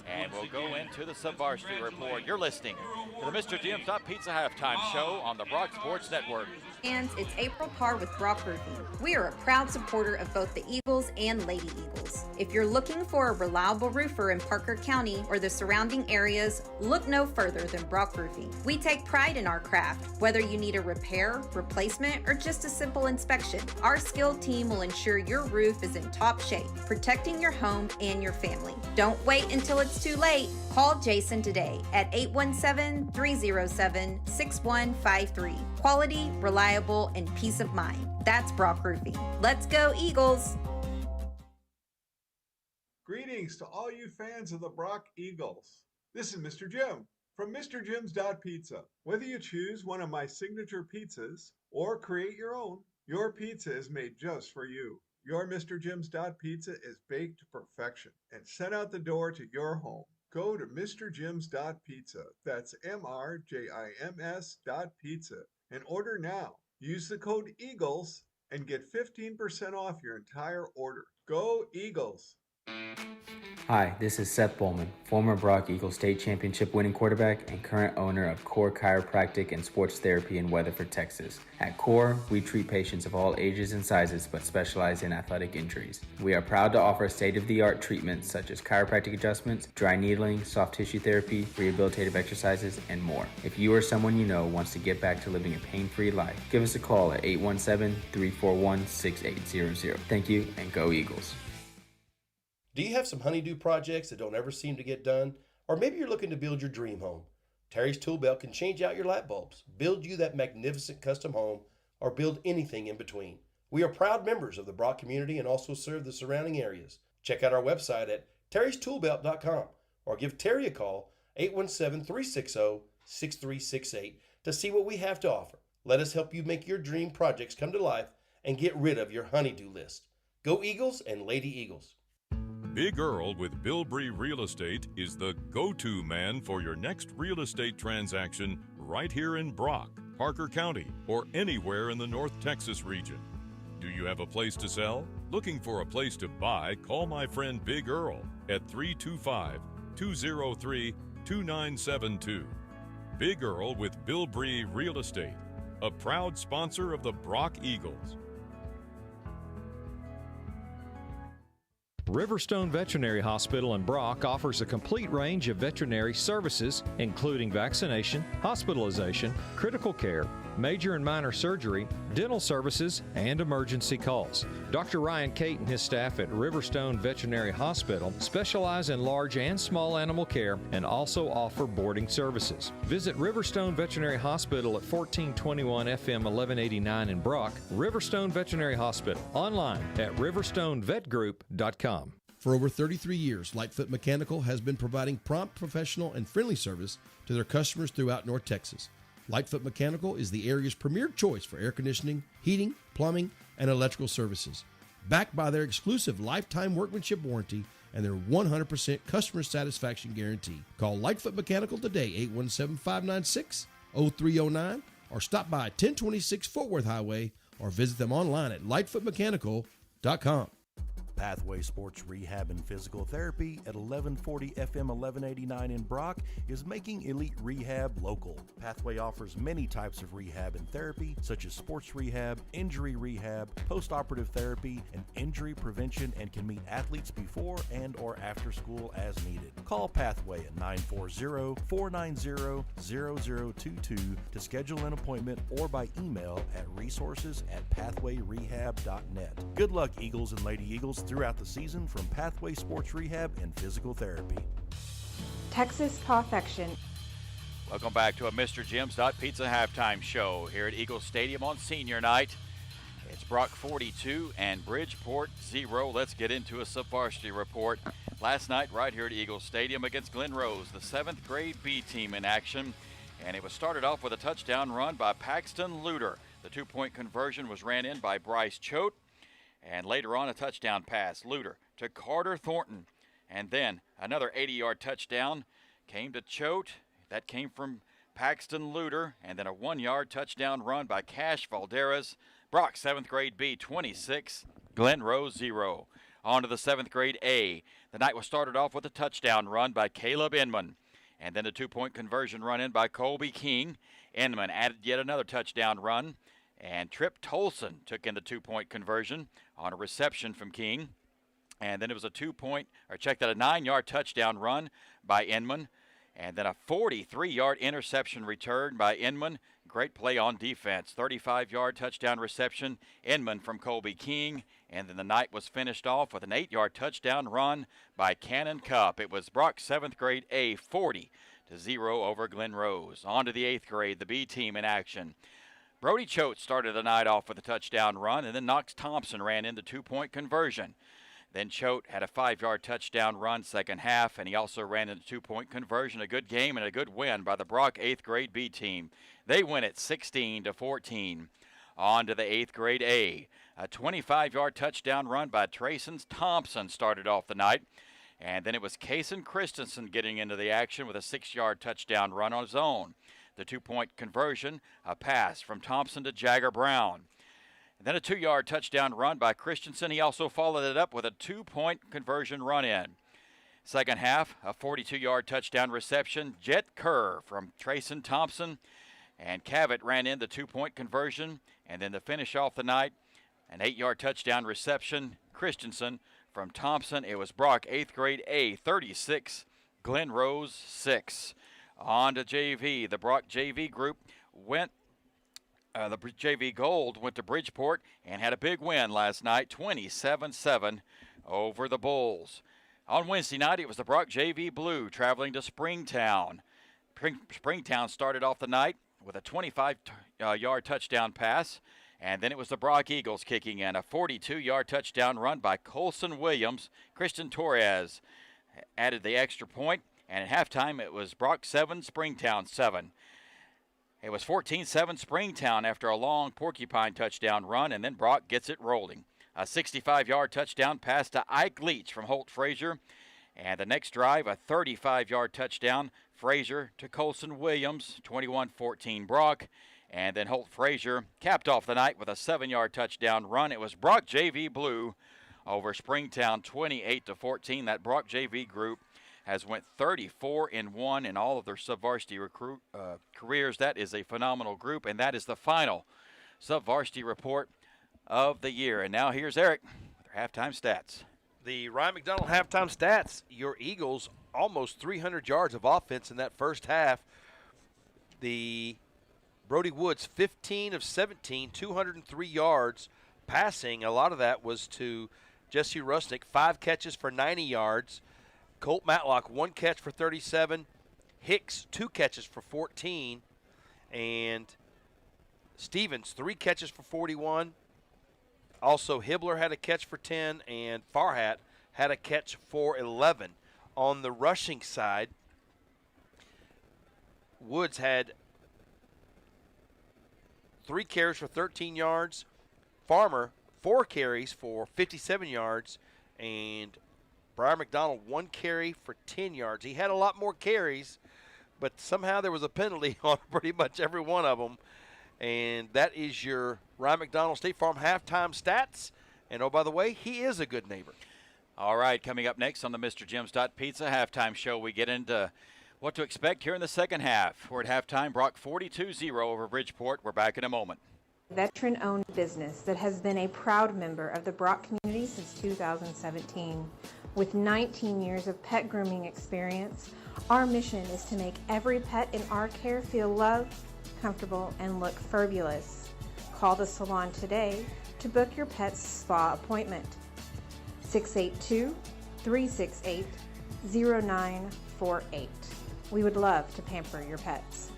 and we'll go into the Sub-Varsity Report. You're listening to the Mr. Jim's Pizza halftime show on the Brock Sports Network. And it's April Parr with Brock Roofing. We are a proud supporter of both the Eagles and Lady Eagles. If you're looking for a reliable roofer in Parker County or the surrounding areas, look no further than Brock Roofing. We take pride in our craft. Whether you need a repair, replacement, or just a simple inspection, our skilled team will ensure your roof is in top shape, protecting your home and your family. Don't wait until it's too late. Call Jason today at 817-307-6153. Quality, reliable, and peace of mind. That's Brock Roofing. Let's go, Eagles! Greetings to all you fans of the Brock Eagles. This is Mr. Jim from MrJims.Pizza. Whether you choose one of my signature pizzas or create your own, your pizza is made just for you. Your Mr. Jims.Pizza is baked to perfection and sent out the door to your home. Go to MrJims.Pizza, that's MRJIMS.Pizza, and order now. Use the code EAGLES and get 15% off your entire order. Go Eagles! Hi, this is Seth Bowman, former Brock Eagles state championship winning quarterback and current owner of Core Chiropractic and Sports Therapy in Weatherford, Texas. At Core, we treat patients of all ages and sizes but specialize in athletic injuries. We are proud to offer state-of-the-art treatments such as chiropractic adjustments, dry needling, soft tissue therapy, rehabilitative exercises, and more. If you or someone you know wants to get back to living a pain-free life, give us a call at 817-341-6800. Thank you, and go Eagles. Do you have some honeydew projects that don't ever seem to get done? Or maybe you're looking to build your dream home. Terry's Tool Belt can change out your light bulbs, build you that magnificent custom home, or build anything in between. We are proud members of the Brock community and also serve the surrounding areas. Check out our website at terrystoolbelt.com or give Terry a call, 817-360-6368, to see what we have to offer. Let us help you make your dream projects come to life and get rid of your honeydew list. Go Eagles and Lady Eagles. Big Earl with Bilbrey Real Estate is the go-to man for your next real estate transaction right here in Brock, Parker County, or anywhere in the North Texas region. Do you have a place to sell? Looking for a place to buy? Call my friend Big Earl at 325-203-2972. Big Earl with Bilbrey Real Estate, a proud sponsor of the Brock Eagles. Riverstone Veterinary Hospital in Brock offers a complete range of veterinary services, including vaccination, hospitalization, critical care, major and minor surgery, dental services, and emergency calls. Dr. Ryan Cate and his staff at Riverstone Veterinary Hospital specialize in large and small animal care and also offer boarding services. Visit Riverstone Veterinary Hospital at 1421 FM 1189 in Brock. Riverstone Veterinary Hospital, online at riverstonevetgroup.com. For over 33 years, Lightfoot Mechanical has been providing prompt, professional, and friendly service to their customers throughout North Texas. Lightfoot Mechanical is the area's premier choice for air conditioning, heating, plumbing, and electrical services. Backed by their exclusive lifetime workmanship warranty and their 100% customer satisfaction guarantee. Call Lightfoot Mechanical today, 817-596-0309, or stop by 1026 Fort Worth Highway, or visit them online at lightfootmechanical.com. Pathway Sports Rehab and Physical Therapy at 1140 FM 1189 in Brock is making elite rehab local. Pathway offers many types of rehab and therapy, such as sports rehab, injury rehab, post-operative therapy, and injury prevention, and can meet athletes before and or after school as needed. Call Pathway at 940-490-0022 to schedule an appointment or by email at resources@pathwayrehab.net. Good luck, Eagles and Lady Eagles, throughout the season from Pathway Sports Rehab and Physical Therapy. Texas Perfection. Welcome back to a Mr. Jim's.Pizza halftime show here at Eagle Stadium on senior night. It's Brock 42 and Bridgeport 0. Let's get into a Sub-Varsity report. Last night right here at Eagle Stadium against Glen Rose, the 7th grade B team in action. And it was started off with a touchdown run by Paxton Luter. The 2-point conversion was ran in by Bryce Choate. And later on, a touchdown pass, Luter to Carter Thornton. And then another 80-yard touchdown came to Choate. That came from Paxton Luter. And then a 1-yard touchdown run by Cash Valderas. Brock 7th grade B 26, Glen Rose 0. On to the 7th grade A. The night was started off with a touchdown run by Caleb Inman, and then a 2-point conversion run in by Colby King. Inman added yet another touchdown run, and Trip Tolson took in the 2-point conversion on a reception from King. And then it was a 9-yard touchdown run by Inman, and then a 43-yard interception return by Inman. Great play on defense. 35-yard touchdown reception, Inman from Colby King. And then the night was finished off with an 8-yard touchdown run by Cannon Cup. It was Brock 7th grade A 40-0 over Glen Rose. On to the 8th grade, the B team in action. Brody Choate started the night off with a touchdown run, and then Knox Thompson ran in the 2-point conversion. Then Choate had a 5-yard touchdown run second half, and he also ran in the 2-point conversion. A good game and a good win by the Brock 8th grade B team. They win it 16-14. On to the 8th grade A. A 25-yard touchdown run by Trayson Thompson started off the night. And then it was Kason Christensen getting into the action with a 6-yard touchdown run on his own. The 2-point conversion, a pass from Thompson to Jagger Brown. And then a 2-yard touchdown run by Christensen. He also followed it up with a 2-point conversion run in. Second half, a 42-yard touchdown reception. Jet Kerr from Trayson Thompson. And Cavett ran in the 2-point conversion. And then to finish off the night, an 8-yard touchdown reception. Christensen from Thompson. It was Brock 8th grade A 36, Glen Rose 6. On to JV. The Brock JV group went, the JV Gold went to Bridgeport and had a big win last night, 27-7 over the Bulls. On Wednesday night, it was the Brock JV Blue traveling to Springtown. Springtown started off the night with a 25-yard touchdown pass, and then it was the Brock Eagles kicking in. A 42-yard touchdown run by Colson Williams. Christian Torres added the extra point, and at halftime it was Brock 7, Springtown 7. It was 14-7 Springtown after a long Porcupine touchdown run, and then Brock gets it rolling. A 65-yard touchdown pass to Ike Leach from Holt Frazier, and the next drive, a 35-yard touchdown, Frazier to Colson Williams, 21-14 Brock. And then Holt Frazier capped off the night with a 7-yard touchdown run. It was Brock JV Blue over Springtown 28-14. That Brock JV group has went 34-1 in all of their sub-varsity careers. That is a phenomenal group, and that is the final sub-varsity report of the year. And now here's Eric with their halftime stats. The Ryan McDonald halftime stats, your Eagles almost 300 yards of offense in that first half. The Brody Woods, 15 of 17, 203 yards passing. A lot of that was to Jesse Rusnick, 5 catches for 90 yards. Colt Matlock, 1 catch for 37. Hicks, 2 catches for 14. And Stevens, 3 catches for 41. Also, Hibbler had a catch for 10, and Farhat had a catch for 11. On the rushing side, Woods had 3 carries for 13 yards. Farmer, 4 carries for 57 yards. And Brian McDonald, 1 carry for 10 yards. He had a lot more carries, but somehow there was a penalty on pretty much every one of them. And that is your Ryan McDonald State Farm halftime stats. And, oh, by the way, he is a good neighbor. All right, coming up next on the Mr. Jim's Pizza halftime show, we get into what to expect here in the second half. We're at halftime, Brock 42-0 over Bridgeport. We're back in a moment. Veteran-owned business that has been a proud member of the Brock community since 2017. With 19 years of pet grooming experience, our mission is to make every pet in our care feel loved, comfortable, and look fabulous. Call the salon today to book your pet's spa appointment. 682-368-0948. We would love to pamper your pets.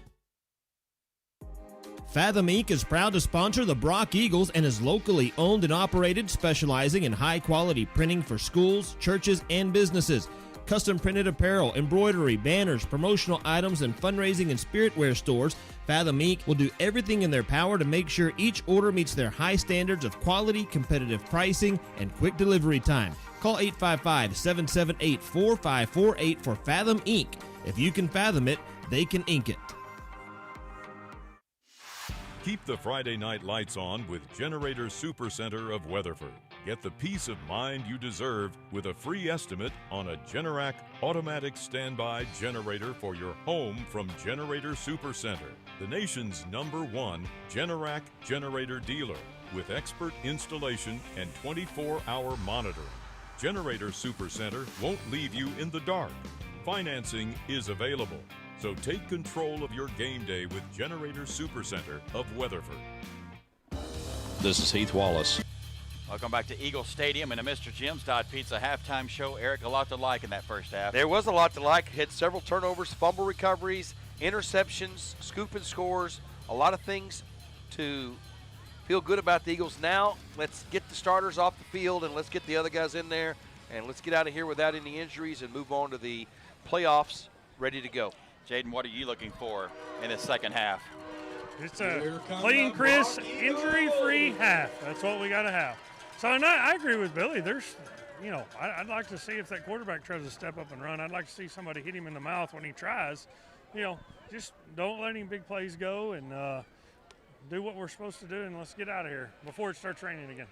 Fathom Inc. is proud to sponsor the Brock Eagles and is locally owned and operated, specializing in high-quality printing for schools, churches, and businesses. Custom printed apparel, embroidery, banners, promotional items, and fundraising and spiritware stores. Fathom Inc. will do everything in their power to make sure each order meets their high standards of quality, competitive pricing, and quick delivery time. Call 855-778-4548 for Fathom Inc. If you can fathom it, they can ink it. Keep the Friday night lights on with Generator Supercenter of Weatherford. Get the peace of mind you deserve with a free estimate on a Generac automatic standby generator for your home from Generator Supercenter, the nation's #1 Generac generator dealer with expert installation and 24-hour monitoring. Generator Supercenter won't leave you in the dark. Financing is available. So take control of your game day with Generator Supercenter of Weatherford. This is Heath Wallace. Welcome back to Eagle Stadium and the Mr. Jim's Pizza halftime show. Eric, a lot to like in that first half. There was a lot to like. Had several turnovers, fumble recoveries, interceptions, scoop and scores, a lot of things to feel good about the Eagles. Now let's get the starters off the field and let's get the other guys in there and let's get out of here without any injuries and move on to the playoffs ready to go. Jaden, what are you looking for in the second half? It's a clean, crisp, injury-free half. That's what we got to have. So I agree with Billy. I'd like to see if that quarterback tries to step up and run. I'd like to see somebody hit him in the mouth when he tries. Just don't let any big plays go and do what we're supposed to do, and let's get out of here before it starts raining again.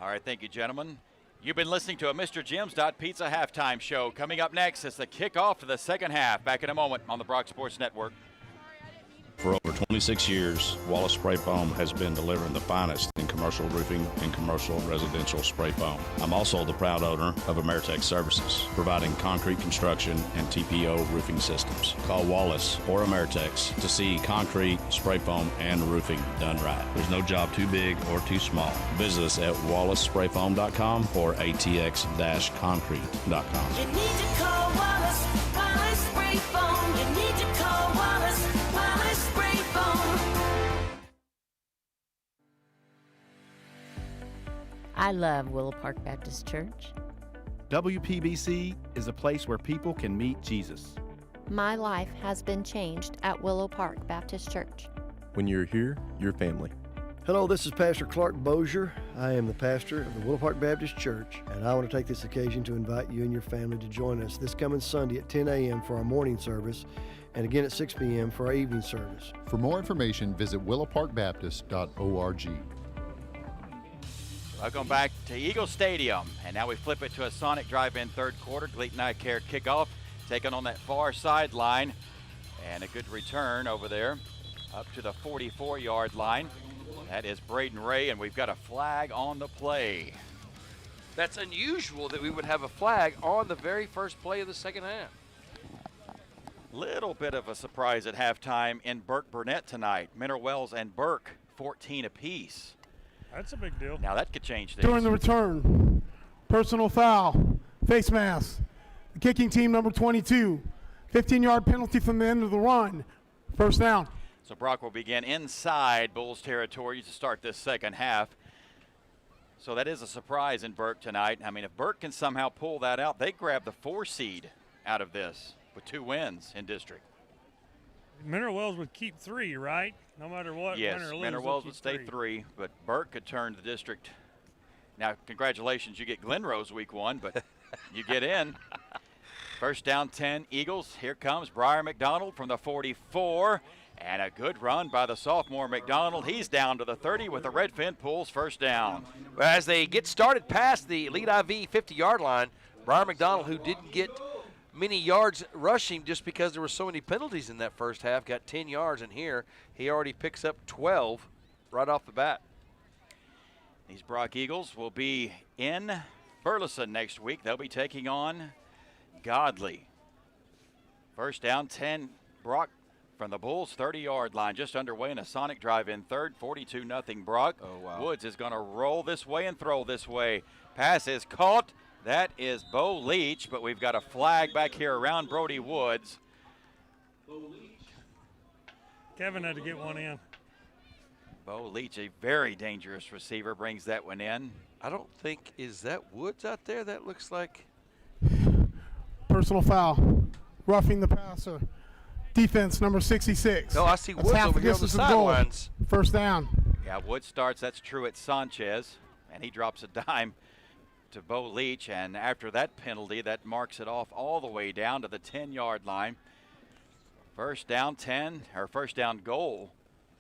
All right, thank you, gentlemen. You've been listening to a Mr. Jim's Pizza halftime show. Coming up next is the kickoff to the second half. Back in a moment on the Brock Sports Network. For over 26 years, Wallace Spray Foam has been delivering the finest in commercial roofing and commercial residential spray foam. I'm also the proud owner of Ameritech Services, providing concrete construction and TPO roofing systems. Call Wallace or Ameritech to see concrete, spray foam, and roofing done right. There's no job too big or too small. Visit us at wallacesprayfoam.com or atx-concrete.com. You need to call Wallace Spray Foam. You need to call Wallace Spray Foam. I love Willow Park Baptist Church. WPBC is a place where people can meet Jesus. My life has been changed at Willow Park Baptist Church. When you're here, you're family. Hello, this is Pastor Clark Bozier. I am the pastor of the Willow Park Baptist Church, and I want to take this occasion to invite you and your family to join us this coming Sunday at 10 a.m. for our morning service, and again at 6 p.m. for our evening service. For more information, visit willowparkbaptist.org. Welcome back to Eagle Stadium, and now we flip it to a Sonic drive-in third quarter. Gleaton Eye Care kickoff, taking on that far sideline, and a good return over there up to the 44-yard line. That is Braden Ray, and we've got a flag on the play. That's unusual that we would have a flag on the very first play of the second half. Little bit of a surprise at halftime in Burke-Burnett tonight. Mineral Wells and Burke, 14 apiece. That's a big deal. Now that could change things. During the return, personal foul, face mask. The kicking team, number 22. 15-yard penalty from the end of the run. First down. So Brock will begin inside Bulls territory to start this second half. So that is a surprise in Burke tonight. I mean, if Burke can somehow pull that out, they grab the 4 seed out of this with 2 wins in district. Mineral Wells would keep 3, right? No matter what. Yes, win or lose, Mineral Wells would stay 3, but Burke could turn the district. Now, congratulations, you get Glenrose week 1, but you get in. First down 10, Eagles. Here comes Briar McDonald from the 44. And a good run by the sophomore McDonald. He's down to the 30 with the Redfin pulls first down. As they get started past the Elite IV 50-yard line, Briar McDonald, who didn't get many yards rushing just because there were so many penalties in that first half, got 10 yards, and here he already picks up 12 right off the bat. These Brock Eagles will be in Burleson next week. They'll be taking on Godley. First down 10, Brock from the Bulls' 30-yard line, just underway in a Sonic drive-in third, 42-0 Brock. Oh, wow. Woods is going to roll this way and throw this way. Pass is caught. That is Bo Leach, but we've got a flag back here around Brody Woods. Kevin had to get one in. Bo Leach, a very dangerous receiver, brings that one in. I don't think, is that Woods out there? That looks like. Personal foul, roughing the passer. Defense, number 66. No, I see Woods over here on the sidelines. First down. Yeah, Woods starts. That's Truett Sanchez, and he drops a dime to Bo Leach. And after that penalty, that marks it off all the way down to the 10-yard line. First down 10, or first down goal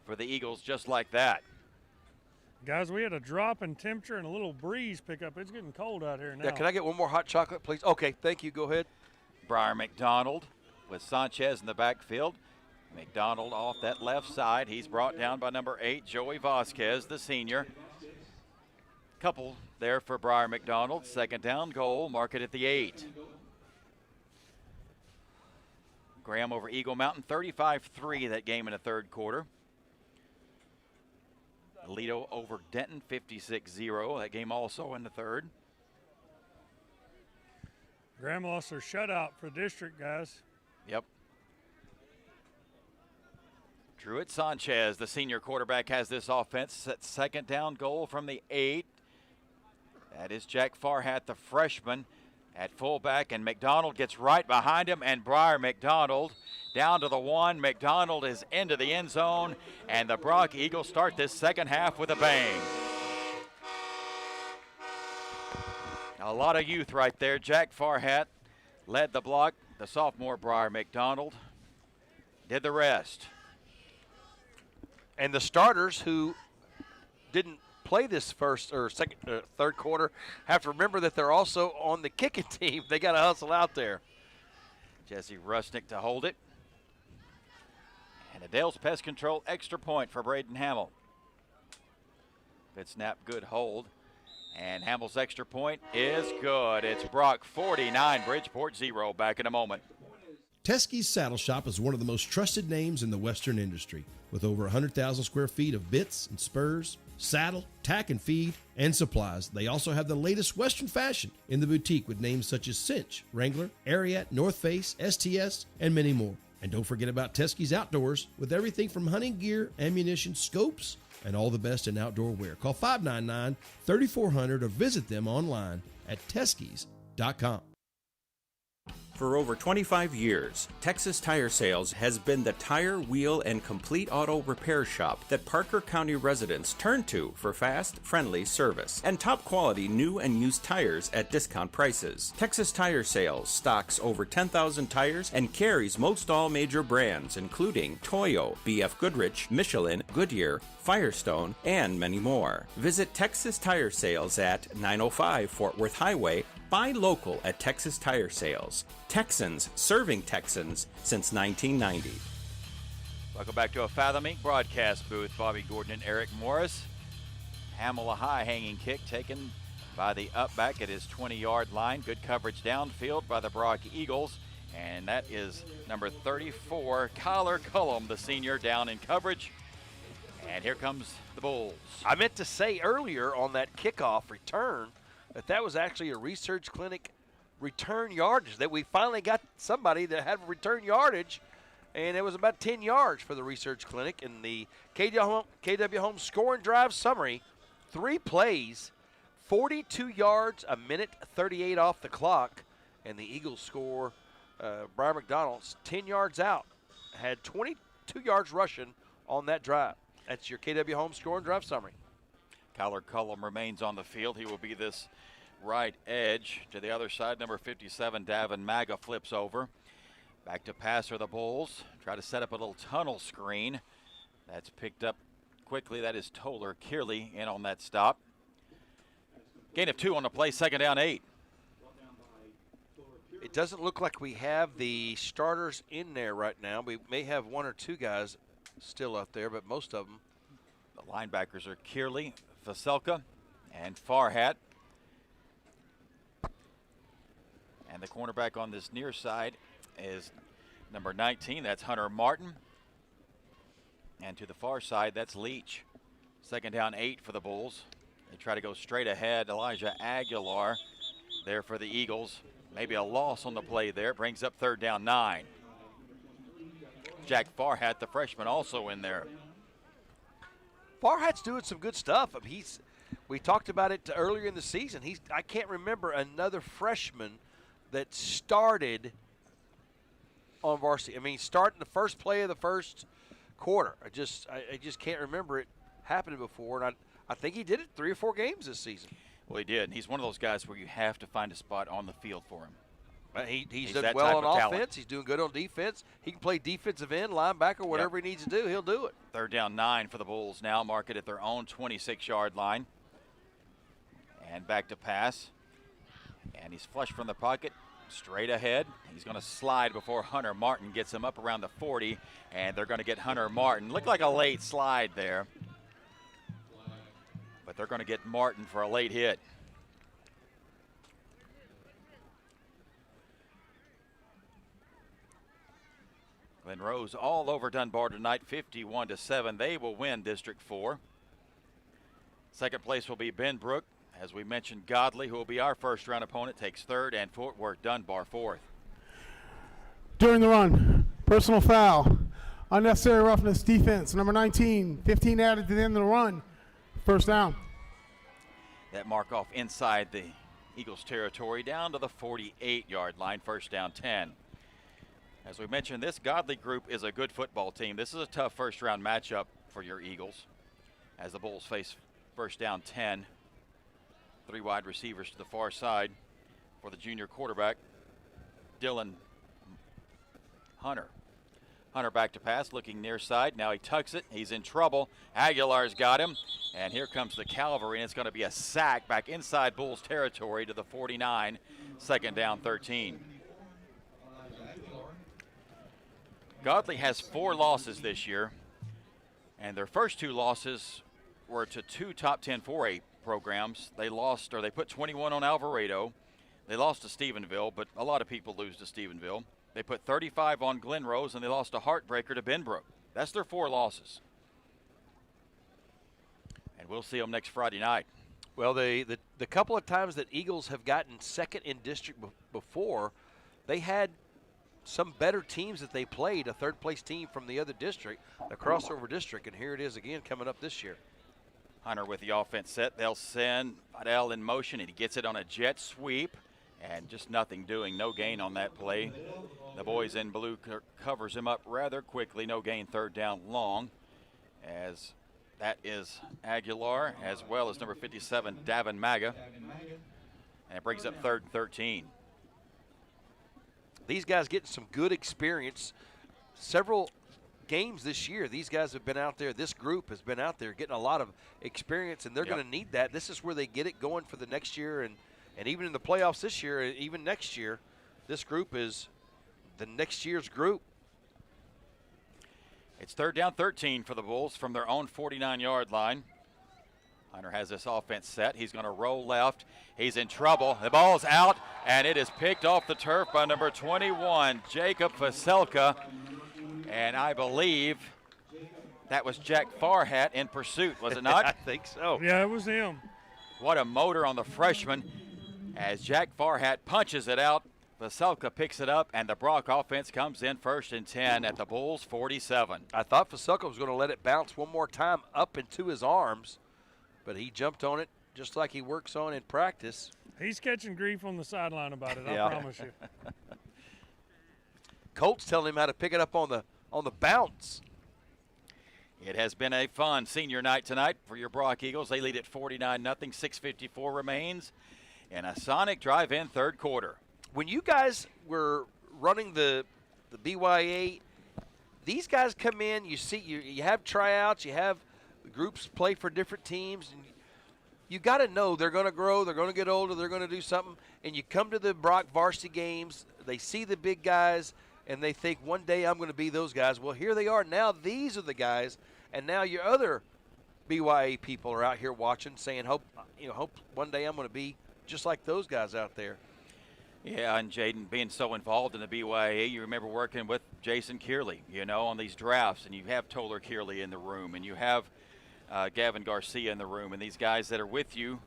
for the Eagles just like that. Guys, we had a drop in temperature and a little breeze pickup. It's getting cold out here now. Yeah, can I get one more hot chocolate, please? Okay, thank you. Go ahead. Briar McDonald with Sanchez in the backfield. McDonald off that left side. He's brought down by number 8, Joey Vasquez, the senior. Couple there for Briar McDonald. Second down goal, mark it at the 8. Graham over Eagle Mountain, 35-3 that game in the third quarter. Aledo over Denton, 56-0. That game also in the third. Graham lost their shutout for district, guys. Yep. Druitt Sanchez, the senior quarterback, has this offense. Set second down goal from the 8. That is Jack Farhat, the freshman, at fullback, and McDonald gets right behind him, and Briar McDonald down to the 1. McDonald is into the end zone, and the Brock Eagles start this second half with a bang. A lot of youth right there. Jack Farhat led the block. The sophomore Briar McDonald did the rest. And the starters who didn't play this third quarter have to remember that they're also on the kicking team. They got to hustle out there. Jesse Rusnick to hold it. And Adele's Pest Control extra point for Braden Hamill. Good snap, good hold. And Hamill's extra point is good. It's Brock 49, Bridgeport 0. Back in a moment. Teskey's Saddle Shop is one of the most trusted names in the Western industry. With over 100,000 square feet of bits and spurs, saddle, tack and feed, and supplies, they also have the latest Western fashion in the boutique with names such as Cinch, Wrangler, Ariat, North Face, STS, and many more. And don't forget about Teskey's Outdoors with everything from hunting gear, ammunition, scopes, and all the best in outdoor wear. Call 599-3400 or visit them online at Teskeys.com. For over 25 years, Texas Tire Sales has been the tire, wheel, and complete auto repair shop that Parker County residents turn to for fast, friendly service and top quality new and used tires at discount prices. Texas Tire Sales stocks over 10,000 tires and carries most all major brands including Toyo, BF Goodrich, Michelin, Goodyear, Firestone, and many more. Visit Texas Tire Sales at 905 Fort Worth Highway. Buy local at Texas Tire Sales. Texans serving Texans since 1990. Welcome back to a Fathom Inc. broadcast booth. Bobby Gordon and Eric Morris. Hamill a high hanging kick taken by the up back at his 20-yard line. Good coverage downfield by the Brock Eagles. And that is number 34, Kyler Cullum, the senior, down in coverage. And here comes the Bulls. I meant to say earlier on that kickoff return that was actually a research clinic return yardage, that we finally got somebody that had return yardage, and it was about 10 yards for the research clinic. In the KW Home score and drive summary, 3 plays, 42 yards, a minute 38 off the clock, and the Eagles score. Briar McDonald's 10 yards out, had 22 yards rushing on that drive. That's your KW Home score and drive summary. Kyler Cullum remains on the field. He will be this right edge. To the other side, number 57, Davin Maga flips over. Back to pass for the Bulls. Try to set up a little tunnel screen. That's picked up quickly. That is Toller Kearley in on that stop. Gain of 2 on the play, second down 8. It doesn't look like we have the starters in there right now. We may have 1 or 2 guys still out there, but most of them. The linebackers are Kearley, Vaselka, and Farhat. And the cornerback on this near side is number 19. That's Hunter Martin. And to the far side, that's Leach. Second down 8 for the Bulls. They try to go straight ahead. Elijah Aguilar there for the Eagles. Maybe a loss on the play there. Brings up third down 9. Jack Farhat, the freshman, also in there. Farhat's doing some good stuff. We talked about it earlier in the season. I can't remember another freshman that started on varsity. I mean, starting the first play of the first quarter. I just can't remember it happening before. And I think he did it 3 or 4 games this season. Well, he did. He's one of those guys where you have to find a spot on the field for him. He's that done type well of on talent. offense. He's doing good on defense. He can play defensive end, linebacker, whatever he needs to do, he'll do it. 3rd down 9 for the Bulls now, mark it at their own 26-yard line. And back to pass. And he's flush from the pocket, straight ahead. He's going to slide before Hunter Martin gets him up around the 40, and they're going to get Hunter Martin. Looked like a late slide there, but they're going to get Martin for a late hit. Glen Rose all over Dunbar tonight, 51-7. They will win District 4. Second place will be Benbrook. As we mentioned, Godley, who will be our first-round opponent, takes 3rd, and Fort Worth Dunbar 4th. During the run, personal foul, unnecessary roughness, defense, number 19, 15 added to the end of the run, first down. That mark off inside the Eagles territory down to the 48-yard line, first down 10. As we mentioned, this Godley group is a good football team. This is a tough first-round matchup for your Eagles as the Bulls face first down 10. 3 wide receivers to the far side for the junior quarterback, Dylan Hunter. Hunter back to pass, looking near side. Now he tucks it. He's in trouble. Aguilar's got him. And here comes the cavalry, and it's going to be a sack back inside Bulls territory to the 49. Second down 13. Godley has 4 losses this year, and their first 2 losses were to 2 top 10 4A programs. They lost, or they put 21 on Alvarado. They lost to Stephenville, but a lot of people lose to Stephenville. They put 35 on Glen Rose, and they lost a heartbreaker to Benbrook. That's their 4 losses. And we'll see them next Friday night. Well, the couple of times that Eagles have gotten second in district before, they had some better teams that they played, a third-place team from the other district, the crossover district, and here it is again coming up this year. Hunter with the offense set. They'll send Fidel in motion, and he gets it on a jet sweep, and just nothing doing. No gain on that play. The boys in blue covers him up rather quickly. No gain, 3rd down long, as that is Aguilar, as well as number 57, Davin Maga. And it brings up 3rd and 13. These guys getting some good experience. Several games this year, these guys have been out there. This group has been out there getting a lot of experience, and they're going to need that. This is where they get it going for the next year, and even in the playoffs this year, even next year, this group is the next year's group. It's 3rd down 13 for the Bulls from their own 49-yard line. Hunter has this offense set. He's going to roll left. He's in trouble. The ball's out, and it is picked off the turf by number 21, Jacob Vaselka. And I believe that was Jack Farhat in pursuit, was it not? I think so. Yeah, it was him. What a motor on the freshman as Jack Farhat punches it out. Vaselka picks it up, and the Brock offense comes in 1st and 10 at the Bulls' 47. I thought Vaselka was going to let it bounce one more time up into his arms, but he jumped on it just like he works on in practice. He's catching grief on the sideline about it, I promise you. Colt's telling him how to pick it up on the bounce. It has been a fun senior night tonight for your Brock Eagles. They lead at 49-0. 6:54 remains in a sonic drive-in 3rd quarter. When you guys were running the BYA, these guys come in, you have tryouts, you have groups play for different teams, and you got to know they're going to grow, they're going to get older, they're going to do something, and you come to the Brock varsity games, they see the big guys, and they think one day I'm going to be those guys. Well, here they are. Now these are the guys, and now your other BYA people are out here watching, saying, hope one day I'm going to be just like those guys out there. Yeah, and Jaden being so involved in the BYA, you remember working with Jason Kearley, on these drafts, and you have Toller Kearley in the room, and you have Gavin Garcia in the room, and these guys that are with you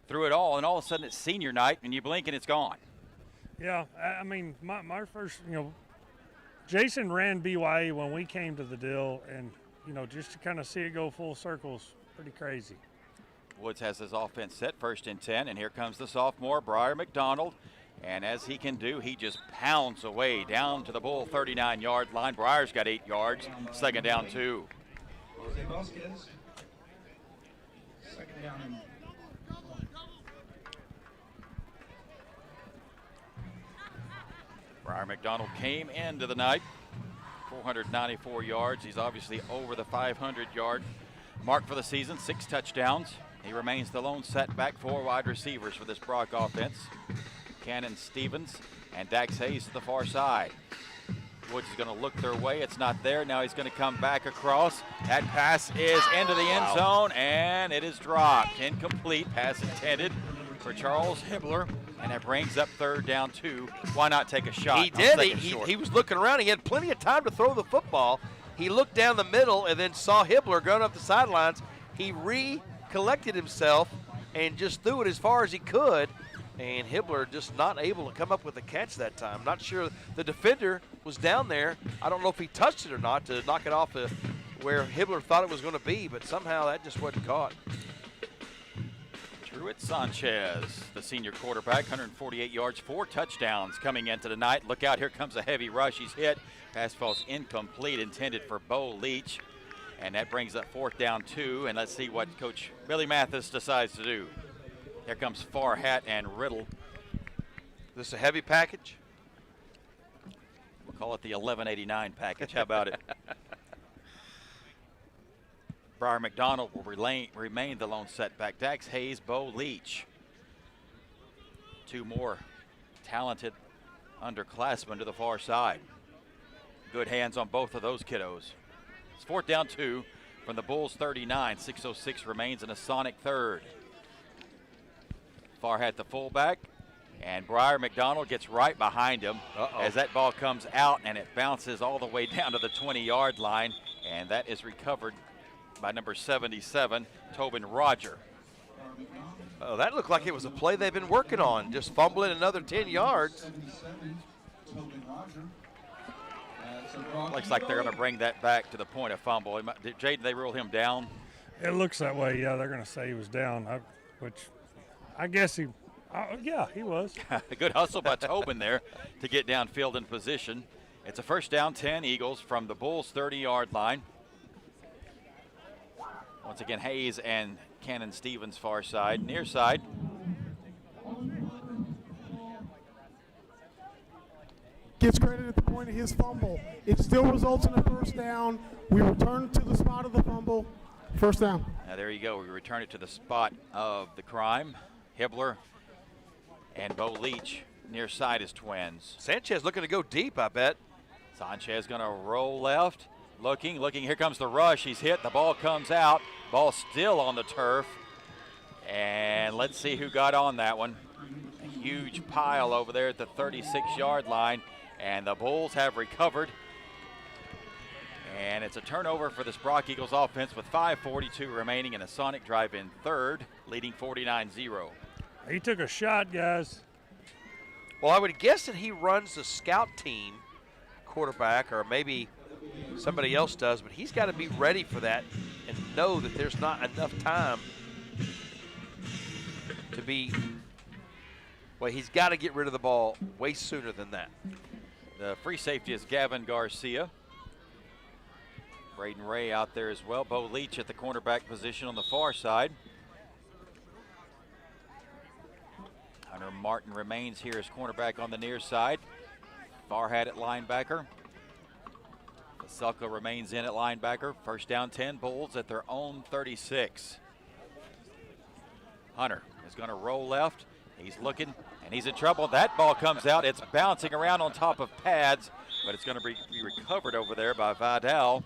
through it all, and all of a sudden it's senior night, and you blink and it's gone. Yeah, I mean, my first, Jason ran BYA when we came to the deal, and, just to kind of see it go full circle is pretty crazy. Woods has his offense set, 1st and 10, and here comes the sophomore, Briar McDonald. And as he can do, he just pounds away down to the Bull 39-yard line. Briar's got 8 yards, 2nd down 2. Jose Vasquez, 2nd down. Briar McDonald came into the night, 494 yards. He's obviously over the 500-yard mark for the season, 6 touchdowns. He remains the lone setback for wide receivers for this Brock offense. Cannon Stevens and Dax Hayes to the far side. Woods is going to look their way. It's not there. Now he's going to come back across. That pass is into the end zone, and it is dropped. Incomplete. Pass intended for Charles Hibbler, and that brings up 3rd down 2. Why not take a shot? He did. He was looking around. He had plenty of time to throw the football. He looked down the middle and then saw Hibbler going up the sidelines. He recollected himself and just threw it as far as he could. And Hibbler just not able to come up with a catch that time. Not sure the defender was down there. I don't know if he touched it or not to knock it off where Hibbler thought it was going to be, but somehow that just wasn't caught. Truett Sanchez, the senior quarterback, 148 yards, 4 touchdowns coming into the night. Look out, here comes a heavy rush. He's hit. Pass falls incomplete, intended for Bo Leach. And that brings up 4th down 2. And let's see what Coach Billy Mathis decides to do. Here comes Farhat and Riddle. This a heavy package? We'll call it the 1189 package. How about it? Briar McDonald will remain the lone setback. Dax Hayes, Bo Leach. 2 more talented underclassmen to the far side. Good hands on both of those kiddos. It's 4th down 2 from the Bulls 39. 6:06 remains in a sonic 3rd. Farhat the fullback, and Briar McDonald gets right behind him as that ball comes out, and it bounces all the way down to the 20-yard line, and that is recovered by number 77, Tobin Roger. Oh, that looked like it was a play they've been working on, just fumbling another 10 yards. Looks like they're going to bring that back to the point of fumble. Did they rule him down? It looks that way, yeah. They're going to say he was down, which I guess he was. A good hustle by Tobin there to get downfield in position. It's a 1st down 10 Eagles from the Bulls 30-yard line. Once again, Hayes and Cannon Stevens far side, near side. Gets credit at the point of his fumble. It still results in a 1st down. We return to the spot of the fumble. 1st down. Now there you go. We return it to the spot of the crime. Hibbler and Bo Leach near side as twins. Sanchez looking to go deep, I bet. Sanchez going to roll left. Looking. Here comes the rush. He's hit. The ball comes out. Ball still on the turf. And let's see who got on that one. A huge pile over there at the 36-yard line. And the Bulls have recovered. And it's a turnover for this Brock Eagles offense with 5:42 remaining in a sonic drive in 3rd, leading 49-0. He took a shot, guys. Well, I would guess that he runs the scout team quarterback, or maybe somebody else does, but he's got to be ready for that and know that there's not enough time to be, well, he's got to get rid of the ball way sooner than that. The free safety is Gavin Garcia. Braden Ray out there as well. Bo Leach at the cornerback position on the far side. Hunter Martin remains here as cornerback on the near side. Farhat at linebacker. Selka remains in at linebacker. 1st down 10, Bulls at their own 36. Hunter is going to roll left. He's looking, and he's in trouble. That ball comes out. It's bouncing around on top of pads, but it's going to be recovered over there by Vidal.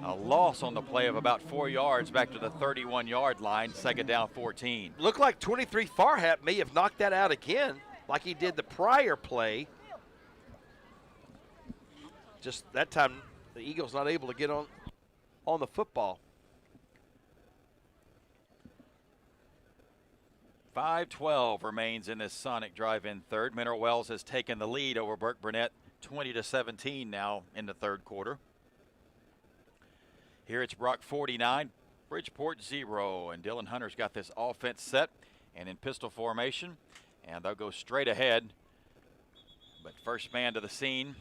A loss on the play of about 4 yards back to the 31-yard line, 2nd down 14. Looked like 23 Farhat may have knocked that out again, like he did the prior play. Just that time, the Eagles not able to get on the football. 5:12 remains in this sonic drive in 3rd. Mineral Wells has taken the lead over Burke Burnett, 20-17 now in the 3rd quarter. Here it's Brock 49, Bridgeport 0, and Dylan Hunter's got this offense set and in pistol formation, and they'll go straight ahead. But first man to the scene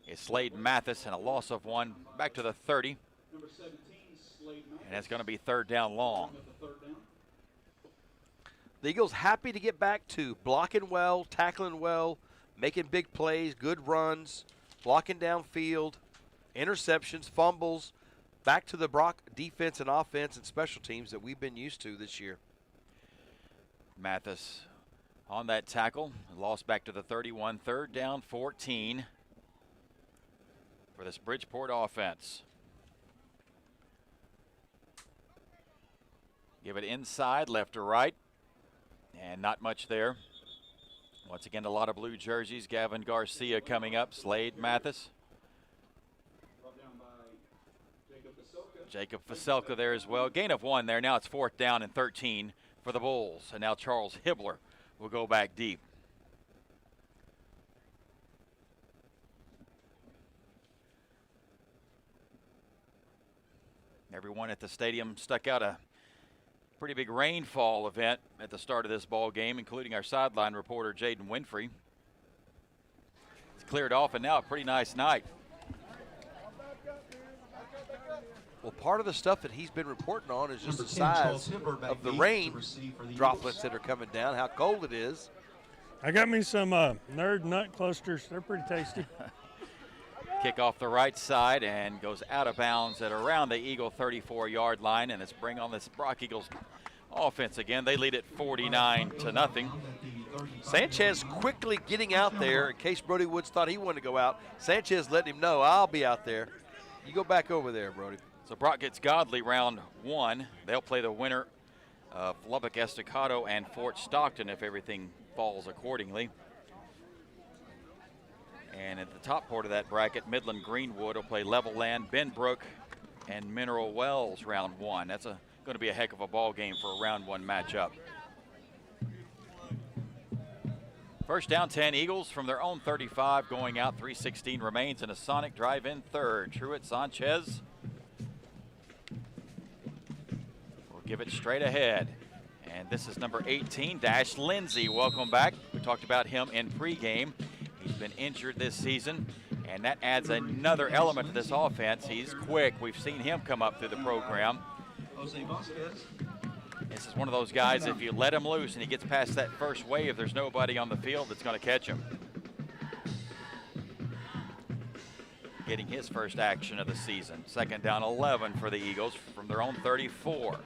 is Slade Mathis, and a loss of 1 back to the 30. And it's going to be 3rd down long. The Eagles happy to get back to blocking well, tackling well, making big plays, good runs, blocking downfield, interceptions, fumbles, back to the Brock defense and offense and special teams that we've been used to this year. Mathis on that tackle, lost back to the 31, 3rd down, 14 for this Bridgeport offense. Give it inside, left or right, and not much there. Once again, a lot of blue jerseys. Gavin Garcia coming up, Slade Mathis. Jacob Faselka there as well. Gain of 1 there. Now it's 4th down and 13 for the Bulls. And now Charles Hibbler will go back deep. Everyone at the stadium stuck out a pretty big rainfall event at the start of this ball game, including our sideline reporter, Jaden Winfrey. It's cleared off, and now a pretty nice night. Well, part of the stuff that he's been reporting on is just the size of the rain droplets that are coming down, how cold it is. I got me some nerd nut clusters. They're pretty tasty. Kick off the right side and goes out of bounds at around the Eagle 34-yard line, and it's bring on this Brock Eagles offense again. They lead it 49-0. Sanchez quickly getting out there in case Brody Woods thought he wanted to go out. Sanchez letting him know, I'll be out there. You go back over there, Brody. So Brock gets Godley round 1. They'll play the winner of Lubbock Estacado and Fort Stockton if everything falls accordingly. And at the top part of that bracket, Midland Greenwood will play Levelland, Benbrook, and Mineral Wells round 1. That's going to be a heck of a ball game for a round 1 matchup. First down, 10 Eagles from their own 35 going out. 3:16 remains in a Sonic drive-in third. Truett Sanchez will give it straight ahead. And this is number 18, Dash Lindsay. Welcome back. We talked about him in pregame. He's been injured this season, and that adds another element to this offense. He's quick. We've seen him come up through the program. This is one of those guys, if you let him loose and he gets past that first wave, there's nobody on the field that's going to catch him. Getting his first action of the season. 2nd down, 11 for the Eagles from their own 34.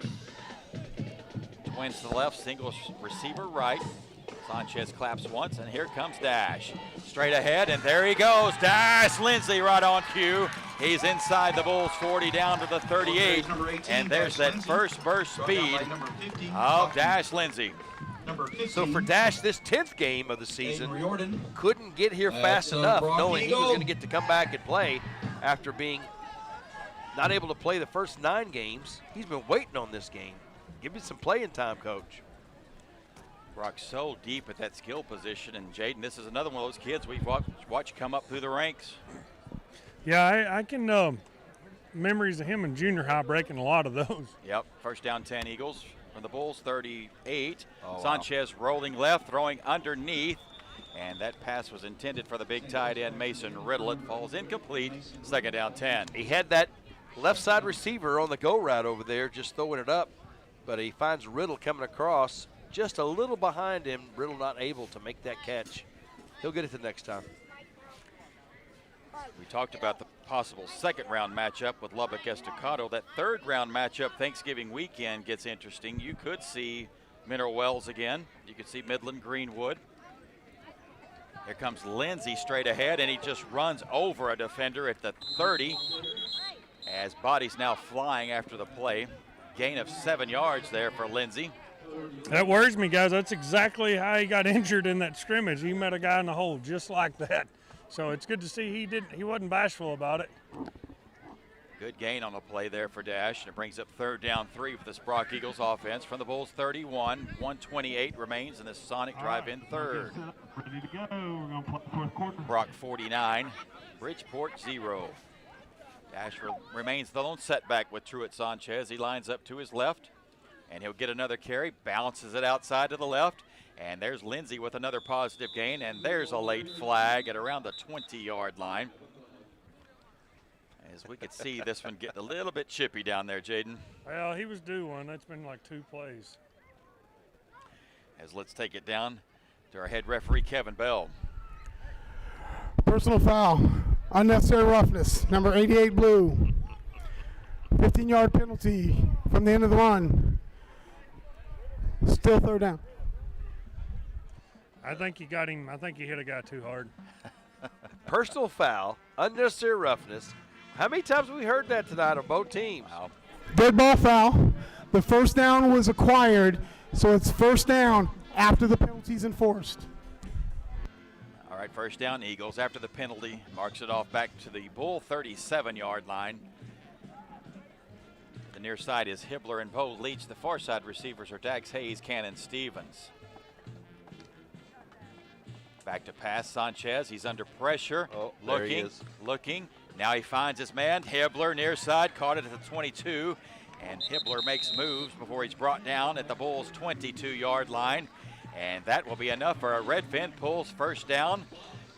Twins to the left, single receiver right. Sanchez claps once, and here comes Dash. Straight ahead, and there he goes. Dash Lindsay right on cue. He's inside the Bulls 40 down to the 38, and there's that first burst speed of Dash Lindsay. So for Dash, this 10th game of the season, couldn't get here fast enough, knowing he was going to get to come back and play after being not able to play the first 9 games. He's been waiting on this game. Give me some playing time, Coach. Brock so deep at that skill position, and Jaden, this is another one of those kids we've watched come up through the ranks. Yeah, I can memories of him in junior high breaking a lot of those. Yep, first down 10 Eagles from the Bulls 38. Oh, Sanchez rolling left, throwing underneath, and that pass was intended for the big tight end Mason Riddle. It falls incomplete. 2nd down 10. He had that left side receiver on the go route over there just throwing it up, but he finds Riddle coming across just a little behind him. Riddle not able to make that catch. He'll get it the next time. We talked about the possible 2nd round matchup with Lubbock Estacado. That 3rd round matchup Thanksgiving weekend gets interesting. You could see Mineral Wells again. You could see Midland Greenwood. Here comes Lindsay straight ahead, and he just runs over a defender at the 30 as bodies now flying after the play. Gain of 7 yards there for Lindsay. That worries me, guys. That's exactly how he got injured in that scrimmage. He met a guy in the hole just like that. So it's good to see he wasn't bashful about it. Good gain on the play there for Dash, and it brings up 3rd down 3 for this Brock Eagles offense from the Bulls 31. 1:28 remains in this Sonic drive-in third. Ready to go. We're going to play 4th quarter. Brock 49, Bridgeport 0. Dash remains the lone setback with Truett Sanchez. He lines up to his left, and he'll get another carry, bounces it outside to the left, and there's Lindsay with another positive gain, and there's a late flag at around the 20-yard line. As we could see this one getting a little bit chippy down there, Jaden. Well, he was due one. That's been like 2 plays. As let's take it down to our head referee, Kevin Bell. Personal foul. Unnecessary roughness. Number 88 blue. 15-yard penalty from the end of the run. Still third down. I think you got him. I think you hit a guy too hard. Personal foul, unnecessary roughness. How many times have we heard that tonight on both teams? Wow. Dead ball foul. The first down was acquired, so it's first down after the penalty's enforced. All right, first down, Eagles. After the penalty, marks it off back to the Bull 37-yard line. The near side is Hibbler and Bo Leach. The far side receivers are Dax Hayes, Cannon Stevens. Back to pass, Sanchez. He's under pressure. Oh, there he looking, is. looking. Now he finds his man. Hibbler near side, caught it at the 22. And Hibbler makes moves before he's brought down at the Bulls' 22-yard line. And that will be enough for a Redfin pulls first down.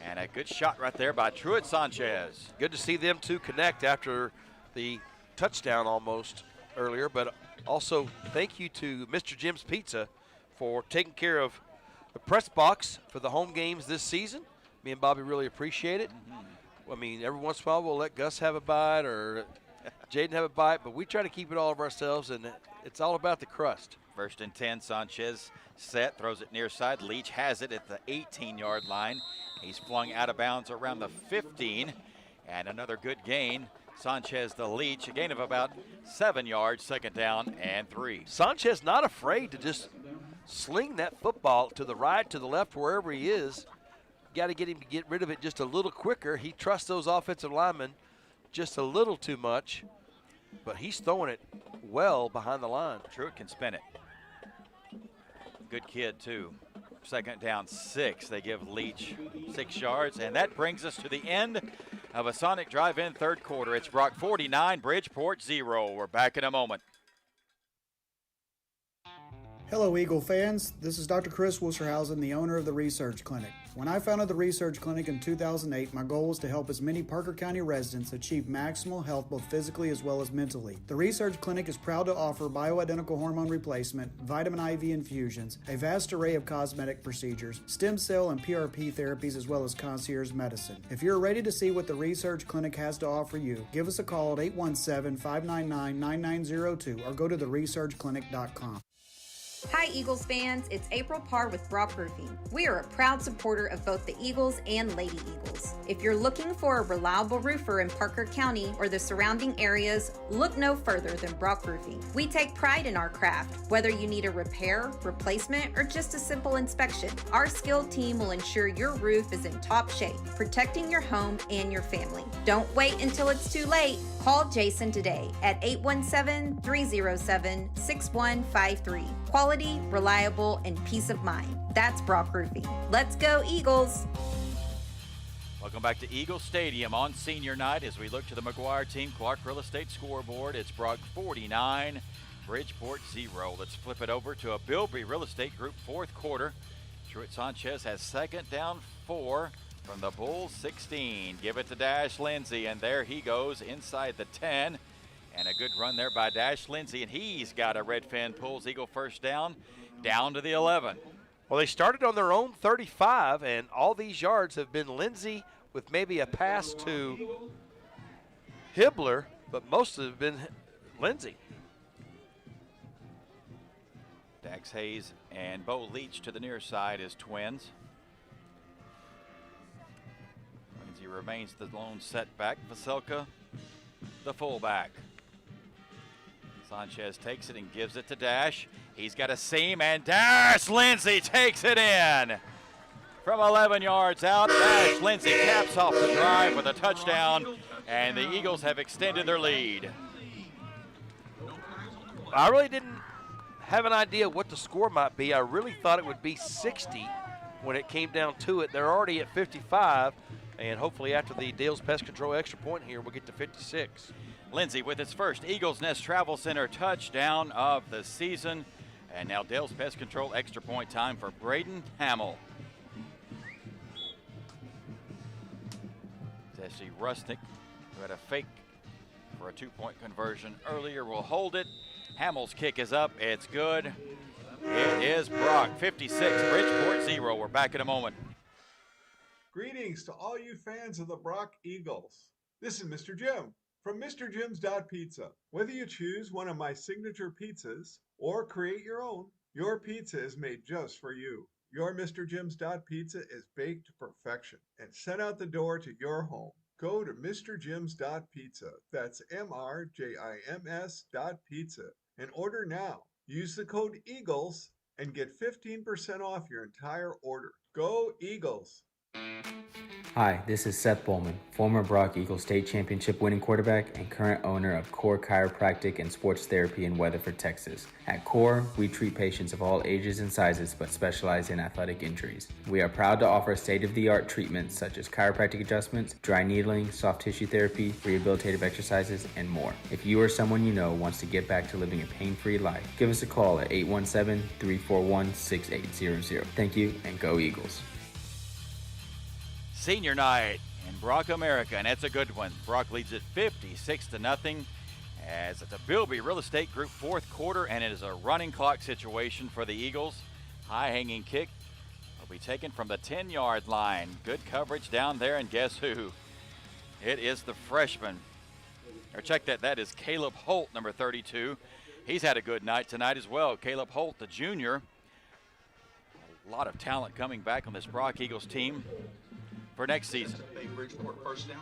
And a good shot right there by Truett Sanchez. Good to see them two connect after the touchdown almost earlier. But also thank you to Mr. Jim's Pizza for taking care of the press box for the home games this season. Me and Bobby really appreciate it. I mean, every once in a while we'll let Gus have a bite or Jaden have a bite, but we try to keep it all of ourselves, and it's all about the crust. First and 10, Sanchez set, throws it near side. Leach has it at the 18-yard line. He's flung out of bounds around the 15, and another good gain. Sanchez to Leach, a gain of about 7 yards, second down and 3. Sanchez not afraid to just sling that football to the right, to the left, wherever he is. Got to get him to get rid of it just a little quicker. He trusts those offensive linemen just a little too much, but he's throwing it well behind the line. Truett can spin it. Good kid, too. Second down, 6. They give Leach 6 yards, and that brings us to the end of a Sonic Drive-In third quarter. It's Brock 49, Bridgeport 0. We're back in a moment. Hello, Eagle fans. This is Dr. Chris Wusterhausen, the owner of the Research Clinic. When I founded the Research Clinic in 2008, my goal was to help as many Parker County residents achieve maximal health both physically as well as mentally. The Research Clinic is proud to offer bioidentical hormone replacement, vitamin IV infusions, a vast array of cosmetic procedures, stem cell and PRP therapies, as well as concierge medicine. If you're ready to see what the Research Clinic has to offer you, give us a call at 817-599-9902 or go to theresearchclinic.com. Hi Eagles fans, it's April Parr with Brock Roofing. We are a proud supporter of both the Eagles and Lady Eagles. If you're looking for a reliable roofer in Parker County or the surrounding areas, look no further than Brock Roofing. We take pride in our craft. Whether you need a repair, replacement, or just a simple inspection, our skilled team will ensure your roof is in top shape, protecting your home and your family. Don't wait until it's too late. Call Jason today at 817-307-6153. Quality, reliable, and peace of mind. That's Brock Roofing. Let's go, Eagles! Welcome back to Eagle Stadium on senior night as we look to the McGuire Team Clark Real Estate scoreboard. It's Brock 49, Bridgeport 0. Let's flip it over to a Bilbrey Real Estate Group fourth quarter. Truett Sanchez has second down 4 from the Bulls 16. Give it to Dash Lindsay, and there he goes inside the 10. And a good run there by Dash Lindsay, and he's got a Redfin pulls Eagle first down to the 11. Well, they started on their own 35, and all these yards have been Lindsay with maybe a pass to Hibbler, but most of it have been Lindsay. Dax Hayes and Bo Leach to the near side as twins. Lindsay remains the lone setback. Vasilka, the fullback. Sanchez takes it and gives it to Dash. He's got a seam, and Dash Lindsay takes it in. From 11 yards out, Dash Lindsay caps off the drive with a touchdown, and the Eagles have extended their lead. I really didn't have an idea what the score might be. I really thought it would be 60 when it came down to it. They're already at 55, and hopefully after the Dale's Pest Control extra point here, we'll get to 56. Lindsay with his first Eagles Nest Travel Center touchdown of the season. And now Dale's Pest Control extra point time for Braden Hamill. Jesse Rusnick, who had a fake for a two-point conversion earlier, will hold it. Hamill's kick is up. It's good. It is Brock, 56, Bridgeport 0. We're back in a moment. Greetings to all you fans of the Brock Eagles. This is Mr. Jim from MrJim's.Pizza. Whether you choose one of my signature pizzas or create your own, your pizza is made just for you. Your Mr. Jim's.Pizza is baked to perfection and sent out the door to your home. Go to MrJim's.Pizza, that's MRJIMS.Pizza, and order now. Use the code EAGLES and get 15% off your entire order. Go Eagles! Hi, this is Seth Bowman, former Brock Eagles state championship winning quarterback and current owner of Core Chiropractic and Sports Therapy in Weatherford, Texas. At Core, we treat patients of all ages and sizes but specialize in athletic injuries. We are proud to offer state-of-the-art treatments such as chiropractic adjustments, dry needling, soft tissue therapy, rehabilitative exercises, and more. If you or someone you know wants to get back to living a pain-free life, give us a call at 817-341-6800. Thank you, and go Eagles. Senior night in Brock, America, and it's a good one. Brock leads it 56-0 as it's a Bilby Real Estate Group fourth quarter, and it is a running clock situation for the Eagles. High-hanging kick will be taken from the 10-yard line. Good coverage down there, and guess who? It is the freshman. Or check that. That is Caleb Holt, number 32. He's had a good night tonight as well. Caleb Holt, the junior. A lot of talent coming back on this Brock Eagles team for next season. Bridgeport first down.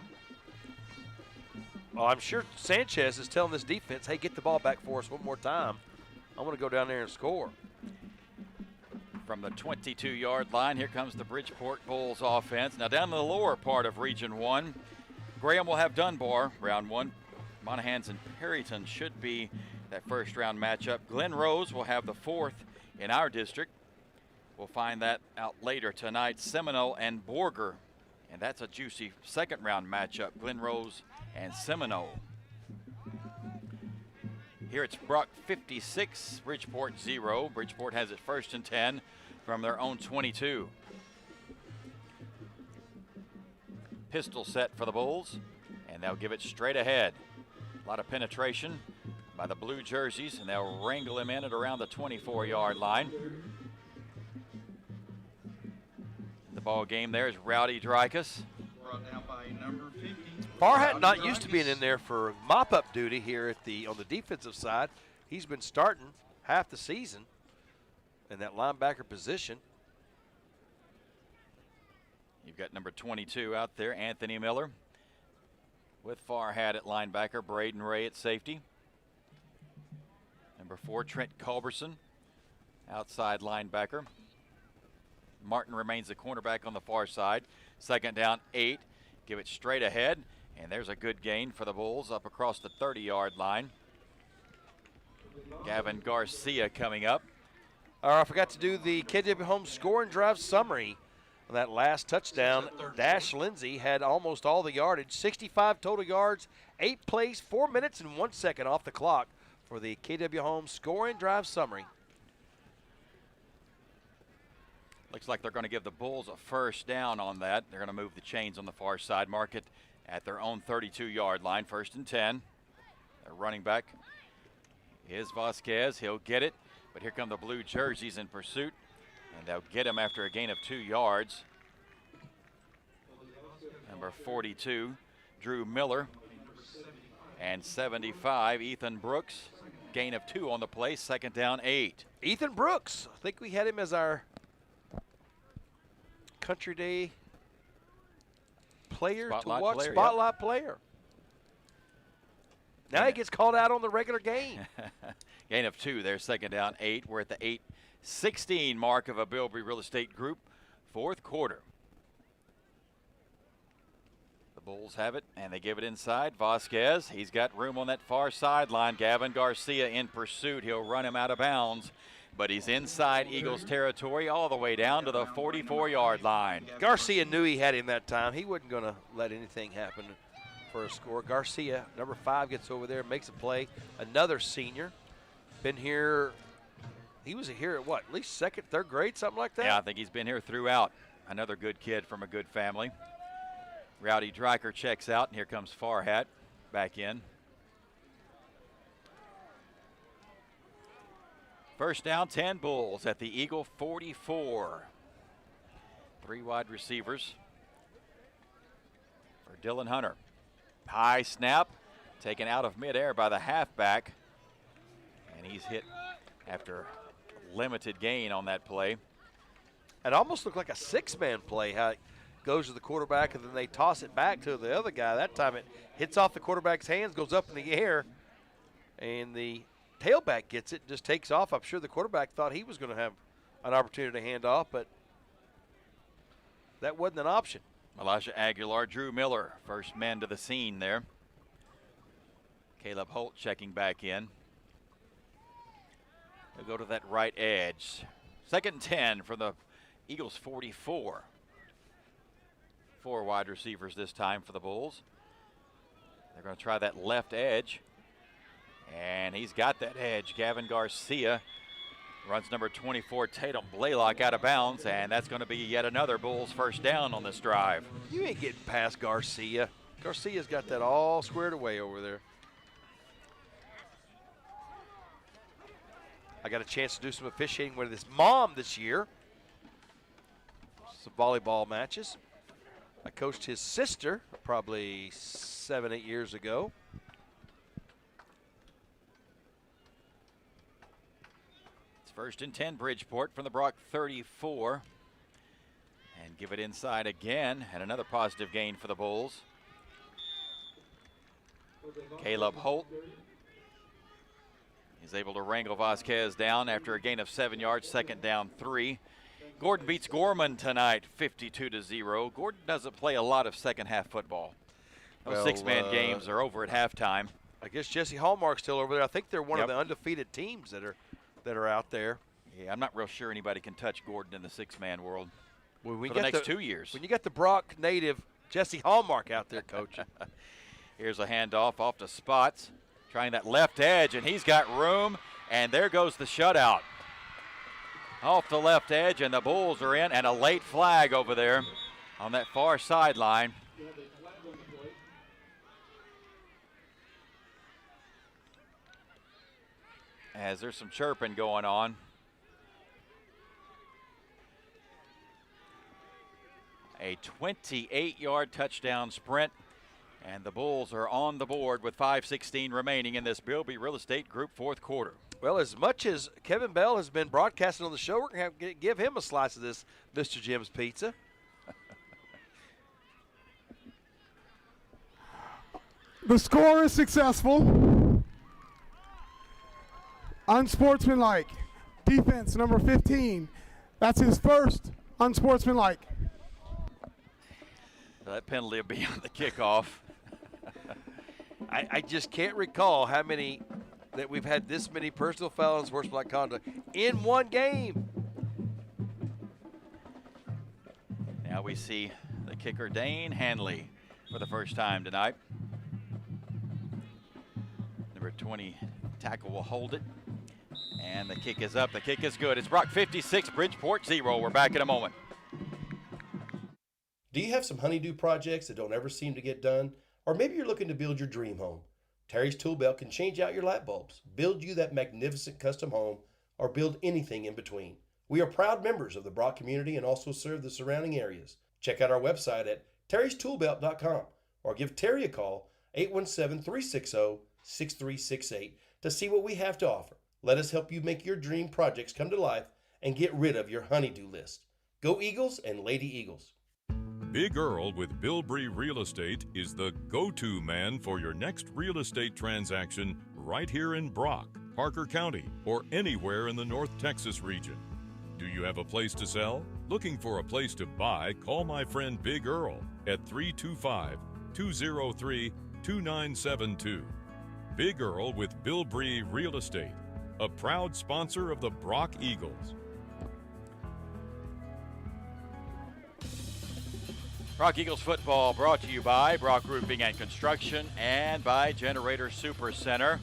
Well, I'm sure Sanchez is telling this defense, hey, get the ball back for us one more time. I want to go down there and score. From the 22-yard line, here comes the Bridgeport Bulls offense. Now down in the lower part of Region 1, Graham will have Dunbar, round 1. Monahans and Perryton should be that first-round matchup. Glen Rose will have the fourth in our district. We'll find that out later tonight. Seminole and Borger. And that's a juicy second-round matchup, Glen Rose and Seminole. Here it's Brock 56, Bridgeport 0. Bridgeport has it 1st and 10 from their own 22. Pistol set for the Bulls, and they'll give it straight ahead. A lot of penetration by the blue jerseys, and they'll wrangle him in at around the 24-yard line. The ball game there is Rowdy Drykus. Brought down by number 50. Farhat not used to being in there for mop-up duty here at on the defensive side. He's been starting half the season in that linebacker position. You've got number 22 out there, Anthony Miller, with Farhat at linebacker, Braden Ray at safety. Number 4, Trent Culberson, outside linebacker. Martin remains the cornerback on the far side. 2nd down, 8. Give it straight ahead. And there's a good gain for the Bulls up across the 30-yard line. Gavin Garcia coming up. I forgot to do the KW Home score and drive summary. On that last touchdown, Dash Lindsay had almost all the yardage. 65 total yards, 8 plays, 4 minutes and 1 second off the clock for the KW Home score and drive summary. Looks like they're going to give the Bulls a first down on that. They're going to move the chains on the far side, mark it at their own 32-yard line, 1st and 10. Their running back is Vasquez. He'll get it, but here come the blue jerseys in pursuit, and they'll get him after a gain of 2 yards. Number 42, Drew Miller, and 75, Ethan Brooks. Gain of 2 on the play, 2nd down, 8. Ethan Brooks, I think we had him as our Country Day player Spotlight to watch, player, spotlight player. Now he gets called out on the regular game. Gain of 2 there, 2nd down, 8. We're at the 8:16 mark of a Bilbrey Real Estate Group fourth quarter. The Bulls have it, and they give it inside. Vasquez, he's got room on that far sideline. Gavin Garcia in pursuit. He'll run him out of bounds, but he's inside Eagles territory all the way down to the 44-yard line. Garcia knew he had him that time. He wasn't going to let anything happen for a score. Garcia, number 5, gets over there, makes a play. Another senior. Been here, he was here at what, at least 2nd, 3rd grade, something like that? Yeah, I think he's been here throughout. Another good kid from a good family. Rowdy Dryker checks out, and here comes Farhat back in. First down, 10 Bulls at the Eagle 44. 3 wide receivers. for Dylan Hunter. High snap, taken out of midair by the halfback. And he's hit after limited gain on that play. It almost looked like a six-man play, how it goes to the quarterback and then they toss it back to the other guy. That time it hits off the quarterback's hands, goes up in the air, and the tailback gets it, just takes off. I'm sure the quarterback thought he was going to have an opportunity to hand off, but that wasn't an option. Elijah Aguilar, Drew Miller, first man to the scene there. Caleb Holt checking back in. They'll go to that right edge. 2nd and 10 for the Eagles 44. 4 wide receivers this time for the Bulls. They're going to try that left edge. And he's got that edge. Gavin Garcia runs number 24, Tatum Blaylock, out of bounds. And that's going to be yet another Bulls first down on this drive. You ain't getting past Garcia. Garcia's got that all squared away over there. I got a chance to do some officiating with his mom this year. Some volleyball matches. I coached his sister probably 7, 8 years ago. It's 1st and 10, Bridgeport from the Brock 34. And give it inside again, and another positive gain for the Bulls. Caleb Holt is able to wrangle Vasquez down after a gain of 7 yards, 2nd down 3. Gordon beats Gorman tonight, 52-0. Gordon doesn't play a lot of second half football. Those six-man games are over at halftime. I guess Jesse Hallmark's still over there. I think they're one of the undefeated teams that are out there. Yeah, I'm not real sure anybody can touch Gordon in the six-man world for the next 2 years. When you got the Brock native Jesse Hallmark out there coaching. Here's a handoff off to Spots, trying that left edge, and he's got room, and there goes the shutout. Off the left edge, and the Bulls are in, and a late flag over there on that far sideline. As there's some chirping going on. A 28-yard touchdown sprint, and the Bulls are on the board with 5:16 remaining in this Bilby Real Estate Group fourth quarter. Well, as much as Kevin Bell has been broadcasting on the show, we're going to have to give him a slice of this Mr. Jim's pizza. The score is successful. Unsportsmanlike. Defense, number 15. That's his first unsportsmanlike. That penalty will be on the kickoff. I just can't recall how many that we've had this many personal foul and sportsmanlike conduct in one game. Now we see the kicker, Dane Hanley, for the first time tonight. Number 20 tackle will hold it. And the kick is up. The kick is good. It's Brock 56, Bridgeport 0. We're back in a moment. Do you have some honeydew projects that don't ever seem to get done? Or maybe you're looking to build your dream home. Terry's Tool Belt can change out your light bulbs, build you that magnificent custom home, or build anything in between. We are proud members of the Brock community and also serve the surrounding areas. Check out our website at terrystoolbelt.com or give Terry a call, 817-360-6368, to see what we have to offer. Let us help you make your dream projects come to life and get rid of your honeydew list. Go Eagles and Lady Eagles. Big Earl with Bilbrey Real Estate is the go-to man for your next real estate transaction right here in Brock, Parker County, or anywhere in the North Texas region. Do you have a place to sell? Looking for a place to buy? Call my friend Big Earl at 325-203-2972. Big Earl with Bilbrey Real Estate, a proud sponsor of the Brock Eagles. Brock Eagles football brought to you by Brock Roofing and Construction and by Generator Super Center.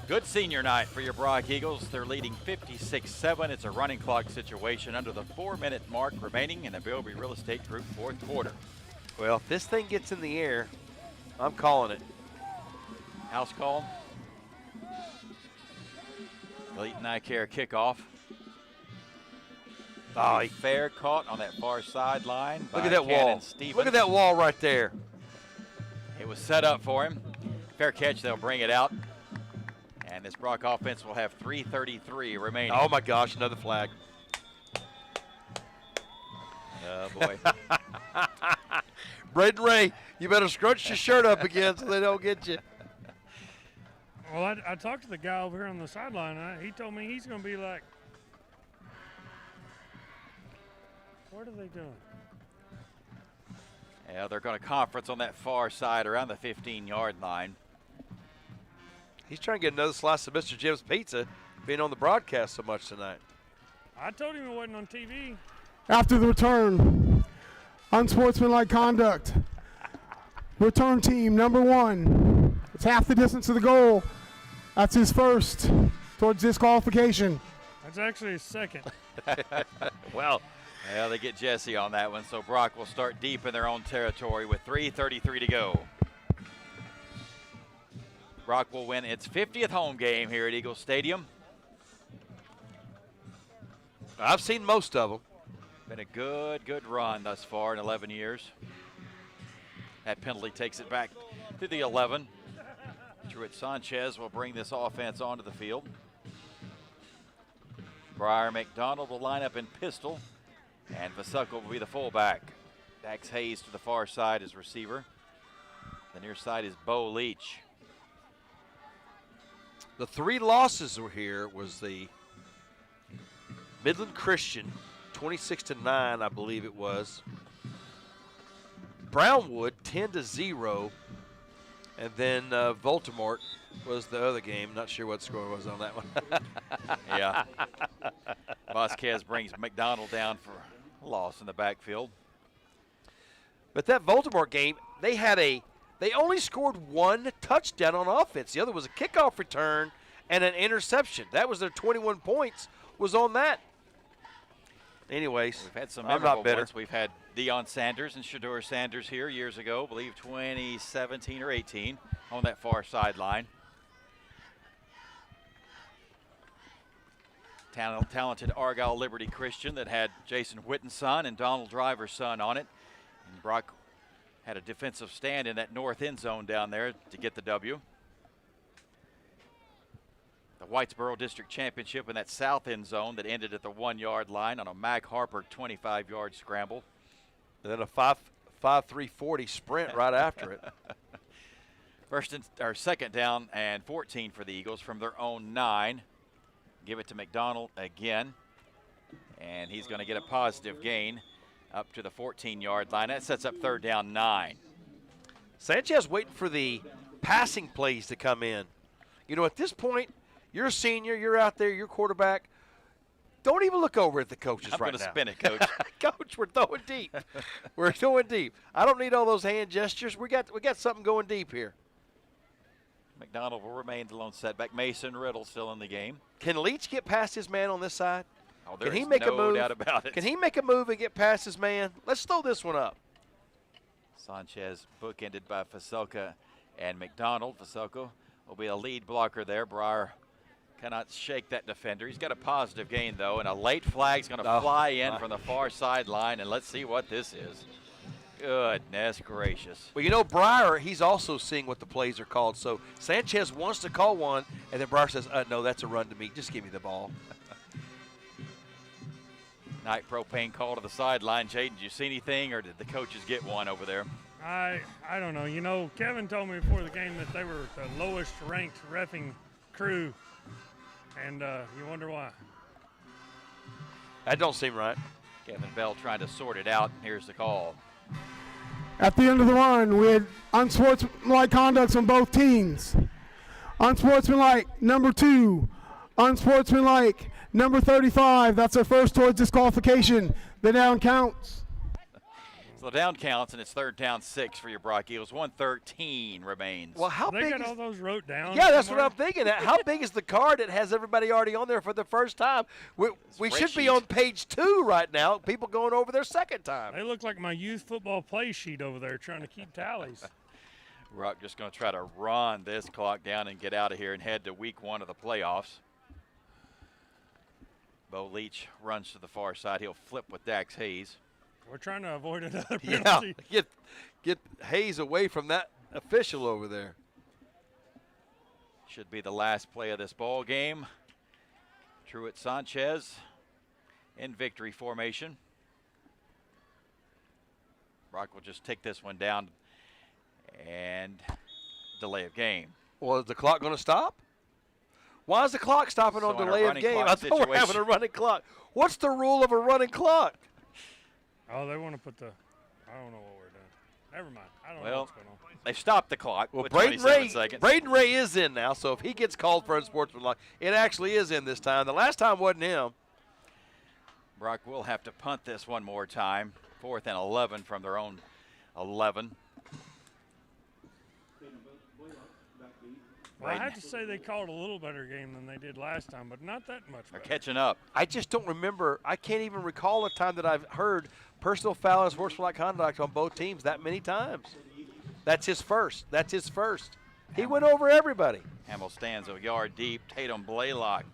Good senior night for your Brock Eagles. They're leading 56-7. It's a running clock situation under the 4-minute mark remaining in the Bilby Real Estate Group fourth quarter. Well, if this thing gets in the air, I'm calling it. House call. Clayton Eye Care kickoff. Oh, fair caught on that far sideline. Look at that wall. Look at that wall right there. was set up for him. Fair catch, they'll bring it out. And this Brock offense will have 3:33 remaining. Oh, my gosh, another flag. Oh, boy. Braden Ray, you better scrunch your shirt up again so they don't get you. Well, I talked to the guy over here on the sideline, and he told me he's going to be like, what are they doing? Yeah, they're going to conference on that far side around the 15-yard line. He's trying to get another slice of Mr. Jim's pizza, being on the broadcast so much tonight. I told him it wasn't on TV. After the return, unsportsmanlike conduct. Return team number 1. It's half the distance to the goal. That's his first towards disqualification. That's actually his second. Well, they get Jesse on that one, so Brock will start deep in their own territory with 3:33 to go. Brock will win its 50th home game here at Eagle Stadium. I've seen most of them. Been a good run thus far in 11 years. That penalty takes it back to the 11. Truett Sanchez will bring this offense onto the field. Briar McDonald will line up in pistol, and Vasecka will be the fullback. Dax Hayes to the far side as receiver. The near side is Bo Leach. The 3 losses were here was the Midland Christian, 26-9, I believe it was. Brownwood, 10-0. And then Voldemort was the other game. Not sure what score was on that one. Yeah. Vasquez brings McDonald down for a loss in the backfield. But that Voldemort game, they only scored 1 touchdown on offense. The other was a kickoff return and an interception. That was their 21 points was on that. Anyways, we've had some I'm memorable not bitter. ones. We've had Deion Sanders and Shador Sanders here years ago, I believe 2017 or 18, on that far sideline. Talented Argyle Liberty Christian that had Jason Witten's son and Donald Driver's son on it. And Brock had a defensive stand in that north end zone down there to get the W. The Whitesboro District Championship in that south end zone that ended at the 1-yard line on a Mac Harper 25-yard scramble. And then a 5.340 sprint right after it. Second down and 14 for the Eagles from their own 9. Give it to McDonald again. And he's going to get a positive gain up to the 14-yard line. That sets up third down 9. Sanchez waiting for the passing plays to come in. You know, at this point, you're a senior, you're out there, you're quarterback. Don't even look over at the coaches right now. I'm going to spin it, Coach. Coach, we're throwing deep. We're throwing deep. I don't need all those hand gestures. We got something going deep here. McDonald will remain the lone setback. Mason Riddle still in the game. Can Leach get past his man on this side? Oh, there Can he is make no a move? doubt about it. Can he make a move and get past his man? Let's throw this one up. Sanchez bookended by Vasecka and McDonald. Vasecka will be a lead blocker there. Briar cannot shake that defender. He's got a positive gain, though, and a late flag's going to fly in from the far sideline, and let's see what this is. Goodness gracious. Well, you know, Briar, he's also seeing what the plays are called. So Sanchez wants to call one, and then Briar says, no, that's a run to me. Just give me the ball. Night propane call to the sideline. Jaden, did you see anything, or did the coaches get one over there? I don't know. You know, Kevin told me before the game that they were the lowest ranked reffing crew, and you wonder why. That don't seem right. Kevin Bell trying to sort it out. Here's the call. At the end of the run, we had unsportsmanlike conducts on both teams. Unsportsmanlike, number 2. Unsportsmanlike, number 35. That's our first towards disqualification. The down counts. So the down counts, and it's third down 6 for your Brock Eagles. 1:13 remains. Well, how they big got is, all those wrote down? Yeah, that's somewhere? What I'm thinking. How big is the card that has everybody already on there for the first time? We should be on page 2 right now. People going over their second time. They look like my youth football play sheet over there trying to keep tallies. Brock just going to try to run this clock down and get out of here and head to week 1 of the playoffs. Bo Leach runs to the far side. He'll flip with Dax Hayes. We're trying to avoid another penalty. Yeah, get Hayes away from that official over there. Should be the last play of this ball game. Truett Sanchez in victory formation. Brock will just take this one down and delay of game. Well, is the clock going to stop? Why is the clock stopping on delay of game? I thought we're having a running clock. What's the rule of a running clock? Oh, they want to put the, I don't know what we're doing. Never mind. I don't know Well, what's going on. they've stopped the clock Well, with Braden 27 seconds. Braden Ray is in now, so if he gets called for unsportsmanlike, it actually is in this time. The last time wasn't him. Brock will have to punt this one more time. 4th and 11 from their own 11. Well, I have to say they called a little better game than they did last time, but not that much better. They're catching up. I just don't remember. I can't even recall a time that I've heard personal foul and sportsmanlike conduct on both teams that many times. That's his first. That's his first. He went over everybody. Hamill stands a yard deep. Tatum Blaylock,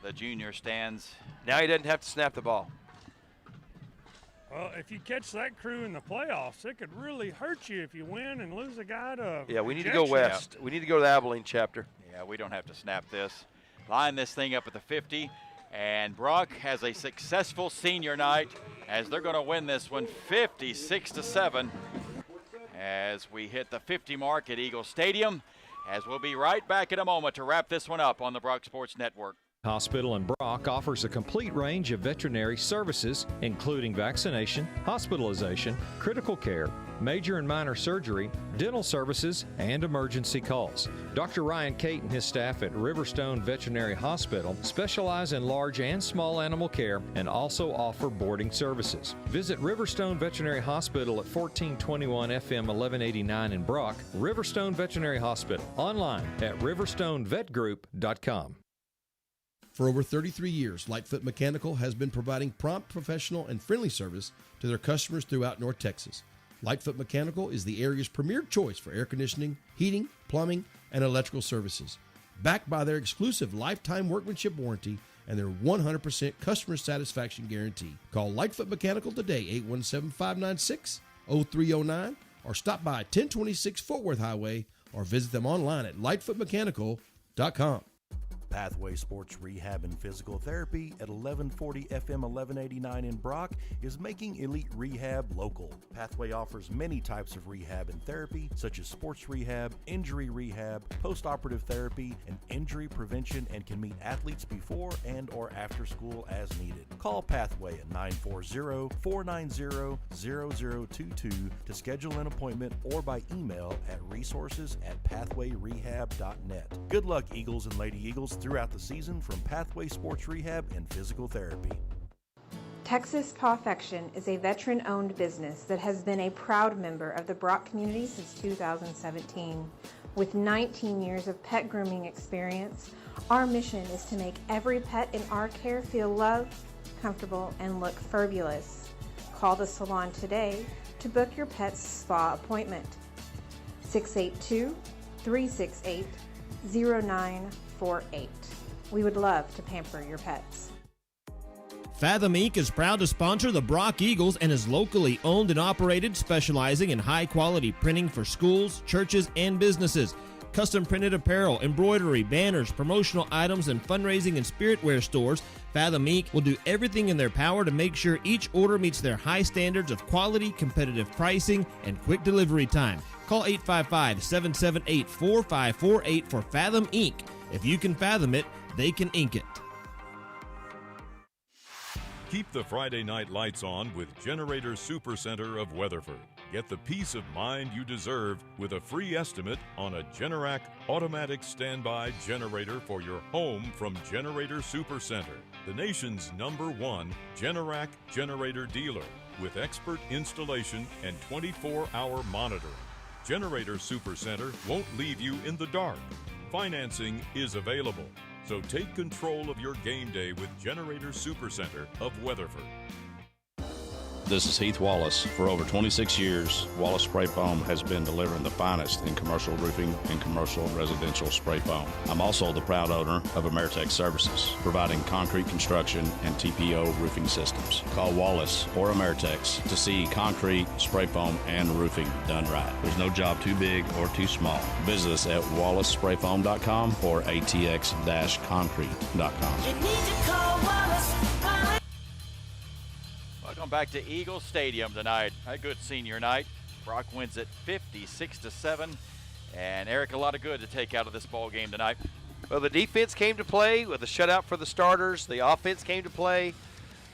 the junior, stands. Now he doesn't have to snap the ball. Well, if you catch that crew in the playoffs, it could really hurt you if you win and lose a guy to Yeah, we need to go west. We need to go to the Abilene chapter. Yeah, we don't have to snap this. Line this thing up at the 50. And Brock has a successful senior night as they're going to win this one 56-7 as we hit the 50 mark at Eagle Stadium, as we'll be right back in a moment to wrap this one up on the Brock Sports Network. Hospital in Brock offers a complete range of veterinary services, including vaccination, hospitalization, critical care, major and minor surgery, dental services, and emergency calls. Dr. Ryan Cate and his staff at Riverstone Veterinary Hospital specialize in large and small animal care and also offer boarding services. Visit Riverstone Veterinary Hospital at 1421 FM 1189 in Brock, Riverstone Veterinary Hospital, online at riverstonevetgroup.com. For over 33 years, Lightfoot Mechanical has been providing prompt, professional, and friendly service to their customers throughout North Texas. Lightfoot Mechanical is the area's premier choice for air conditioning, heating, plumbing, and electrical services. Backed by their exclusive lifetime workmanship warranty and their 100% customer satisfaction guarantee. Call Lightfoot Mechanical today, 817-596-0309, or stop by 1026 Fort Worth Highway, or visit them online at lightfootmechanical.com. Pathway Sports Rehab and Physical Therapy at 1140 FM 1189 in Brock is making elite rehab local. Pathway offers many types of rehab and therapy, such as sports rehab, injury rehab, post-operative therapy, and injury prevention, and can meet athletes before and or after school as needed. Call Pathway at 940-490-0022 to schedule an appointment, or by email at resources@pathwayrehab.net. Good luck, Eagles and Lady Eagles, throughout the season from Pathway Sports Rehab and Physical Therapy. Texas Pawfection is a veteran-owned business that has been a proud member of the Brock community since 2017. With 19 years of pet grooming experience, our mission is to make every pet in our care feel loved, comfortable, and look fabulous. Call the salon today to book your pet's spa appointment. 682-368-0948. We would love to pamper your pets. Fathom Inc. is proud to sponsor the Brock Eagles and is locally owned and operated, specializing in high-quality printing for schools, churches, and businesses. Custom printed apparel, embroidery, banners, promotional items, and fundraising and spiritware stores, Fathom Inc. will do everything in their power to make sure each order meets their high standards of quality, competitive pricing, and quick delivery time. Call 855-778-4548 for Fathom Inc. If you can fathom it, they can ink it. Keep the Friday night lights on with Generator Supercenter of Weatherford. Get the peace of mind you deserve with a free estimate on a Generac automatic standby generator for your home from Generator Supercenter, the nation's #1 Generac generator dealer with expert installation and 24-hour monitoring. Generator Supercenter won't leave you in the dark. Financing is available. So take control of your game day with Generator Supercenter of Weatherford. This is Heath Wallace. For over 26 years, Wallace Spray Foam has been delivering the finest in commercial roofing and commercial residential spray foam. I'm also the proud owner of Ameritech Services, providing concrete construction and TPO roofing systems. Call Wallace or Ameritech to see concrete, spray foam, and roofing done right. There's no job too big or too small. Visit us at wallacesprayfoam.com or atx-concrete.com. You need to call Wallace. Welcome back to Eagle Stadium tonight. A good senior night. Brock wins it 56-7. And Eric, a lot of good to take out of this ball game tonight. Well, the defense came to play with a shutout for the starters. The offense came to play.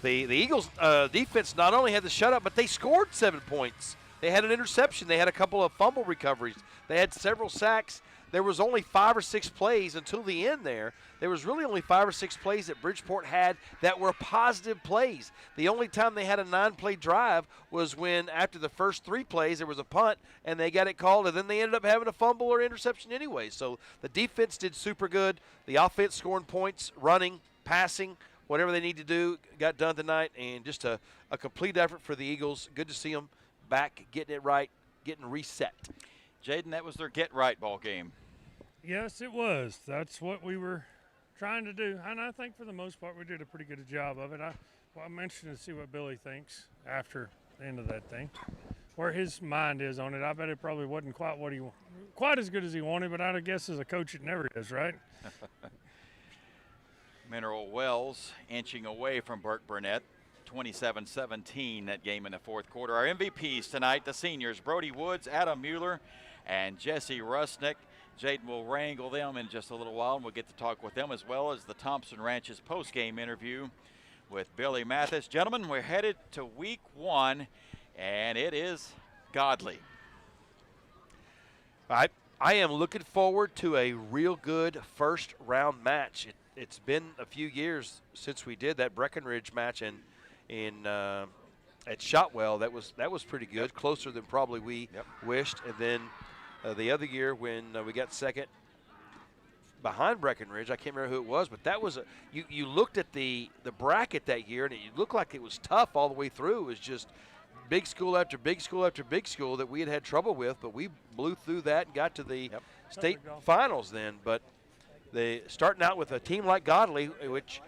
The Eagles defense not only had the shutout, but they scored 7 points. They had an interception. They had a couple of fumble recoveries. They had several sacks. There was only 5 or 6 plays until the end there. There was really only 5 or 6 plays that Bridgeport had that were positive plays. The only time they had a 9-play drive was when after the first 3 plays there was a punt and they got it called, and then they ended up having a fumble or interception anyway. So the defense did super good. The offense scoring points, running, passing, whatever they need to do got done tonight, and just a complete effort for the Eagles. Good to see them back, getting it right, getting reset. Jaden, that was their get-right ball game. Yes, it was. That's what we were trying to do, and I think for the most part we did a pretty good job of it. I mentioned to see what Billy thinks after the end of that thing, where his mind is on it. I bet it probably wasn't quite as good as he wanted, but I guess as a coach it never is, right? Mineral Wells inching away from Burke Burnett, 27-17 that game in the fourth quarter. Our MVPs tonight, the seniors, Brody Woods, Adam Mueller, and Jesse Rusnick. Jaden will wrangle them in just a little while, and we'll get to talk with them as well as the Thompson Ranches post-game interview with Billy Mathis. Gentlemen, we're headed to week 1, and it is godly. I am looking forward to a real good first-round match. It's been a few years since we did that Breckenridge match at Shotwell. That was pretty good, closer than probably we wished. And then the other year when we got second behind Breckenridge, I can't remember who it was, but that was you looked at the bracket that year, and it looked like it was tough all the way through. It was just big school after big school after big school that we had trouble with, but we blew through that and got to the state finals then. But starting out with a team like Godley, which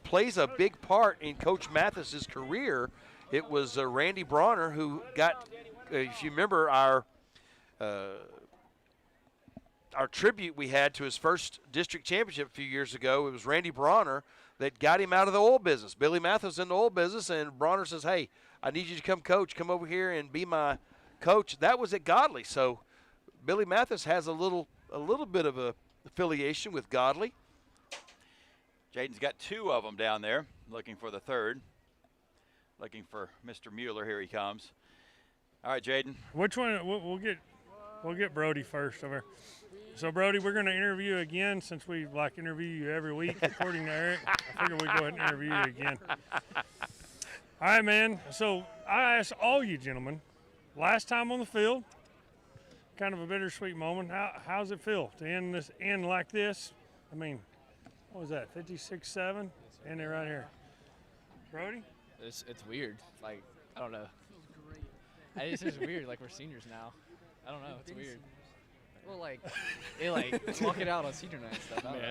plays a big part in Coach Mathis's career. It was Randy Bronner who got, if you remember our tribute we had to his first district championship a few years ago. It was Randy Bronner that got him out of the oil business. Billy Mathis in the oil business, and Bronner says, hey, I need you to come coach. Come over here and be my coach. That was at Godley. So Billy Mathis has a little bit of a affiliation with Godley. Jaden's got 2 of them down there, looking for the third. Looking for Mr. Mueller. Here he comes. All right, Jaden. Which one? We'll get Brody first over. So Brody, we're going to interview you again since we interview you every week, according to Eric. I figure we go ahead and interview you again. All right, man. So I asked all you gentlemen, last time on the field, kind of a bittersweet moment. How's it feel to end like this? I mean, what was that? 56-7, and they're right here. Brody. It's weird. I don't know. It's just weird. We're seniors now. I don't know. It's weird. Well, walk it out on senior night and stuff. I don't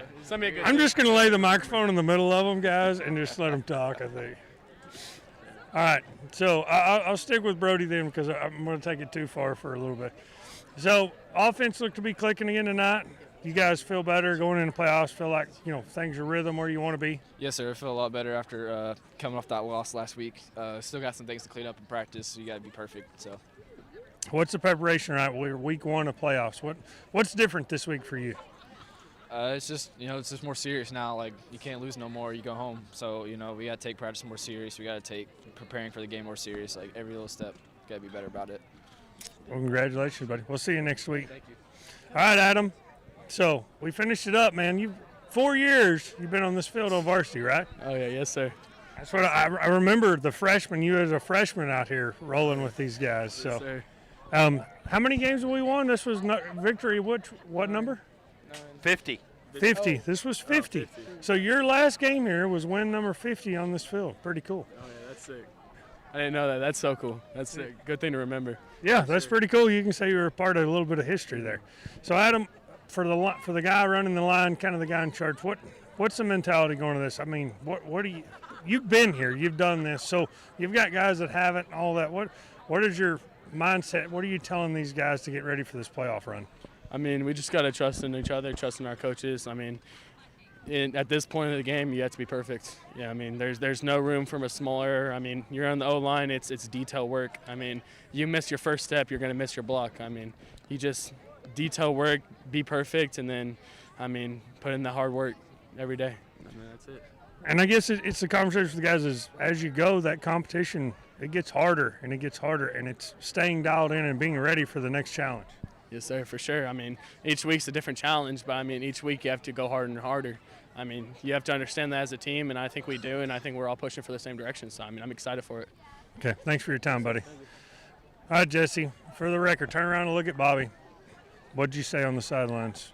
know. I'm just going to lay the microphone in the middle of them, guys, and just let them talk, I think. All right. So I'll stick with Brody then because I'm going to take it too far for a little bit. So offense looked to be clicking again tonight. You guys feel better going into playoffs? Feel like, things are rhythm where you want to be? Yes, sir. I feel a lot better after coming off that loss last week. Still got some things to clean up in practice, so you got to be perfect. So, what's the preparation right? We're week 1 of playoffs. What's different this week for you? It's just it's just more serious now. You can't lose no more. You go home. So we got to take practice more serious. We got to take preparing for the game more serious. Every little step, got to be better about it. Well, congratulations, buddy. We'll see you next week. Thank you. All right, Adam. So we finished it up, man. 4 years you've been on this field on varsity, right? Oh yeah, yes sir. That's what I remember. The freshman, you as a freshman out here rolling with these guys. Yes, so, sir. How many games have we won? This was victory. What number? 50. 50. This was 50. 50. So your last game here was win number 50 on this field. Pretty cool. Oh yeah, that's sick. I didn't know that. That's so cool. That's a good thing to remember. Yeah, that's pretty cool. You can say you were a part of a little bit of history there. So, Adam, for the guy running the line, kind of the guy in charge, what's the mentality going to this? I mean, what do you've been here, you've done this, so you've got guys that haven't and all that. What is your mindset? What are you telling these guys to get ready for this playoff run? I mean, we just got to trust in each other, trust in our coaches. I mean, at this point of the game, you have to be perfect. Yeah, I mean, there's no room for a small error. I mean, you're on the O-line, it's detail work. I mean, you miss your first step, you're going to miss your block. I mean, you just detail work, be perfect, and then, I mean, put in the hard work every day. I mean, that's it. And I guess it's the conversation with the guys as you go, that competition, it gets harder, and it's staying dialed in and being ready for the next challenge. Yes, sir, for sure. I mean, each week's a different challenge, but, I mean, each week you have to go harder and harder. I mean, you have to understand that as a team, and I think we do, and I think we're all pushing for the same direction. So, I mean, I'm excited for it. Okay, thanks for your time, buddy. All right, Jesse, for the record, turn around and look at Bobby. What did you say on the sidelines?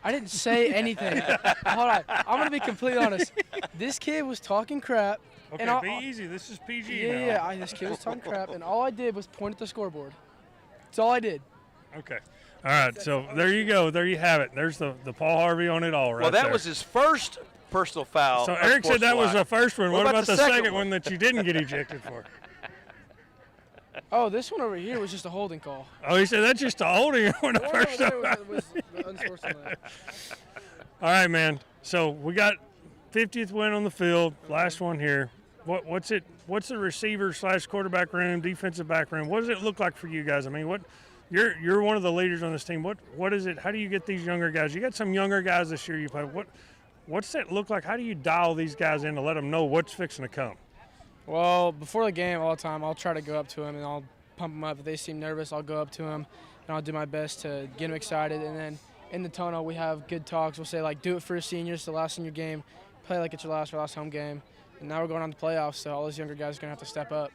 I didn't say anything. Hold on. I'm going to be completely honest. This kid was talking crap. Okay, and be easy. This is PG now. Yeah, this kid was talking crap, and all I did was point at the scoreboard. That's all I did. Okay. All right, so there you go. There you have it. There's the Paul Harvey on it all right Well, that there. was his first personal foul. So Eric said that was the first one. What about the second one that you didn't get ejected for? Oh, this one over here was just a holding call. Oh, he said that's just a holding on the first time. Was unsportsmanlike. All right, man. So we got 50th win on the field. Last one here. What's the receiver / quarterback room, defensive back room? What does it look like for you guys? I mean, you're one of the leaders on this team. What is it? How do you get these younger guys? You got some younger guys this year you play. What's that look like? How do you dial these guys in to let them know what's fixing to come? Well, before the game, all the time, I'll try to go up to them and I'll pump them up. If they seem nervous, I'll go up to them and I'll do my best to get them excited. And then in the tunnel, we have good talks. We'll say, like, do it for your seniors, the last senior game. Play like it's your last home game. And now we're going on to playoffs, so all those younger guys are going to have to step up.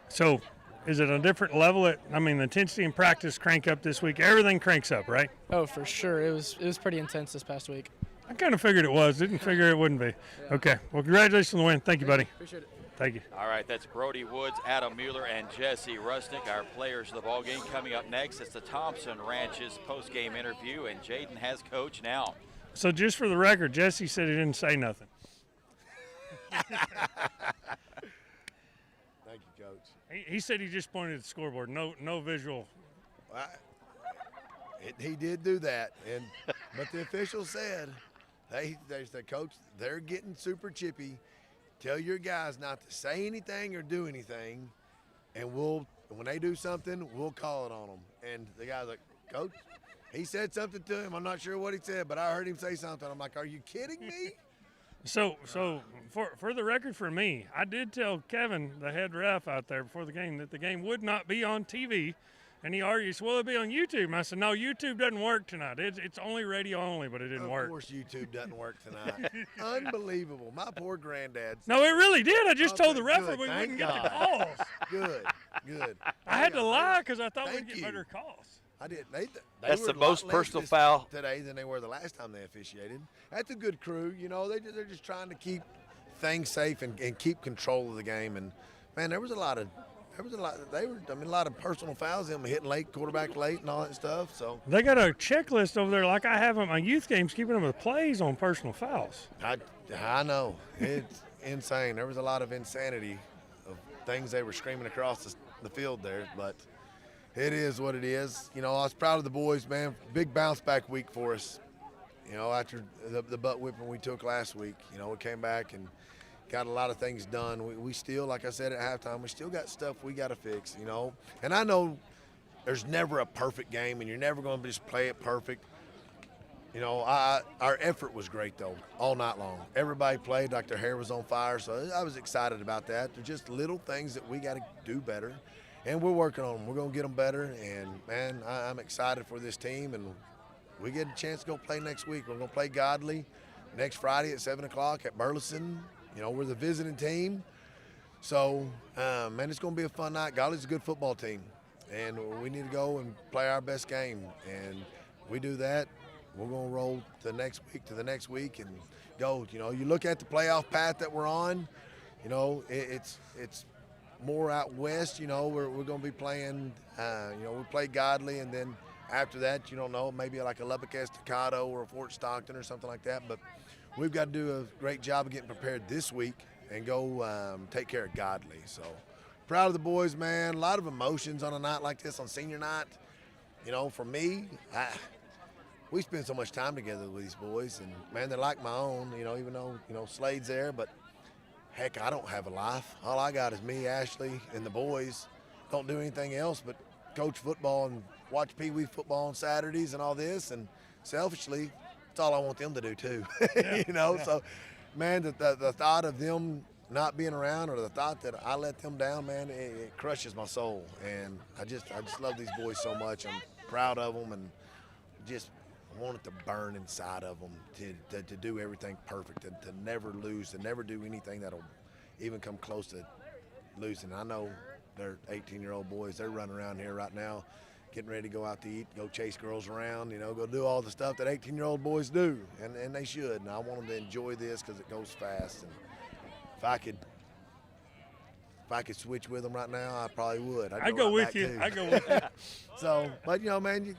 So is it a different level? The intensity and practice crank up this week. Everything cranks up, right? Oh, for sure. It was pretty intense this past week. I kind of figured it was. Didn't figure it wouldn't be. Yeah. Okay. Well, congratulations on the win. Thank you, buddy. Appreciate it. Thank you. All right, that's Brody Woods, Adam Mueller, and Jesse Rusnick, our players of the ball game. Coming up next, it's the Thompson Ranches post-game interview, and Jaden has coach now. So just for the record, Jesse said he didn't say nothing. Thank you, Coach. He said he just pointed at the scoreboard. No visual. He did do that, but the official said, they said, Coach, they're getting super chippy. Tell your guys not to say anything or do anything, and when they do something, we'll call it on them. And the guy's like, Coach, he said something to him. I'm not sure what he said, but I heard him say something. I'm like, are you kidding me? So for the record for me, I did tell Kevin, the head ref out there before the game, that the game would not be on TV. And he argues, well, it'll be on YouTube. And I said, no, YouTube doesn't work tonight. It's only radio only, but it didn't work. Of course YouTube doesn't work tonight. Unbelievable. My poor granddad. No, it really did. I just told the referee we wouldn't get the calls. Good. I had to lie because I thought we'd get better calls. I did. They That's were the most personal foul today than they were the last time they officiated. That's a good crew. You know, they're just trying to keep things safe and keep control of the game. And man, there was a lot of personal fouls. Them hitting late, quarterback late, and all that stuff. So they got a checklist over there, like I have at my youth games, keeping them with plays on personal fouls. I know it's insane. There was a lot of insanity of things they were screaming across the field there, but. It is what it is. You know, I was proud of the boys, man. Big bounce back week for us. You know, after the butt whipping we took last week, you know, we came back and got a lot of things done. We still, like I said at halftime, we still got stuff we got to fix, you know. And I know there's never a perfect game and you're never going to just play it perfect. You know, our effort was great, though, all night long. Everybody played like their hair was on fire, so I was excited about that. They're just little things that we got to do better. And we're working on them. We're going to get them better. And, man, I'm excited for this team. And we get a chance to go play next week. We're going to play Godly next Friday at 7 o'clock at Burleson. You know, we're the visiting team. So, man, it's going to be a fun night. Godly's a good football team. And we need to go and play our best game. And we do that, we're going to roll to the next week and go. You know, you look at the playoff path that we're on, you know, it's more out west, you know, we're going to be playing, you know, we play Godly, and then after that, you don't know, maybe like a Lubbock Estacado or a Fort Stockton or something like that. But we've got to do a great job of getting prepared this week and go take care of Godly. So proud of the boys, man. A lot of emotions on a night like this, on senior night. You know, for me, we spend so much time together with these boys, and man, they're like my own, you know, even though, you know, Slade's there, but heck, I don't have a life. All I got is me, Ashley, and the boys. Don't do anything else but coach football and watch Pee Wee football on Saturdays and all this, and selfishly, that's all I want them to do too. Yeah, you know, yeah. so man, the thought of them not being around, or the thought that I let them down, man, it crushes my soul. And I just love these boys so much. I'm proud of them, and just want it to burn inside of them to do everything perfect, to never lose, to never do anything that'll even come close to losing. I know they're 18-year-old boys. They're running around here right now, getting ready to go out to eat, go chase girls around, you know, go do all the stuff that 18-year-old boys do, and they should. And I want them to enjoy this because it goes fast. And if I could switch with them right now, I probably would. I'd go with you. I'd go with you. So, but you know, man, you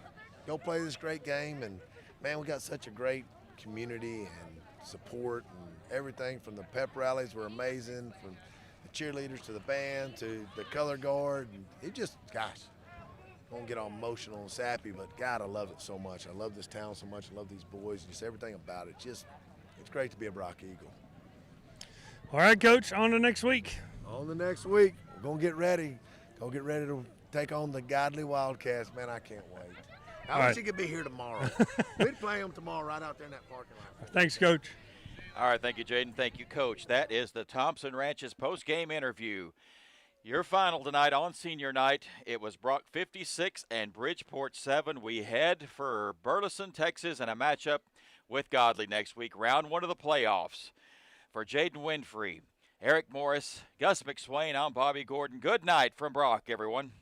go play this great game, and man, we got such a great community and support and everything. From the pep rallies were amazing, from the cheerleaders to the band to the color guard. And it just, gosh, I won't get all emotional and sappy, but God, I love it so much. I love this town so much. I love these boys, just everything about it. Just, it's great to be a Brock Eagle. All right, Coach, on to next week. On the next week, we're going to get ready. Go get ready to take on the Godly Wildcats. Man, I can't wait. I wish you could be here tomorrow. We'd play them tomorrow right out there in that parking lot. Thanks, Coach. All right, thank you, Jaden. Thank you, Coach. That is the Thompson Ranches post-game interview. Your final tonight on senior night, it was Brock 56 and Bridgeport 7. We head for Burleson, Texas, and a matchup with Godly next week, round one of the playoffs. For Jaden Winfrey, Eric Morris, Gus McSwain, I'm Bobby Gordon. Good night from Brock, everyone.